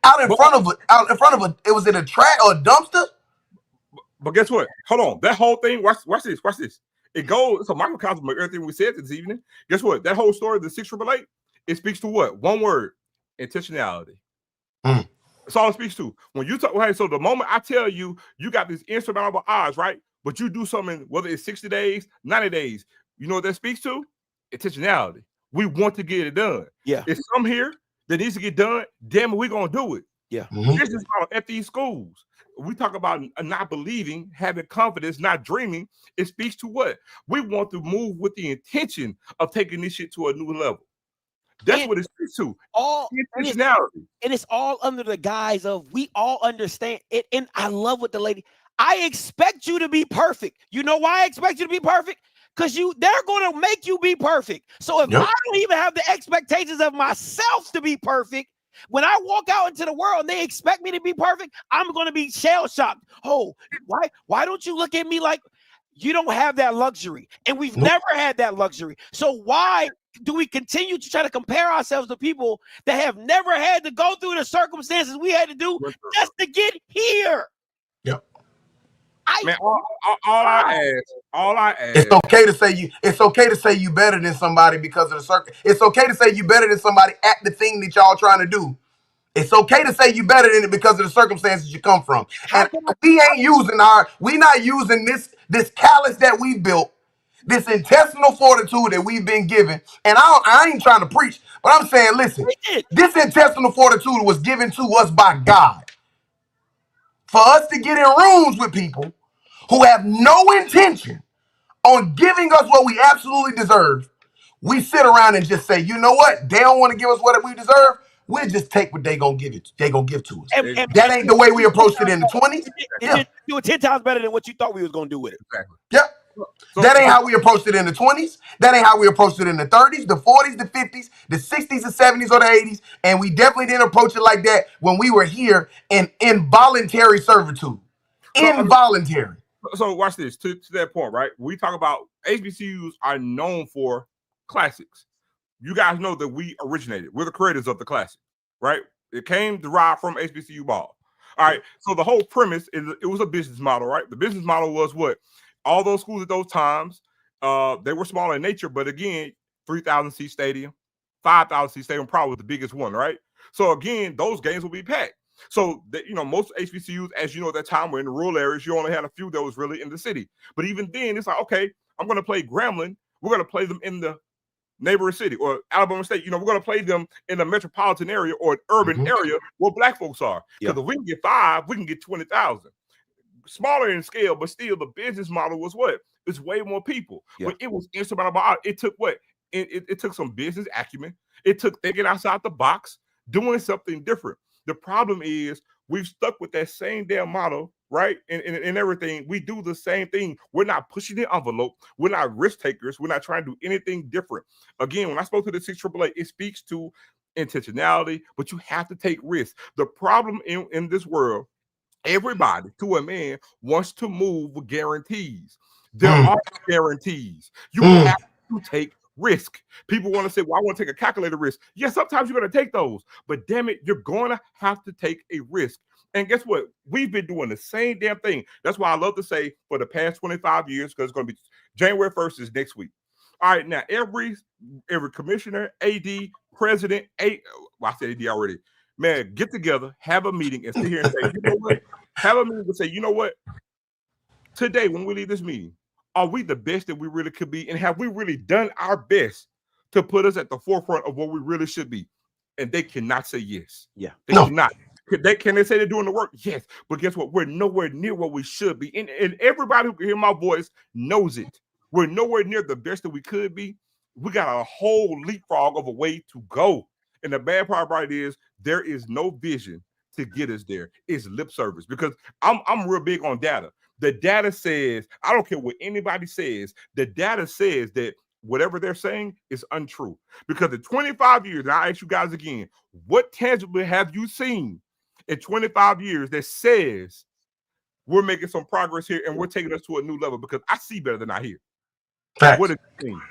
out in front of a, it was in a trash or a dumpster. But guess what? Hold on. That whole thing, watch this. It goes, it's a microcosm of everything we said this evening. Guess what? That whole story, the 688, it speaks to what? One word: intentionality. That's all it speaks to. When you talk, hey, so the moment I tell you, you got these insurmountable odds, right? But you do something, whether it's 60 days, 90 days, you know what that speaks to? Intentionality. We want to get it done. Yeah. It's some here that needs to get done. Damn it, we're going to do it. Yeah. This is at these schools. We talk about not believing, having confidence, not dreaming. It speaks to what? We want to move with the intention of taking this shit to a new level. That's what it speaks to. Intentionality. And it's all under the guise of we all understand it. And I love what the lady, I expect you to be perfect. You know why I expect you to be perfect? Because they're going to make you be perfect. So if I don't even have the expectations of myself to be perfect, when I walk out into the world and they expect me to be perfect, I'm going to be shell-shocked. Oh, why don't you look at me like you don't have that luxury? And we've never had that luxury. So why do we continue to try to compare ourselves to people that have never had to go through the circumstances we had to do just to get here? Yep. Man, all I ask. It's okay to say you. It's okay to say you better than somebody because of the circle. It's okay to say you better than somebody at the thing that y'all trying to do. It's okay to say you better than it because of the circumstances you come from. And we not using this callus that we built, this intestinal fortitude that we've been given. And I ain't trying to preach, but I'm saying, listen, this intestinal fortitude was given to us by God for us to get in rooms with people who have no intention on giving us what we absolutely deserve. We sit around and just say, you know what? They don't want to give us what we deserve. We'll just take what they gonna give to us. That ain't the way we approached it in the 20s. Yeah. Do it 10 times better than what you thought we was gonna do with it. Exactly. Yep. That ain't how we approached it in the 20s. That ain't how we approached it in the 30s, the 40s, the 50s, the 60s, the 70s, or the 80s. And we definitely didn't approach it like that when we were here in involuntary servitude. Involuntary. So watch this. To that point, right? We talk about HBCUs are known for classics. You guys know that we originated. We're the creators of the classic, right? It came derived from HBCU ball. All right. So the whole premise is it was a business model, right? The business model was what? All those schools at those times, they were small in nature, but again, 3,000 seat stadium, 5,000 seat stadium, probably was the biggest one, right? So again, those games will be packed. So that, most HBCUs, as you know, at that time were in the rural areas. You only had a few that was really in the city. But even then, it's like, okay, I'm going to play Grambling. We're going to play them in the neighboring city, or Alabama State. We're going to play them in a metropolitan area or an urban area where black folks are. Because if we can get 5, we can get 20,000. Smaller in scale, but still the business model was what? It's way more people. But it was insurmountable. It took what? It took some business acumen. It took thinking outside the box, doing something different. The problem is we've stuck with that same damn model, right? And everything. We do the same thing. We're not pushing the envelope. We're not risk takers. We're not trying to do anything different. Again, when I spoke to the 688, it speaks to intentionality, but you have to take risks. The problem in this world, everybody, to a man, wants to move with guarantees. There are guarantees. You have to take risk. People want to say, well, I want to take a calculated risk. Yes, sometimes you're going to take those, but damn it, you're going to have to take a risk. And guess what? We've been doing the same damn thing. That's why I love to say for the past 25 years, because it's going to be January 1st is next week. All right, now every commissioner, AD, president, I said AD already. Man, get together, have a meeting, and sit here and say, you know what? Have a meeting and say, you know what? today when we leave this meeting, are we the best that we really could be? And have we really done our best to put us at the forefront of what we really should be? And they cannot say yes. Yeah. They cannot. Can they say they're doing the work? Yes. But guess what? We're nowhere near what we should be. And everybody who can hear my voice knows it. We're nowhere near the best that we could be. We got a whole leapfrog of a way to go. And the bad part about it is there is no vision to get us there. It's lip service, because I'm real big on data. The data says, I don't care what anybody says, the data says that whatever they're saying is untrue. Because in 25 years, and I'll ask you guys again, what tangibly have you seen in 25 years that says we're making some progress here and we're taking us to a new level? Because I see better than I hear. Facts. What is it mean?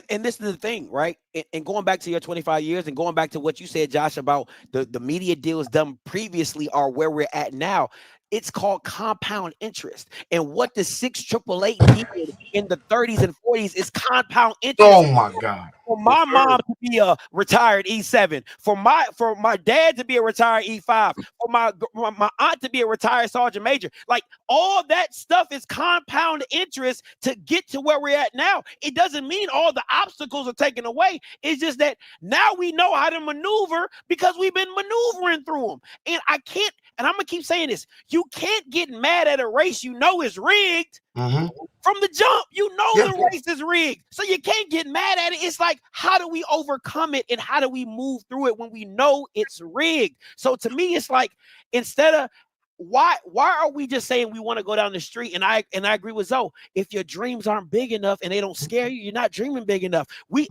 And this is the thing, right? And going back to your 25 years and going back to what you said, Josh, about the media deals done previously are where we're at now. It's called compound interest. And what the 688 did in the 30s and 40s is compound interest. Oh my God. For my mom to be a retired E7, for my dad to be a retired E5, for my aunt to be a retired sergeant major, like all that stuff is compound interest to get to where we're at now. It doesn't mean all the obstacles are taken away. It's just that now we know how to maneuver because we've been maneuvering through them. And I can't, and I'm gonna keep saying this, you can't get mad at a race you know is rigged. From the jump, you know the race is rigged. So you can't get mad at it. It's like, how do we overcome it and how do we move through it when we know it's rigged? So to me, it's like, instead of why are we just saying we want to go down the street? And I agree with Zoe. If your dreams aren't big enough and they don't scare you, you're not dreaming big enough. We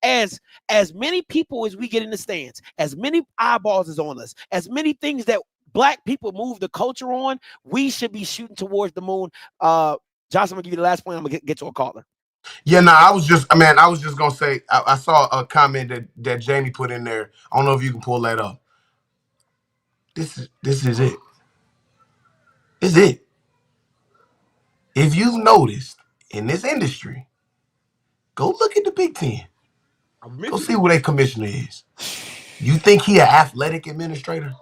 as many people as we get in the stands, as many eyeballs is on us, as many things that Black people move the culture on, we should be shooting towards the moon. Josh, I'm gonna give you the last point. I'm gonna get to a caller. Yeah, no, I was just gonna say, I saw a comment that Jamie put in there. I don't know if you can pull that up. This is it. This is it. If you've noticed in this industry, go look at the Big Ten. Go see who their commissioner is. You think he an athletic administrator?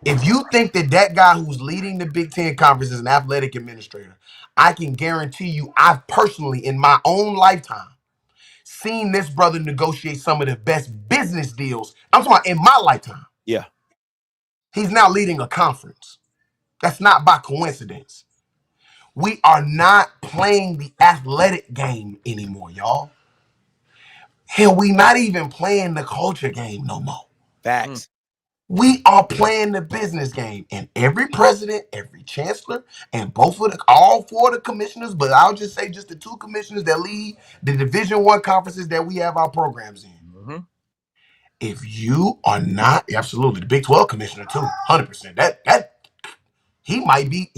If you think that guy who's leading the Big Ten conference is an athletic administrator, I can guarantee you, I've personally, in my own lifetime, seen this brother negotiate some of the best business deals. I'm talking about in my lifetime. Yeah. He's now leading a conference. That's not by coincidence. We are not playing the athletic game anymore, y'all. Hell, we not even playing the culture game no more. Facts. We are playing the business game, and every president, every chancellor, and all four of the commissioners, but I'll just say just the two commissioners that lead the Division I conferences that we have our programs in. If you are not, absolutely, the Big 12 commissioner too, 100%. That he might be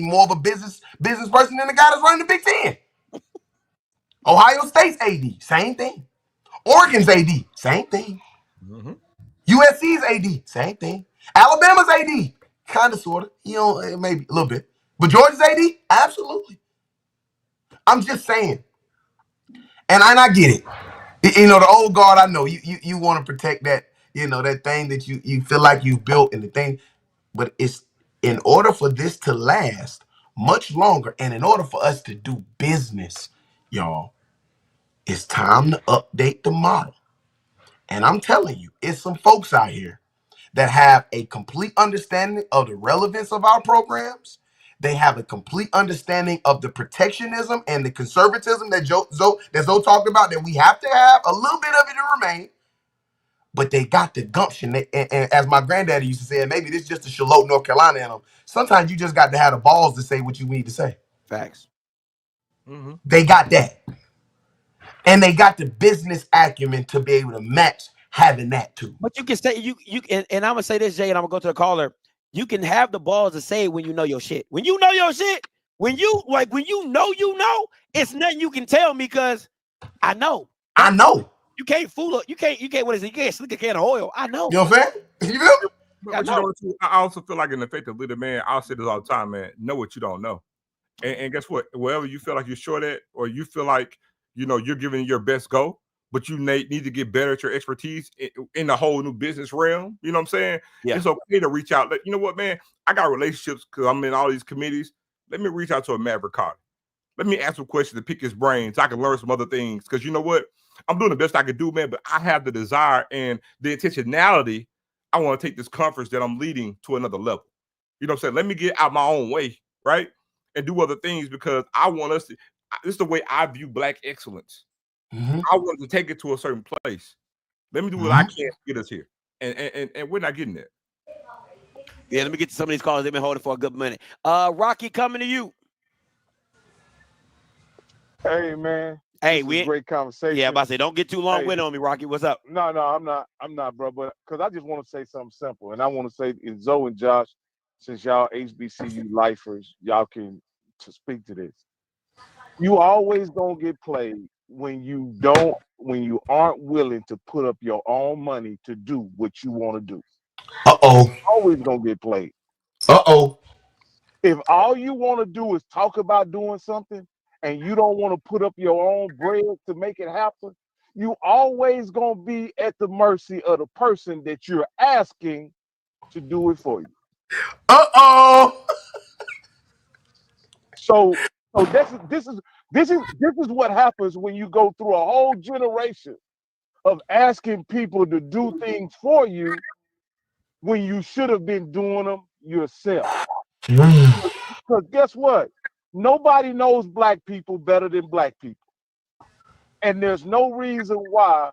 more of a business person than the guy that's running the Big Ten. Ohio State's AD, same thing. Oregon's AD, same thing. USC's AD, same thing. Alabama's AD, kind of, sort of, maybe a little bit. But Georgia's AD, absolutely. I'm just saying. And I get it. The old guard, I know you want to protect that, that thing that you feel like you've built and the thing. But it's in order for this to last much longer and in order for us to do business, y'all, it's time to update the model. And I'm telling you, it's some folks out here that have a complete understanding of the relevance of our programs. They have a complete understanding of the protectionism and the conservatism that Zoe talked about, that we have to have a little bit of it to remain. But they got the gumption. And as my granddaddy used to say, maybe this is just a Charlotte, North Carolina in them. Sometimes you just got to have the balls to say what you need to say. Facts. They got that. And they got the business acumen to be able to match having that too. But you can say and I'm gonna say this, Jay, and I'm gonna go to the caller. You can have the balls to say it when you know your shit. When you know your shit, when you know, it's nothing you can tell me because I know. I know. You can't fool it. You can't, what is it? You can't slick a can of oil. I know. You know what I'm saying? You feel me? But I also feel like in the faith of leader, man, I'll say this all the time, man, know what you don't know. And guess what? Wherever you feel like you're short at, or you feel like, you're giving your best go, but you need to get better at your expertise in the whole new business realm. You know what I'm saying? Yeah. It's okay to reach out. You know what, man? I got relationships because I'm in all these committees. let me reach out to a Maverick Carter. Let me ask him questions to pick his brain so I can learn some other things. Because you know what? I'm doing the best I can do, man, but I have the desire and the intentionality. I want to take this conference that I'm leading to another level. You know what I'm saying? Let me get out my own way, right? And do other things because I want us to, this is the way I view Black excellence. Mm-hmm. I want to take it to a certain place. Let me do what I can to get us here. And we're not getting there. Yeah, let me get to some of these calls. They've been holding for a good minute. Rocky, coming to you. Hey, man. Hey, great conversation. Yeah, I'm about to say, don't get too long with on me, Rocky. What's up? No, I'm not, bro. But because I just want to say something simple, and I want to say, in Zoe and Josh, since y'all HBCU lifers, y'all can to speak to this. You always gonna get played when you aren't willing to put up your own money to do what you want to do. Always gonna get played. If all you want to do is talk about doing something and you don't want to put up your own bread to make it happen, you always gonna be at the mercy of the person that you're asking to do it for you. So this is what happens when you go through a whole generation of asking people to do things for you when you should have been doing them yourself. Because guess what? Nobody knows Black people better than Black people. And there's no reason why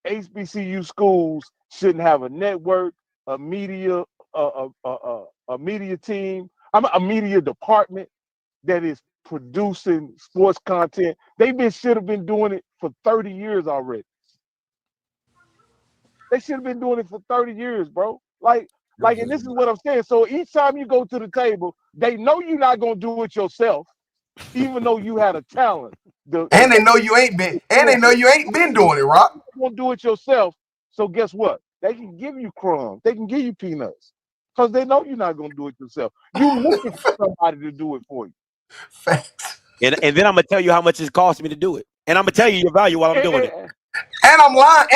HBCU schools shouldn't have a network, a media team, a media department that is producing sports content. They should have been doing it for 30 years already. They should have been doing it for 30 years, bro. Like, and this is what I'm saying. So each time you go to the table, they know you're not gonna do it yourself, even though you had a talent. And they know you ain't been. And they know you ain't been doing it, Rock. You won't do it yourself. So guess what? They can give you crumbs. They can give you peanuts because they know you're not gonna do it yourself. You looking for somebody to do it for you. Facts. And then I'm gonna tell you how much it cost me to do it, and I'm gonna tell you your value while I'm doing it. And I'm lying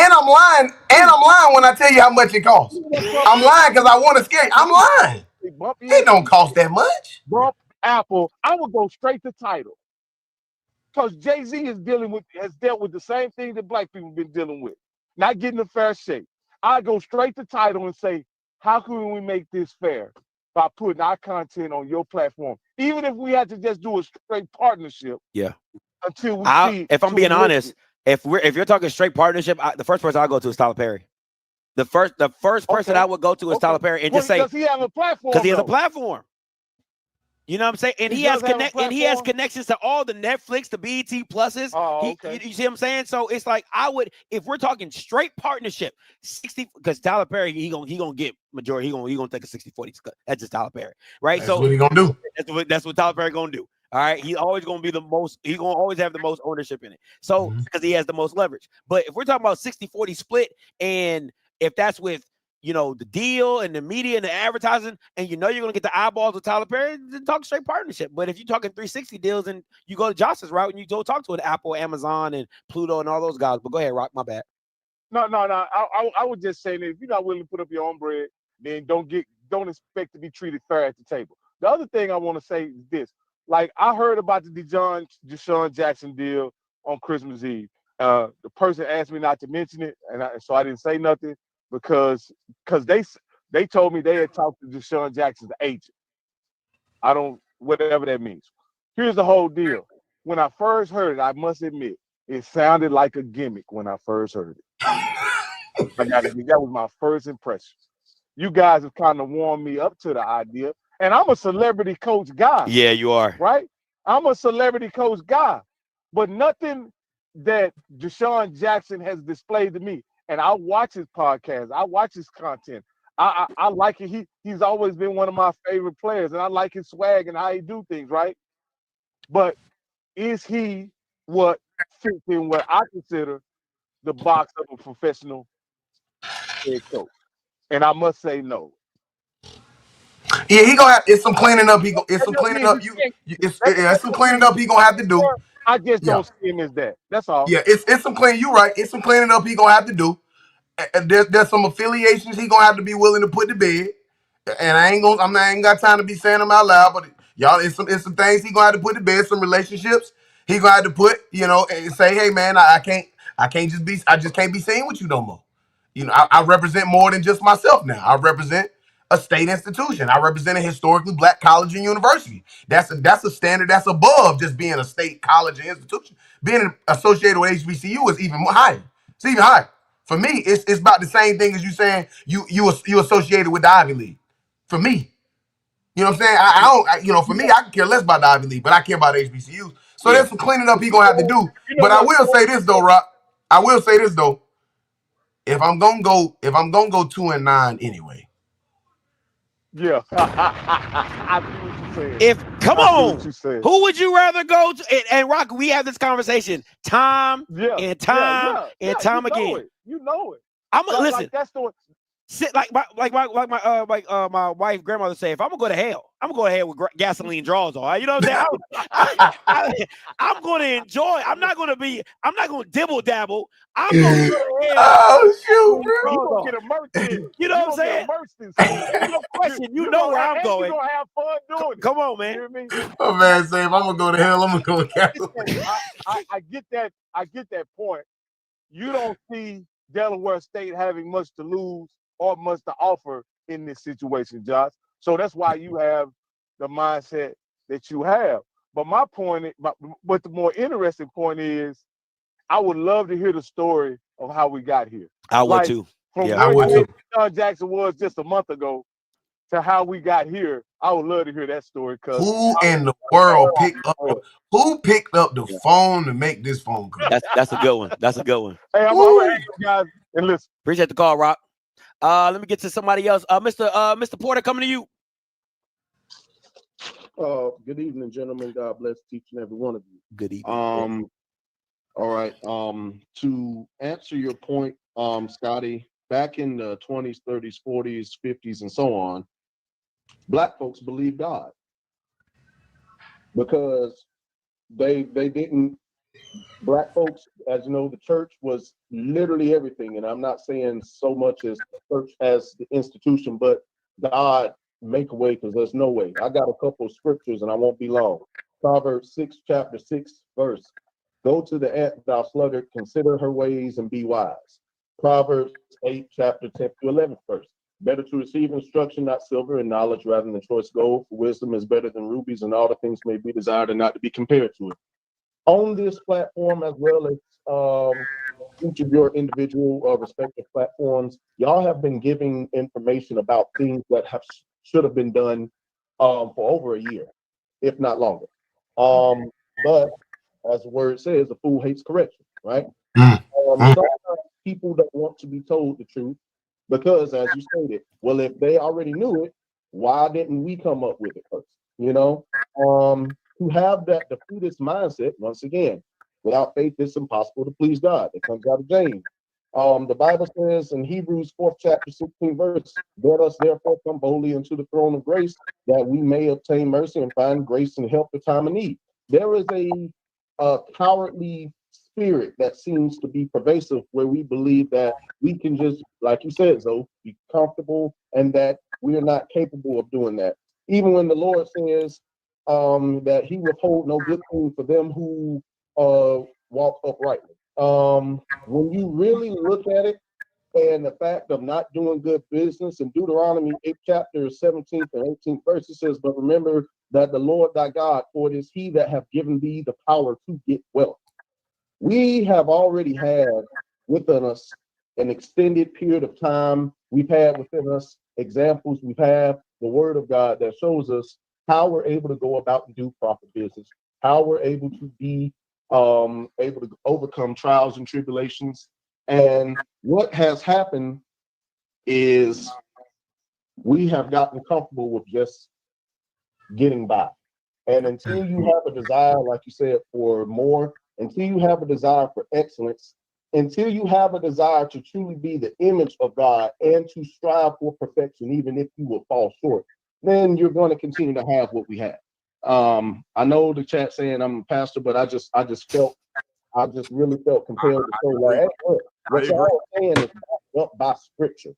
when I tell you how much it costs. I'm lying because I want to scare you. I'm lying. It don't cost that much. Bump Apple. I would go straight to title. Because Jay-Z has dealt with the same thing that Black people have been dealing with. Not getting a fair shake. I go straight to title and say, how can we make this fair? By putting our content on your platform. Even if we had to just do a straight partnership. Yeah. Until we see. If I'm being honest, if you're talking straight partnership, the first person I'll go to is Tyler Perry. The first person I would go to is Tyler Perry and just say, does he have a platform? Because he has a platform. You know what I'm saying? And he has connections to all the Netflix, the BET Pluses. You see what I'm saying? So it's like if we're talking straight partnership, 60, because Tyler Perry, he gonna get majority, he gonna take a 60-40 cut. That's just Tyler Perry, right? That's what he gonna do. That's what Tyler Perry gonna do. All right, he's always gonna be the most. He's gonna always have the most ownership in it. So because he has the most leverage. But if we're talking about 60-40 split, and if that's with the deal and the media and the advertising, and you're gonna get the eyeballs with Tyler Perry, then talk straight partnership. But if you're talking 360 deals and you go to Josh's route and you go talk to an Apple, Amazon, and Pluto and all those guys. But go ahead, Rock. My bad. No. I would just say that if you're not willing to put up your own bread, then don't expect to be treated fair at the table. The other thing I want to say is this. Like, I heard about the Desean Jackson deal on Christmas Eve. The person asked me not to mention it, and so I didn't say nothing because they told me they had talked to Desean Jackson's agent. Whatever that means. Here's the whole deal. When I first heard it, I must admit, it sounded like a gimmick when I first heard it. That was my first impression. You guys have kind of warmed me up to the idea. And I'm a celebrity coach guy. Yeah, you are. Right? I'm a celebrity coach guy. But nothing that Desean Jackson has displayed to me. And I watch his podcast. I watch his content. I like it. He's always been one of my favorite players. And I like his swag and how he do things, right? But is he what fits in what I consider the box of a professional head coach? And I must say no. Yeah, he gonna have. It's some cleaning up. It's some cleaning up. It's some cleaning up. He gonna have to do. I just don't see him as that. That's all. Yeah, it's some cleaning. You right. It's some cleaning up. He gonna have to do. And there's some affiliations he gonna have to be willing to put to bed. And I ain't got time to be saying them out loud. But Y'all, it's some things he gonna have to put to bed, some relationships. He gonna have to put, and say, hey man, I just can't be seen with you no more. I represent more than just myself now. I represent a state institution. I represent a historically black college and university. That's a standard that's above just being a state college and institution. Being associated with HBCU is even more higher. It's even higher. For me, it's about the same thing as you saying you associated with the Ivy League. For me, you know what I'm saying? For me, I can care less about the Ivy League, but I care about HBCUs. So there's some cleaning up he gonna have to do. But I will say this though, Rock. I will say this though. If I'm gonna go 2-9 anyway. Yeah. I see what you're saying. Come on. Who would you rather go to? And Rock, we have this conversation time and time again. You know it. Listen. Like that's the my wife grandmother say, if I'm gonna go to hell, I'm gonna go to hell with gasoline draws on. You know what I'm saying? I'm gonna enjoy. I'm not gonna dibble dabble. I'm gonna go to hell. Oh shoot, bro! You gonna get immersed in. You know what I'm saying? No question. You know where I'm going. You gonna have fun doing it. Come on, man. You hear me? Oh man, say if I'm gonna go to hell, I'm gonna go with gasoline. I get that. I get that point. You don't see Delaware State having much to lose or much to offer in this situation, Josh. So that's why you have the mindset that you have. But my point, but the more interesting point is, I would love to hear the story of how we got here. I would too. From I would too. Deshaun Jackson was just a month ago to how we got here. I would love to hear that story. Who in the world picked up the phone to make this phone call? That's a good one. That's a good one. Hey, I'm gonna hang you guys and listen. Appreciate the call, Rock. Let me get to somebody else. Mr. Porter, coming to you. Good evening, gentlemen. God bless each and every one of you. Good evening. All right. To answer your point, Scotty, back in the 20s, 30s, 40s, 50s, and so on, Black folks believed God because they didn't. Black folks, as you know, the church was literally everything, and I'm not saying so much as the church as the institution, but God make a way because there's no way. I got a couple of scriptures, and I won't be long. Proverbs 6, chapter 6, verse. Go to the ant, thou sluggard, consider her ways and be wise. Proverbs 8, chapter 10 to 11, verse. Better to receive instruction, not silver, and knowledge rather than choice gold. For wisdom is better than rubies, and all the things may be desired and not to be compared to it. On this platform, as well as each of your individual respective platforms, y'all have been giving information about things that should have been done for over a year, if not longer. But as the word says, a fool hates correction, right? Sometimes people don't want to be told the truth because, as you stated, well, if they already knew it, why didn't we come up with it first? You know, to have that defeatist mindset, once again, without faith, it's impossible to please God. It comes out of James. The Bible says in Hebrews 4th chapter 16 verse, let us therefore come boldly into the throne of grace that we may obtain mercy and find grace and help the time of need. There is a cowardly spirit that seems to be pervasive where we believe that we can just, like you said, Zoe, be comfortable and that we are not capable of doing that. Even when the Lord says that he withhold no good thing for them who walk uprightly. When you really look at it, and the fact of not doing good business in Deuteronomy 8 chapter 17th and 18th verse, it says, but remember that the Lord thy God, for it is he that hath given thee the power to get wealth. We have already had within us an extended period of time. We've had within us examples. We've had the word of God that shows us how we're able to go about and do proper business, how we're able to be able to overcome trials and tribulations. And what has happened is we have gotten comfortable with just getting by. And until you have a desire, like you said, for more, until you have a desire for excellence, until you have a desire to truly be the image of God and to strive for perfection, even if you will fall short, then you're going to continue to have what we have. I know the chat saying I'm a pastor, but I just really felt compelled to say, like, hey, look, what y'all are saying is backed up by scripture.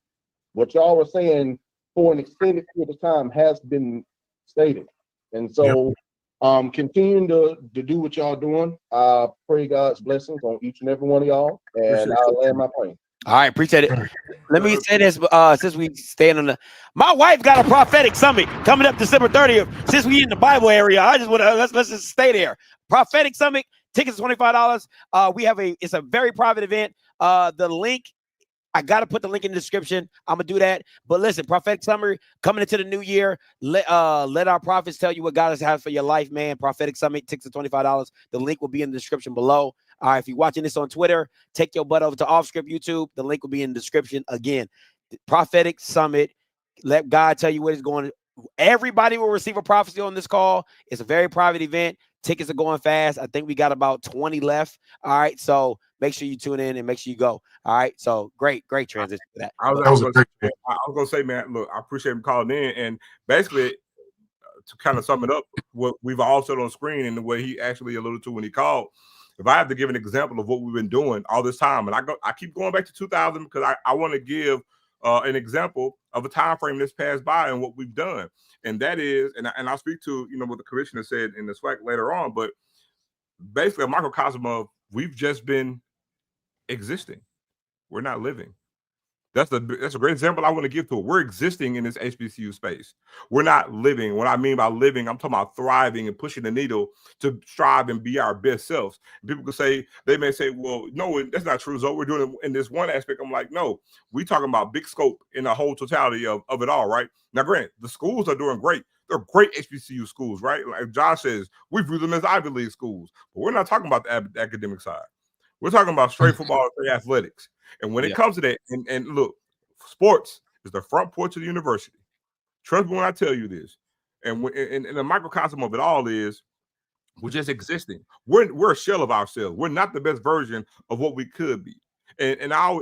What y'all are saying for an extended period of time has been stated. And so continuing to do what y'all doing. I pray God's blessings on each and every one of y'all. And I'll land my plane. All right, appreciate it. Let me say this, since we stand on the, my wife got a prophetic summit coming up December 30th. Since we in the Bible area, I just want to let's just stay there. Prophetic Summit, tickets $25. We have it's a very private event. The link, I gotta put the link in the description. I'm gonna do that. But listen, prophetic summary coming into the new year. Let our prophets tell you what God has for your life, man. Prophetic Summit, tickets are $25. The link will be in the description below. All right, if you're watching this on Twitter, take your butt over to OffScript YouTube. The link will be in the description again. Prophetic Summit. Let God tell you what is going. Everybody will receive a prophecy on this call. It's a very private event. Tickets are going fast. I think we got about 20 left. All right, so make sure you tune in and make sure you go. All right, so great transition for that. I was gonna say, man, look, I appreciate him calling in, and basically to kind of sum it up, what we've all said on screen and the way he actually alluded to when he called. If I have to give an example of what we've been doing all this time, and I keep going back to 2000 because I want to give an example of a time frame that's passed by and what we've done, and that is, and I'll speak to what the commissioner said in the SWAC later on, but basically a microcosm of we've just been existing. We're not living. That's a great example I want to give to it. We're existing in this HBCU space. We're not living. What I mean by living, I'm talking about thriving and pushing the needle to strive and be our best selves. People could say, they may say, well, no, that's not true. So we're doing it in this one aspect. I'm like, no, we're talking about big scope in the whole totality of it all, right? Now, granted, the schools are doing great. They're great HBCU schools, right? Like Josh says, we view them as Ivy League schools, but we're not talking about the academic side. We're talking about straight football and straight athletics. And when it comes to that, and look, sports is the front porch of the university. Trust me when I tell you this. And the microcosm of it all is we're just existing. We're a shell of ourselves. We're not the best version of what we could be. And all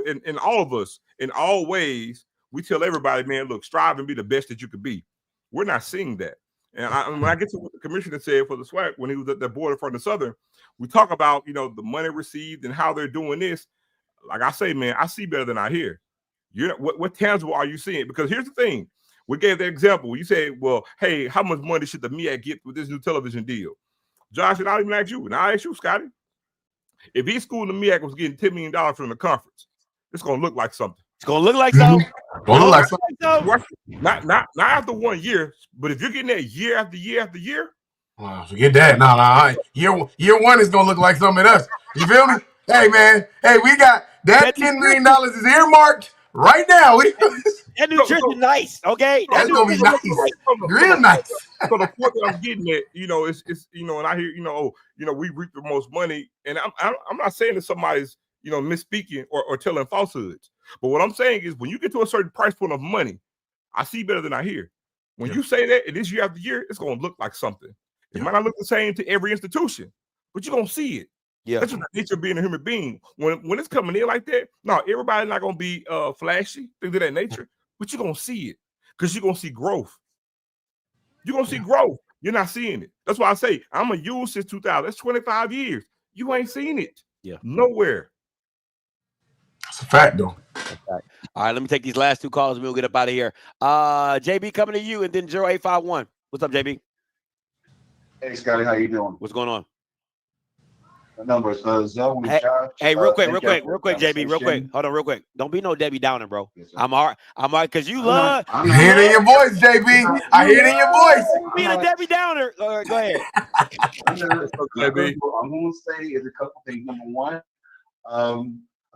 of us, in all ways, we tell everybody, man, look, strive and be the best that you could be. We're not seeing that. And when I get to what the commissioner said for the SWAC when he was at the board in front of Southern, we talk about, the money received and how they're doing this. Like I say, man, I see better than I hear. What tangible are you seeing? Because here's the thing. We gave that example. You say, well, hey, how much money should the MEAC get with this new television deal? Josh, and I didn't ask you. And I ask you, Scotty. If each school in the MEAC was getting $10 million from the conference, it's going to look like something. It's going to look like something. Not after 1 year, but if you're getting that year after year after year. Forget that. No. Year one is going to look like something to us. You feel me? Hey, man. Hey, we got that $10 million is earmarked right now. That nutrition nice, okay? That's going to be nice. Real nice. So the point that I'm getting at, it's and I hear, we reap the most money. And I'm not saying that somebody's, misspeaking or telling falsehoods. But what I'm saying is when you get to a certain price point of money, I see better than I hear. When you say that, and this year after year, it's going to look like something. It might not look the same to every institution, but you're going to see it. Yeah, that's what the nature of being a human being. When it's coming in like that, no, everybody's not gonna be flashy, things of that nature, but you're gonna see it because you're gonna see growth. You're gonna see growth. You're not seeing it. That's why I say I'm a youth since 2000. That's 25 years. You ain't seen it. Yeah, nowhere. That's a fact, though. All right, let me take these last two calls and we'll get up out of here. JB coming to you, and then 0851. What's up, JB? Hey, Scotty, how you doing? What's going on? The numbers, Zoe, Josh. Hey, real quick, JB, real quick. Hold on, real quick. Don't be no Debbie Downer, bro. Yes, I'm all right, because you love. I hear it in your voice, JB. I hear it in your voice. Being a Debbie Downer. All right, go ahead. I'm going to say is a couple things. Number one,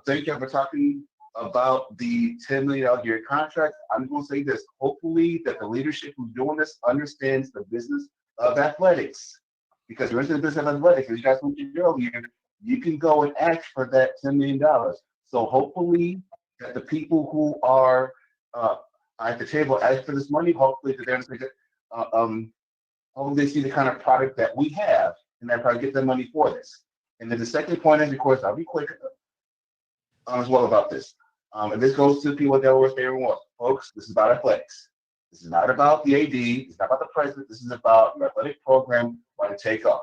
thank you for talking about the $10 million year contract. I'm going to say this. Hopefully that the leadership who's doing this understands the business of athletics. Because you're into the business of athletics, as you guys mentioned earlier, you can go and ask for that $10 million. So hopefully that the people who are at the table ask for this money, hopefully that they're hopefully they see the kind of product that we have, and they probably get the money for this. And then the second point is, of course, I'll be quick as well about this. And this goes to the people at Delaware State everyone. Folks, this is about athletics. This is not about the AD. It's not about the president. This is about your athletic program when to take off.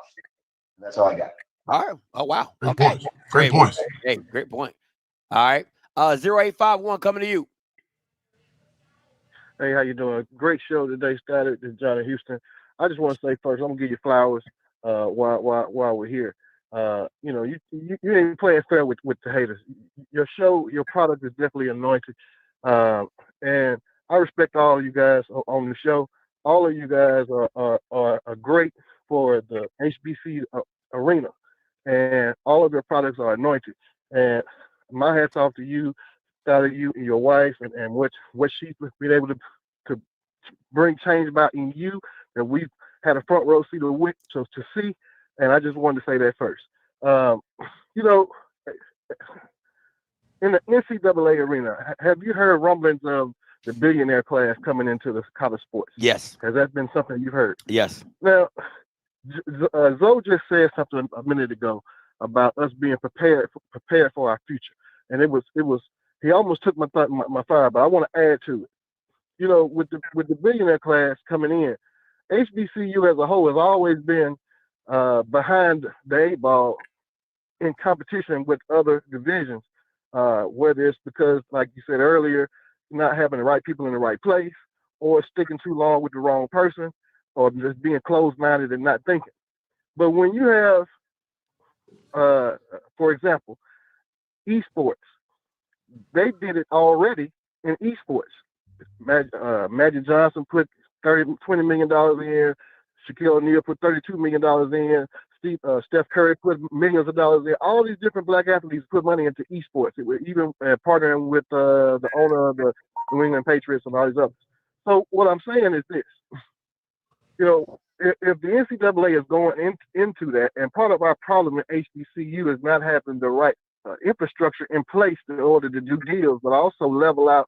And that's all I got. All right. Oh, wow. Great Okay. points. Great points. Hey, great point. All right. 0851 coming to you. Hey, how you doing? Great show today, Scotty. This is John in Houston. I just want to say first, I'm gonna give you flowers while we're here. You know, you ain't playing fair with the haters. Your show, your product is definitely anointed, and I respect all of you guys on the show. All of you guys are great for the HBC arena, and all of your products are anointed. And my hats off to you, Scotty, you and your wife, and what she's been able to bring change about in you that we've had a front row seat to see. And I just wanted to say that first. You know, in the NCAA arena, have you heard rumblings of the billionaire class coming into the college sports? Yes. Has that been something you've heard? Yes. Now, Zoe just said something a minute ago about us being prepared for our future, and it was he almost took my fire, but I want to add to it. You know, with the billionaire class coming in, HBCU as a whole has always been behind the eight ball in competition with other divisions, whether it's because, like you said earlier, not having the right people in the right place, or sticking too long with the wrong person, or just being closed-minded and not thinking. But when you have, for example, esports, they did it already in esports. Magic Johnson put $20 million in. Shaquille O'Neal put $32 million in. Steph Curry put millions of dollars in. All these different black athletes put money into esports. It was even partnering with the owner of the New England Patriots and all these others. So what I'm saying is this. You know, if the NCAA is going into that, and part of our problem in HBCU is not having the right infrastructure in place in order to do deals, but also level out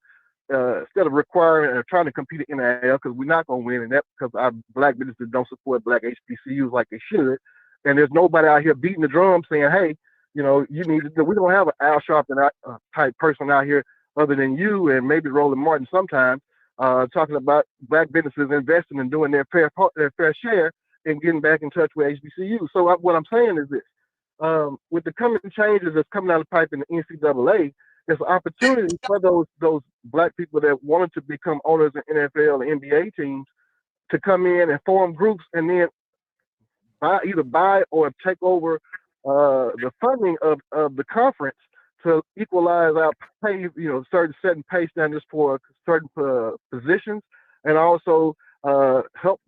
instead of requiring or trying to compete in NIL, because we're not going to win in that because our black businesses don't support black HBCUs like they should. And there's nobody out here beating the drum saying, hey, you know, you need to, we don't have an Al Sharpton type person out here other than you and maybe Roland Martin sometimes talking about black businesses investing and doing their fair share and getting back in touch with HBCU. So what I'm saying is this, with the coming changes that's coming out of the pipe in the NCAA, there's an opportunity for those black people that wanted to become owners of NFL and NBA teams to come in and form groups and then either buy or take over the funding of the conference to equalize our pay, you know, certain pay standards for certain positions, and also help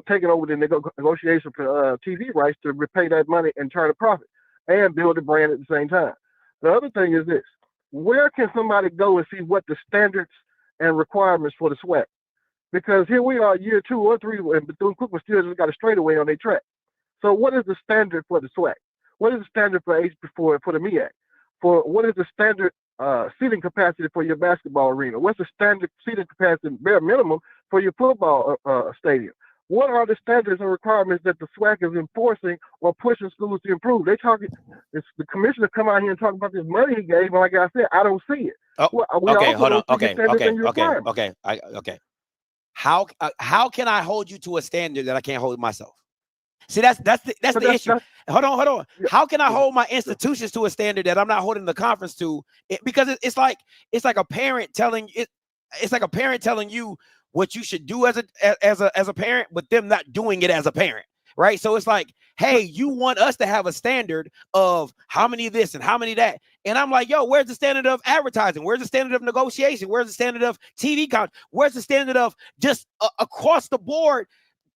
taking over the negotiation for TV rights to repay that money and turn a profit and build a brand at the same time. The other thing is this: where can somebody go and see what the standards and requirements for the SWAC? Because here we are, year 2 or 3, and Bethune-Cookman still just got a straightaway on their track. So what is the standard for the SWAC? What is the standard for the MEAC? For what is the standard seating capacity for your basketball arena? What's the standard seating capacity, bare minimum, for your football stadium? What are the standards and requirements that the SWAC is enforcing or pushing schools to improve? They talking, it's the commissioner come out here and talk about this money he gave, and like I said, I don't see it. Oh, okay, hold on. Okay. How can I hold you to a standard that I can't hold myself? See, that's the issue. Hold on. How can I hold my institutions to a standard that I'm not holding the conference to? Because it's like a parent telling you what you should do as a parent, but them not doing it as a parent, right? So it's like, hey, you want us to have a standard of how many of this and how many that, and I'm like, yo, where's the standard of advertising? Where's the standard of negotiation? Where's the standard of TV count? Where's the standard of just across the board?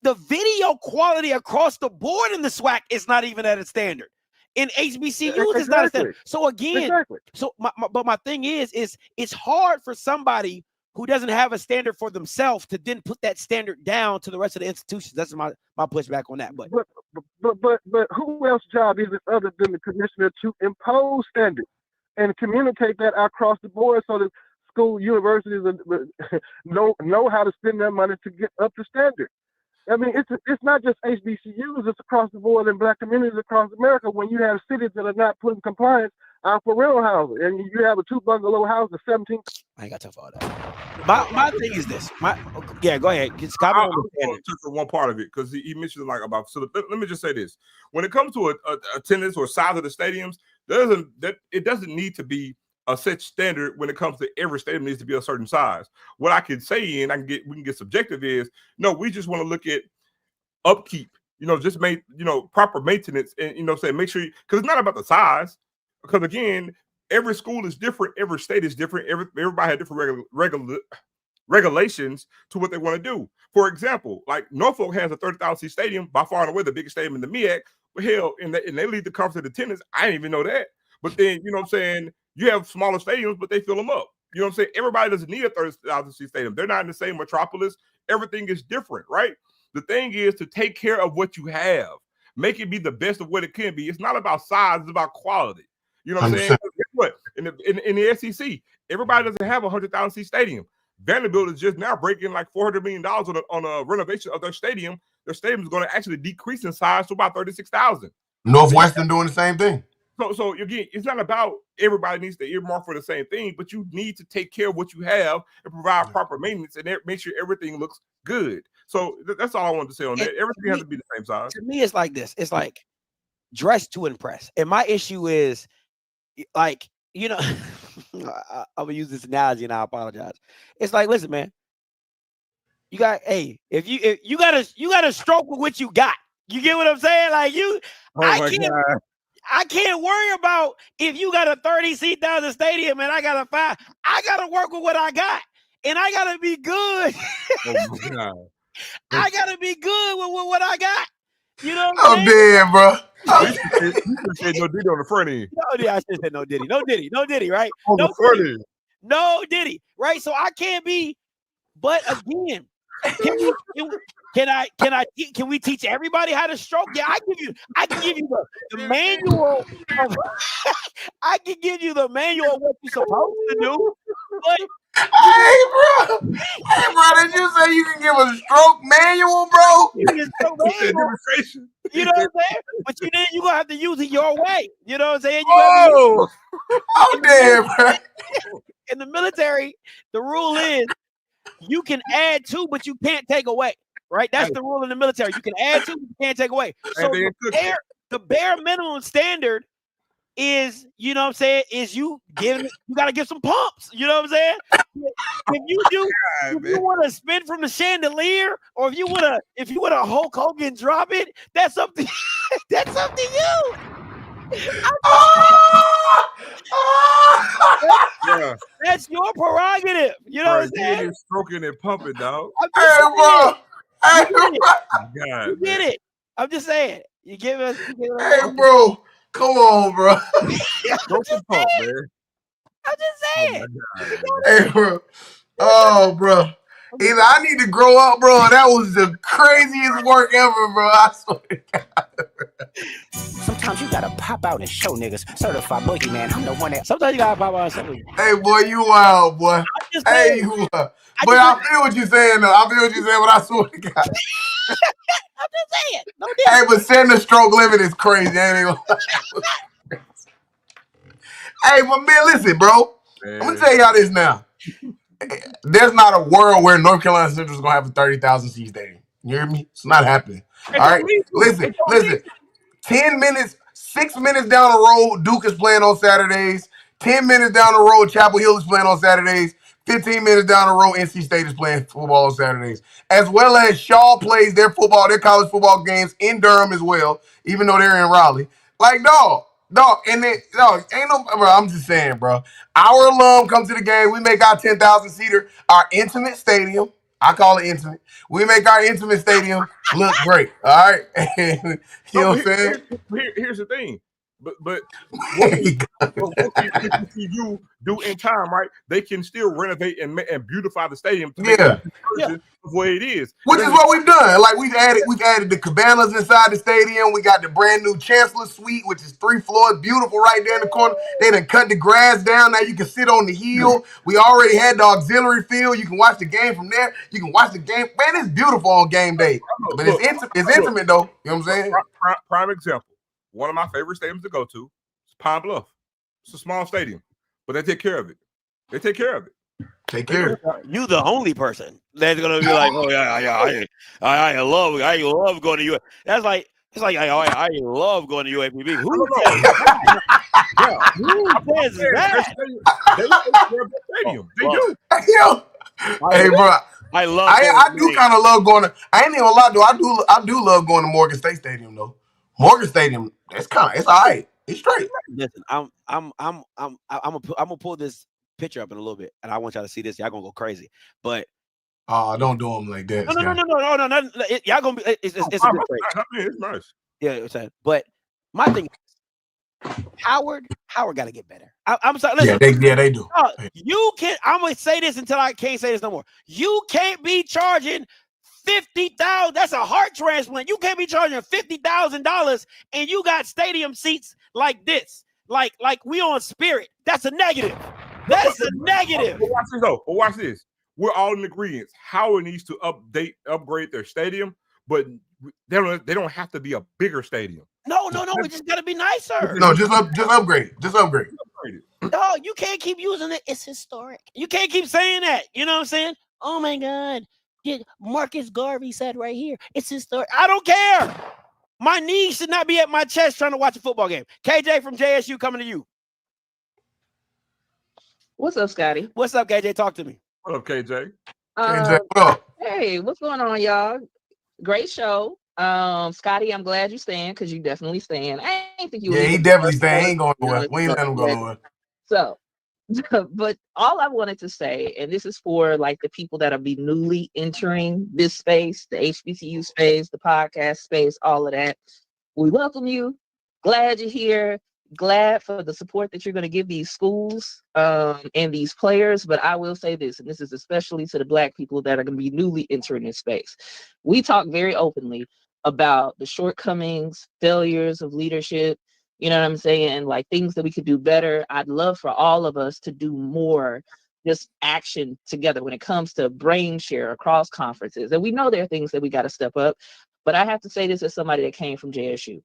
The video quality across the board in the SWAC is not even at a standard. In HBCUs, it's not a standard. So again, but my thing is it's hard for somebody who doesn't have a standard for themselves to then put that standard down to the rest of the institutions. That's my pushback on that. But who else's job is it other than the commissioner to impose standards and communicate that across the board so that school universities know how to spend their money to get up to standard? I mean, it's not just HBCUs, it's across the board in black communities across America. When you have cities that are not putting compliance out for rental housing, and you have a 2-bungalow house of 17. I ain't got time for all that. My thing is this. Go ahead. I'm going to touch on one part of it because he mentioned about. So let me just say this: when it comes to attendance or size of the stadiums, it doesn't need to be a set standard. When it comes to every stadium needs to be a certain size. What I can say, and we can get subjective, is no, we just want to look at upkeep. Just proper maintenance, and make sure because it's not about the size. Because again, every school is different, every state is different, everybody has different regulations to what they want to do. For example, like Norfolk has a 30,000 seat stadium, by far and away the biggest stadium in the MEAC. But hell, and they lead the conference of attendance. I didn't even know that. But then, you have smaller stadiums, but they fill them up. Everybody doesn't need a 30,000 seat stadium. They're not in the same metropolis. Everything is different, right? The thing is to take care of what you have. Make it be the best of what it can be. It's not about size, it's about quality. You know what I'm saying? Guess what? In the SEC, everybody doesn't have a 100,000 seat stadium. Vanderbilt is just now breaking like $400 million on a renovation of their stadium. Their stadium is going to actually decrease in size to about 36,000. Northwestern doing the same thing. So again, it's not about everybody needs to earmark for the same thing, but you need to take care of what you have and provide proper maintenance and make sure everything looks good. So that's all I wanted to say on that. Everything has to be the same size. To me, it's like this. It's like dress to impress. And my issue is like, I'm gonna use this analogy and I apologize. It's like, listen, man, if you gotta stroke with what you got. You get what I'm saying? Like I can't worry about if you got a 30,000 stadium and I got a 5. I gotta work with what I got, and I gotta be good. Oh my God. I gotta be good with what I got. You know what I'm saying? Damn, bro. You should say no Diddy on the front end. No, I should say no Diddy, right? On the front end. No Diddy, right? So I can't be. But again, can we teach everybody how to stroke? Yeah, I can give you the manual. I can give you the manual of what you're supposed to do. But hey, bro, did you say you can give a stroke manual, bro? Demonstration. You know what I'm saying? But you're gonna have to use it your way. You know what I'm saying? Damn, bro. In the military, the rule is you can add to, but you can't take away. Right? That's the rule in the military. You can add to, but you can't take away. So the bare minimum standard is, you know what I'm saying, is you got to give some pumps. You know what I'm saying? If you want to spin from the chandelier, or if you want to Hulk Hogan drop it, that's up to you. That's your prerogative. You know what I'm saying? You're stroking and pumping, dog. You get it. I'm just saying. You give us. Hey, bro. Come on, bro. Don't pump, man. I'm just saying. Hey, bro. Oh, bro. Either I need to grow up, bro. That was the craziest work ever, bro. I swear to God. Sometimes you gotta pop out and show niggas. Certified boogeyman. I'm the one that. Sometimes you gotta pop out and show niggas. Hey, boy, you wild, boy. Hey, you wild. But I feel what you're saying, though. I feel what you're saying, but I swear to God. I'm just saying. No, hey, but setting the stroke limit is crazy. Hey, but man, listen, bro. I'm gonna tell y'all this now. There's not a world where North Carolina Central is gonna have a 30,000 seat stadium. You hear me? It's not happening. All right. Listen. 10 minutes, 6 minutes down the road, Duke is playing on Saturdays. 10 minutes down the road, Chapel Hill is playing on Saturdays. 15 minutes down the road, NC State is playing football on Saturdays. As well as Shaw plays their college football games in Durham as well, even though they're in Raleigh. Like, dog, and then, ain't no, bro, I'm just saying, bro. Our alum come to the game. We make our 10,000 seater, our intimate stadium. I call it intimate. We make our intimate stadium look great. All right. You know what I'm saying? Here's the thing. But what you do in time, right? They can still renovate and beautify the stadium to make it of what it is. Which is what we've done. Like we've added the cabanas inside the stadium. We got the brand new Chancellor Suite, which is 3 floors, beautiful right there in the corner. They done cut the grass down. Now you can sit on the hill. We already had the auxiliary field. You can watch the game from there. You can watch the game. Man, it's beautiful on game day. But it's intimate though. You know what I'm saying? Prime example. One of my favorite stadiums to go to is Pine Bluff. It's a small stadium, but they take care of it. Take care of it. You the only person that's gonna be like, oh yeah, I love going to UAPB. That's like I love going to UAPB. Who says that? They do. Hey, bro. I love. I do kind of love going to. I ain't even gonna lie though. I do love going to Morgan State Stadium though. Morgan Stadium, it's all right. It's straight. Listen, I'm gonna pull this picture up in a little bit, and I want y'all to see this. Y'all gonna go crazy, but don't do them like that. No. Y'all gonna be. It's a good trade. It's nice. Yeah, I'm saying. But my thing is, Howard got to get better. I'm sorry. Listen, they do. You can't. I'm gonna say this until I can't say this no more. You can't be charging $50,000. That's a heart transplant. You can't be charging $50,000 and you got stadium seats like this, like we on Spirit. That's a negative. That's a negative. But watch this though. But watch this. We're all in agreement. Howard needs to upgrade their stadium, but they don't have to be a bigger stadium. No. We just gotta be nicer. No, just upgrade. Just upgrade. No, you can't keep using it. It's historic. You can't keep saying that. You know what I'm saying? Oh my God. Marcus Garvey said right here, it's historic. I don't care. My knees should not be at my chest trying to watch a football game. KJ from JSU coming to you. What's up, Scotty? What's up, KJ? Talk to me. What up, KJ? KJ, what up? Hey, what's going on, y'all? Great show. Scotty, I'm glad you staying because you definitely staying. I ain't think you. Yeah, he definitely staying. He ain't going nowhere. We ain't let him go nowhere. So, but all I wanted to say, and this is for like the people that are be newly entering this space, the HBCU space, the podcast space, all of that. We welcome you. Glad you're here. Glad for the support that you're going to give these schools and these players. But I will say this, and this is especially to the Black people that are going to be newly entering this space. We talk very openly about the shortcomings, failures of leadership, you know what I'm saying? Like things that we could do better. I'd love for all of us to do more just action together when it comes to brain share across conferences. And we know there are things that we got to step up. But I have to say this as somebody that came from JSU.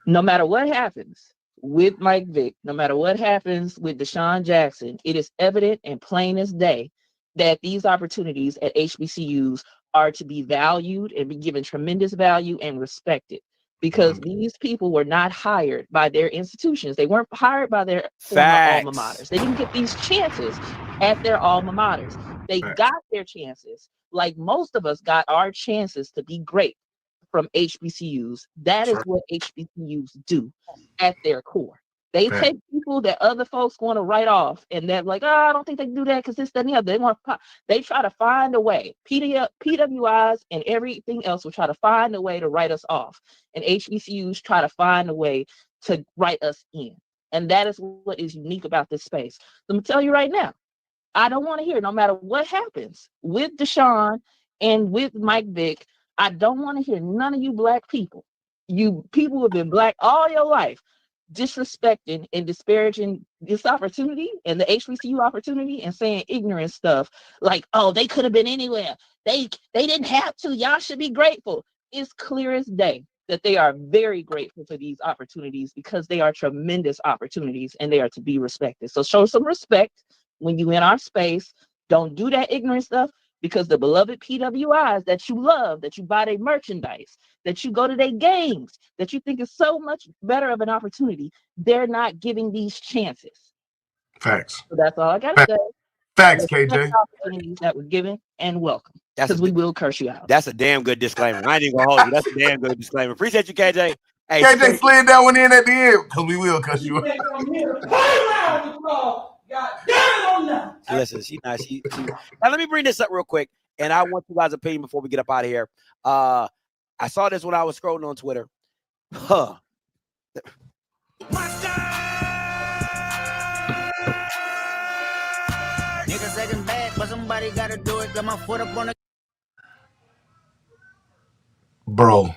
No matter what happens with Mike Vick, no matter what happens with Desean Jackson, it is evident and plain as day that these opportunities at HBCUs are to be valued and be given tremendous value and respected. Because these people were not hired by their institutions. They weren't hired by their former alma maters. They didn't get these chances at their alma maters. They got their chances, like most of us got our chances to be great from HBCUs. That is what HBCUs do at their core. They take people that other folks want to write off, and they're like, oh, I don't think they can do that because this, that, and the other. They try to find a way. PWIs and everything else will try to find a way to write us off. And HBCUs try to find a way to write us in. And that is what is unique about this space. Let me tell you right now, I don't want to hear, no matter what happens with Desean and with Mike Vick, I don't want to hear none of you Black people, you people who have been Black all your life, disrespecting and disparaging this opportunity and the HBCU opportunity and saying ignorant stuff like, oh, they could have been anywhere. They didn't have to. Y'all should be grateful. It's clear as day that they are very grateful for these opportunities because they are tremendous opportunities and they are to be respected. So show some respect when you in our space. Don't do that ignorant stuff. Because the beloved PWIs that you love, that you buy their merchandise, that you go to their games, that you think is so much better of an opportunity, they're not giving these chances. Facts. So that's all I got to say. Facts, KJ. Opportunities that were given and welcome. Because we will curse you out. That's a damn good disclaimer. I ain't even gonna hold you. That's a damn good disclaimer. Appreciate you, KJ. Hey, KJ slid that one in at the end because we will cuss you out. Listen, she nice. Now let me bring this up real quick, and I want you guys' opinion before we get up out of here. I saw this when I was scrolling on Twitter. Niggas second bad, but somebody gotta do it. Got my foot up on the. Bro.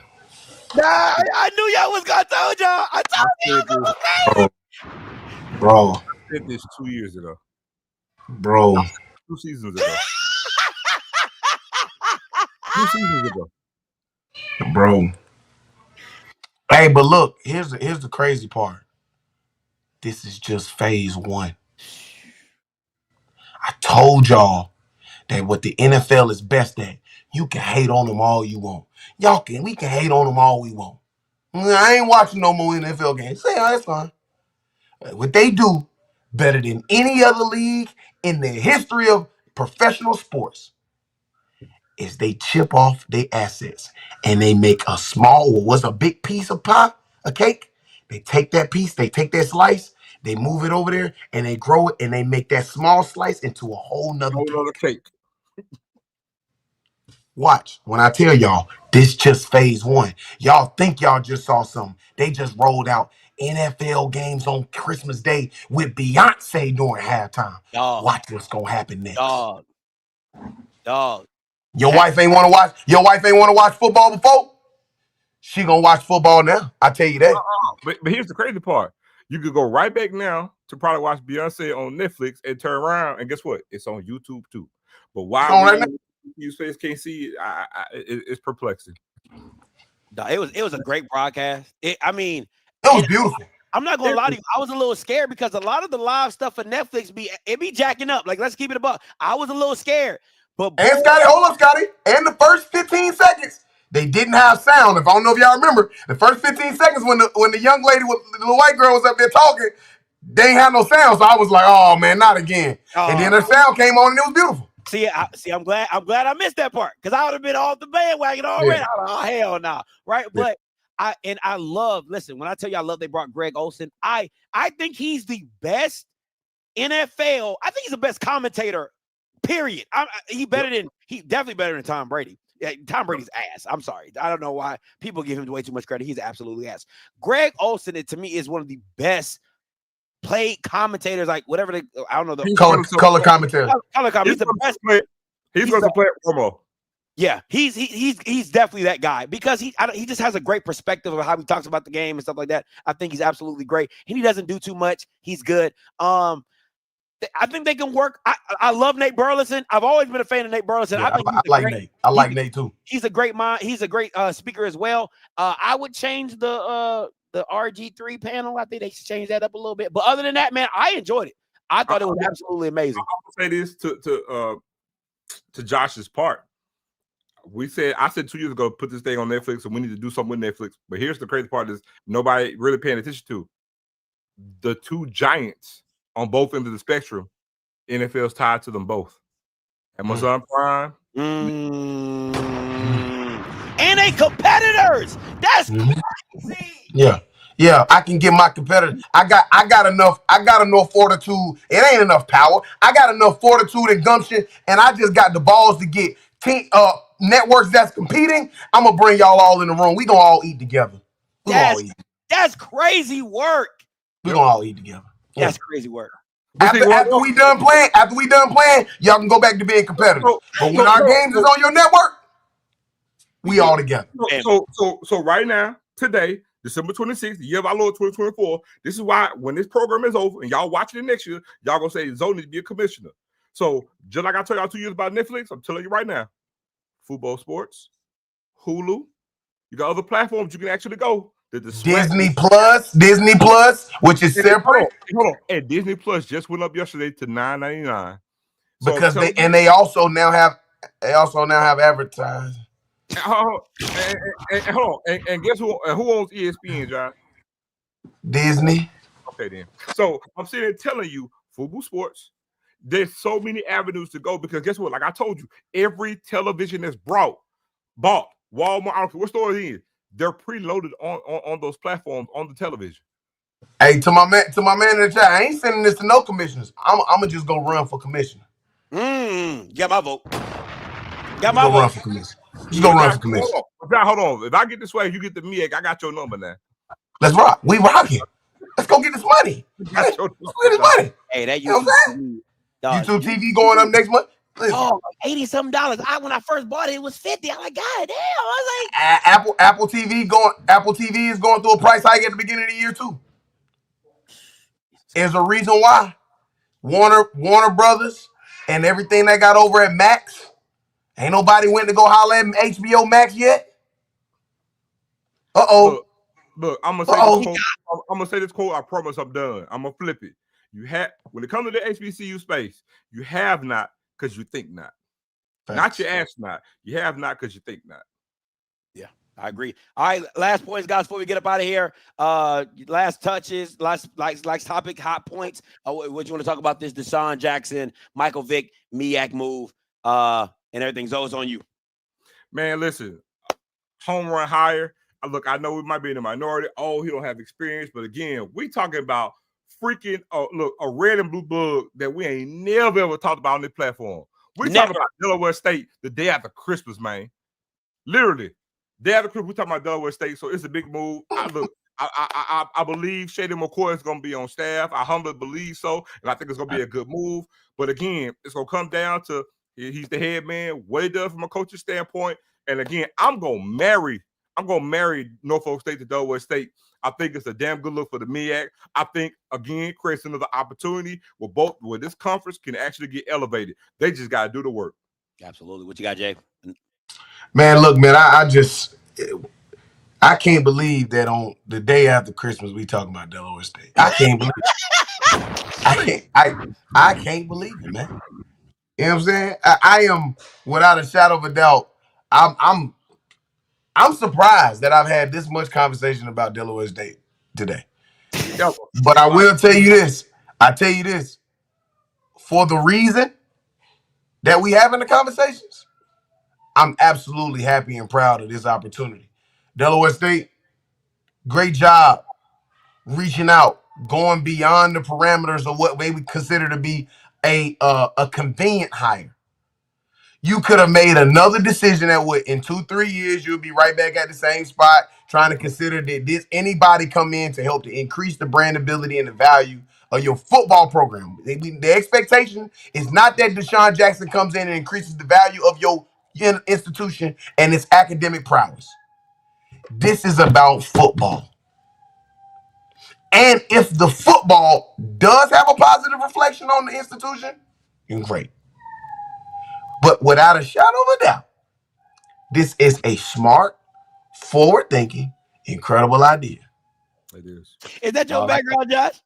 I knew y'all was gonna tell y'all. I told you it was crazy. Bro. I did this 2 years ago. Bro. 2 seasons ago. 2 seasons ago. Bro. Hey, but look, here's the crazy part. This is just phase one. I told y'all that what the NFL is best at, you can hate on them all you want. We can hate on them all we want. I ain't watching no more NFL games. Say, that's fine. What they do better than any other league in the history of professional sports. is they chip off their assets and they make a small, or what's a big piece of pie, a cake. They take that piece, they take that slice, they move it over there, and they grow it, and they make that small slice into a whole nother cake. Watch when I tell y'all this just phase one. Y'all think y'all just saw something. They just rolled out NFL games on Christmas Day with Beyonce during halftime. Dog. Watch what's gonna happen next. Dog. Your wife ain't want to watch. Your wife ain't want to watch football before. She gonna watch football now. I tell you that. But here's the crazy part. You could go right back now to probably watch Beyonce on Netflix and turn around and guess what? It's on YouTube too. But why you face can't see it? It's perplexing. It was a great broadcast. It was beautiful. I'm not gonna lie to you. I was a little scared because a lot of the live stuff for Netflix be jacking up. Like, let's keep it above. I was a little scared. But and Scotty, hold up, Scotty. And the first 15 seconds, they didn't have sound. If I don't know if y'all remember, the first 15 seconds when the young lady with the little white girl was up there talking, they ain't had no sound. So I was like, oh man, not again. And then her sound came on and it was beautiful. I'm glad I missed that part because I would have been off the bandwagon already. Yeah. Oh hell no, right? Yeah. But I love. Listen, when I tell you I love they brought Greg Olsen, I think he's the best NFL. I think he's the best commentator. Period. He definitely better than Tom Brady. Yeah, Tom Brady's ass. I'm sorry. I don't know why people give him way too much credit. He's absolutely ass. Greg Olsen, to me, is one of the best play commentators. Like whatever I don't know the color commentator. Color commentator. He's the best. He's supposed to play at promo. Yeah, he's definitely that guy because he just has a great perspective of how he talks about the game and stuff like that. I think he's absolutely great, and he doesn't do too much. He's good. I think they can work. I love Nate Burleson. I've always been a fan of Nate Burleson. Yeah, I like Nate. I like Nate too. He's a great mind. He's a great speaker as well. I would change the RG3 panel. I think they should change that up a little bit. But other than that, man, I enjoyed it. I thought it was absolutely amazing. I'll say this to Josh's part. I said 2 years ago, put this thing on Netflix, and we need to do something with Netflix. But here's the crazy part: is nobody really paying attention to the two giants on both ends of the spectrum. NFL's tied to them both. Amazon Prime. And they competitors. That's crazy. Yeah, I can get my competitor. I got enough fortitude. It ain't enough power. I got enough fortitude and gumption, and I just got the balls to get networks that's competing. I'm gonna bring y'all all in the room. We gonna all eat together. That's crazy work. We gonna all eat together. Yeah. That's crazy work. After we done playing, y'all can go back to being competitive. But when our games is on your network, we all together. So right now, today, December 26th, the year of our Lord 2024, this is why when this program is over and y'all watching it next year, y'all gonna say Zoe needs to be a commissioner. So just like I told y'all 2 years about Netflix, I'm telling you right now, Football Sports, Hulu, you got other platforms you can actually go. Disney Plus, which is separate. Hold on. And Disney Plus just went up yesterday to $9.99. So because they also now have advertising. Hold on. And guess who owns ESPN, John? Disney. Okay, then. So I'm sitting there telling you, Football Sports, there's so many avenues to go because guess what? Like I told you, every television that's bought, Walmart, I don't care what store it is, they're preloaded on those platforms on the television. Hey, to my man in the chat, I ain't sending this to no commissioners. I'm gonna just go run for commissioner. Get my vote. Run for commissioner. Just go run for commissioner. Hold on. If I get this way, you get the MEAC. I got your number now. Let's rock. We rocking. Let's go get this money. Let's get this money. Hey, that YouTube TV going up next month. Listen. Oh, $80-something. When I first bought it, it was $50. I'm like, God damn. I was like, Apple TV is going through a price hike at the beginning of the year too. There's a reason why Warner Brothers and everything they got over at Max. Ain't nobody went to go holler at HBO Max yet. Look, I'm gonna say this quote. I promise I'm done. I'm gonna flip it. When it comes to the HBCU space, you have not because you think not. Thanks. Not your ass not. You have not because you think not. Yeah, I agree. All right, last points, guys, before we get up out of here. Last touches, last topic, hot points. What you want to talk about this Desean Jackson, Michael Vick, MEAC move, and everything. Zoe's on you. Man, listen, home run hire. Look, I know we might be in the minority. Oh, he don't have experience, but again, we talking about freaking look, a red and blue bug that we ain't never ever talked about on this platform. We talking about Delaware State the day after Christmas, man. Literally, day after Christmas, we talking about Delaware State, so it's a big move. I believe Shady McCoy is going to be on staff. I humbly believe so, and I think it's going to be a good move. But again, it's going to come down to he's the head man, what he does from a coaching standpoint. And again, I'm going to marry Norfolk State to Delaware State. I think it's a damn good look for the MEAC. I think, again, creates another opportunity where this conference can actually get elevated. They just got to do the work. Absolutely. What you got, Jay? Man, look, man, I can't believe that on the day after Christmas we talking about Delaware State. I can't believe it. I can't believe it, man. You know what I'm saying? I am, without a shadow of a doubt, I'm surprised that I've had this much conversation about Delaware State today. But I will tell you this. For the reason that we having the conversations, I'm absolutely happy and proud of this opportunity. Delaware State, great job reaching out, going beyond the parameters of what they would consider to be a convenient hire. You could have made another decision that would, in 2-3 years, you'll be right back at the same spot, trying to consider that anybody come in to help to increase the brandability and the value of your football program. The expectation is not that Desean Jackson comes in and increases the value of your institution and its academic prowess. This is about football. And if the football does have a positive reflection on the institution, then great. But without a shadow of a doubt, this is a smart, forward-thinking, incredible idea. It is. Is that your background, Josh?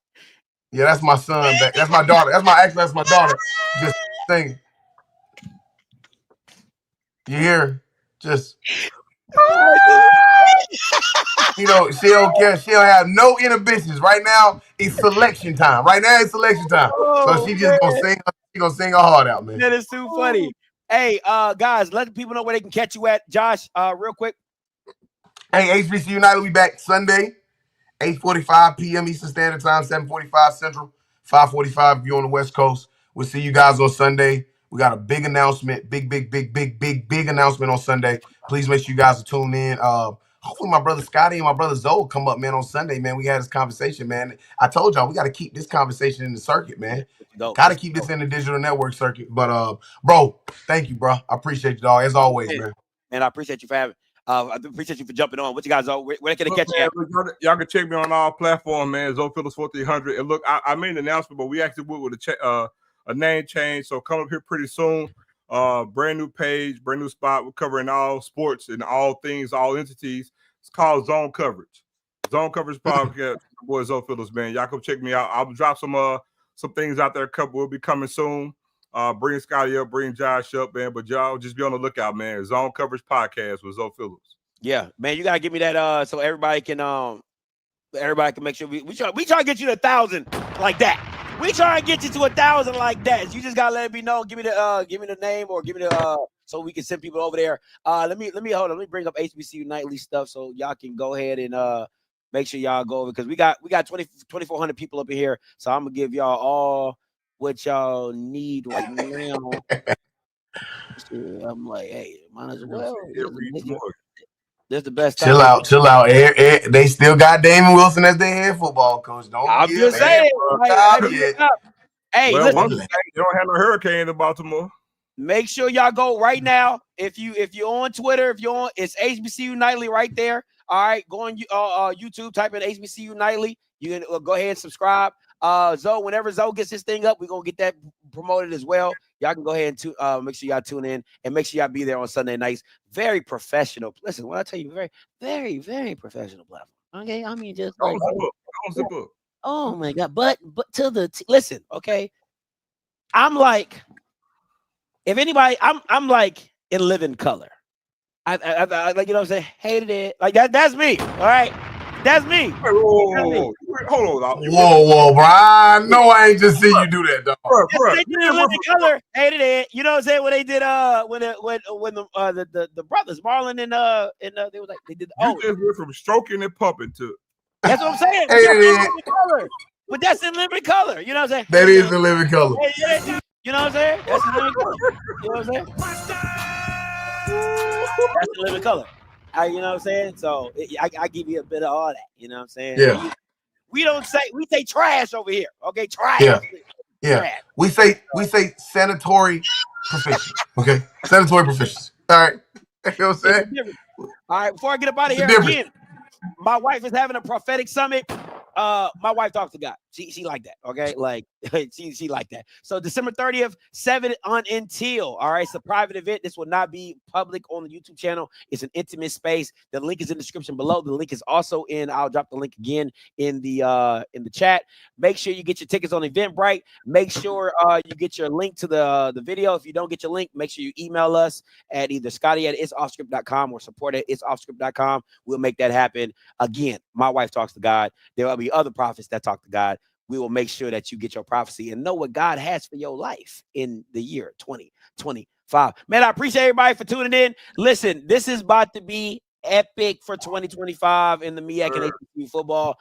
Yeah, that's my son. That's my daughter. That's my daughter. Just singing. You hear? Just. You know, she don't care. She don't have no inhibitions. Right now, it's selection time. So she just gonna sing. She gonna sing her heart out, man. That is too funny. Hey, guys, let the people know where they can catch you at. Josh, real quick. Hey, HBC United, we back Sunday, 8:45 p.m. Eastern Standard Time, 7:45 Central, 5:45 if you're on the West Coast. We'll see you guys on Sunday. We got a big announcement, big announcement on Sunday. Please make sure you guys are tuned in. Hopefully my brother Scotty and my brother Zoe come up, man, on Sunday, man. We had this conversation, man. I told y'all we got to keep this conversation in the circuit, man. Got to keep this in the digital network circuit. But, bro, thank you, bro. I appreciate you, dog, as always, man. And I appreciate you for having. I appreciate you for jumping on. What you guys, where can they catch you at? Y'all can check me on all platforms, man. Zoe Phillips 4300. And look, I made an announcement, but we actually went with a name change. So come up here pretty soon. Brand new page, brand new spot. We're covering all sports and all things, all entities. It's called Zone Coverage. Zone Coverage Podcast. Boy, Zoe Phillips, man. Y'all come check me out. I'll drop some things out there. A couple will be coming soon. Bring Scotty up, bring Josh up, man. But y'all just be on the lookout, man. Zone Coverage Podcast with Zoe Phillips. Yeah, man. You gotta give me that so everybody can make sure we try to get you to 1,000 like that. We try to get you to 1,000 like that. You just gotta let me know. Give me the name or give me the so we can send people over there. Let me hold on. Let me bring up HBCU Nightly stuff so y'all can go ahead and make sure y'all go over because we got 2,400 people up in here. So I'm gonna give y'all all what y'all need right now. I'm like, hey, might as well. This is the best time. Chill out. They still got Damon Wilson as their head football coach. I'm just saying. Hey, listen. They don't have no hurricane in Baltimore. Make sure y'all go right now. If you're on Twitter, it's HBCU Nightly right there. All right, go on YouTube, type in HBCU Nightly. You can go ahead and subscribe. Zoe, whenever Zoe gets this thing up, we're gonna get that promoted as well. Y'all can go ahead and make sure y'all tune in and make sure y'all be there on Sunday nights. Very professional. Listen, when I tell you, very, very, very professional platform. Okay, I mean just like, oh my God. But to the listen, okay. I'm like, if anybody, I'm like in living color. I like, you know what I'm saying? Hated it. Like that's me. All right. That's me. Whoa. Hold on. Whoa, bro. I know I ain't just seen you do that, dog. Bro. They did a living color. Hated it. You know what I'm saying? When they did when the brothers Marlon and they was like they did. You just went from stroking and pumping to. That's what I'm saying. Hey, That's in living color. But that's in living color. You know what I'm saying? That is the living color. You know what I'm saying? That's in living color. You know what I'm saying? That's the living color. You know what I'm saying? So I give you a bit of all that. You know what I'm saying? Yeah. We say trash over here. Okay, trash. Yeah. Yeah. Trash. We say sanitary proficiency. Okay. Sanitary proficiency. All right. You know what I'm saying? All right, before I get up out of here again, my wife is having a prophetic summit. My wife talks to God. She like that. Okay, like she like that. So December 30th, 7 until. All right, it's a private event. This will not be public on the YouTube channel. It's an intimate space. The link is in the description below. The link is also in. I'll drop the link again in the chat. Make sure you get your tickets on Eventbrite. Make sure you get your link to the video. If you don't get your link, make sure you email us at either Scotty@itsoffscript.com or support@itsoffscript.com. We'll make that happen. Again, my wife talks to God. There will be other prophets that talk to God. We will make sure that you get your prophecy and know what God has for your life in the year 2025. Man, I appreciate everybody for tuning in. Listen, this is about to be epic for 2025 in the MEAC and HBCU football.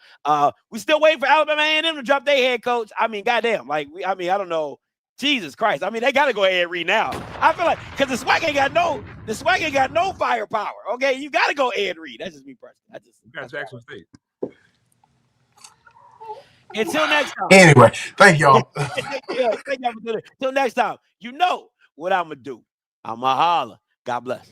We still waiting for Alabama A&M to drop their head coach. I mean, goddamn, I don't know. Jesus Christ. I mean, they got to go ahead and read now. I feel like because the swag ain't got no firepower. Okay, you got to go ahead and read. That's just me personally. Got Jackson State. Until next time. Anyway, thank y'all. Thank y'all for doing it. Until next time, you know what I'm gonna do. I'm gonna holler. God bless.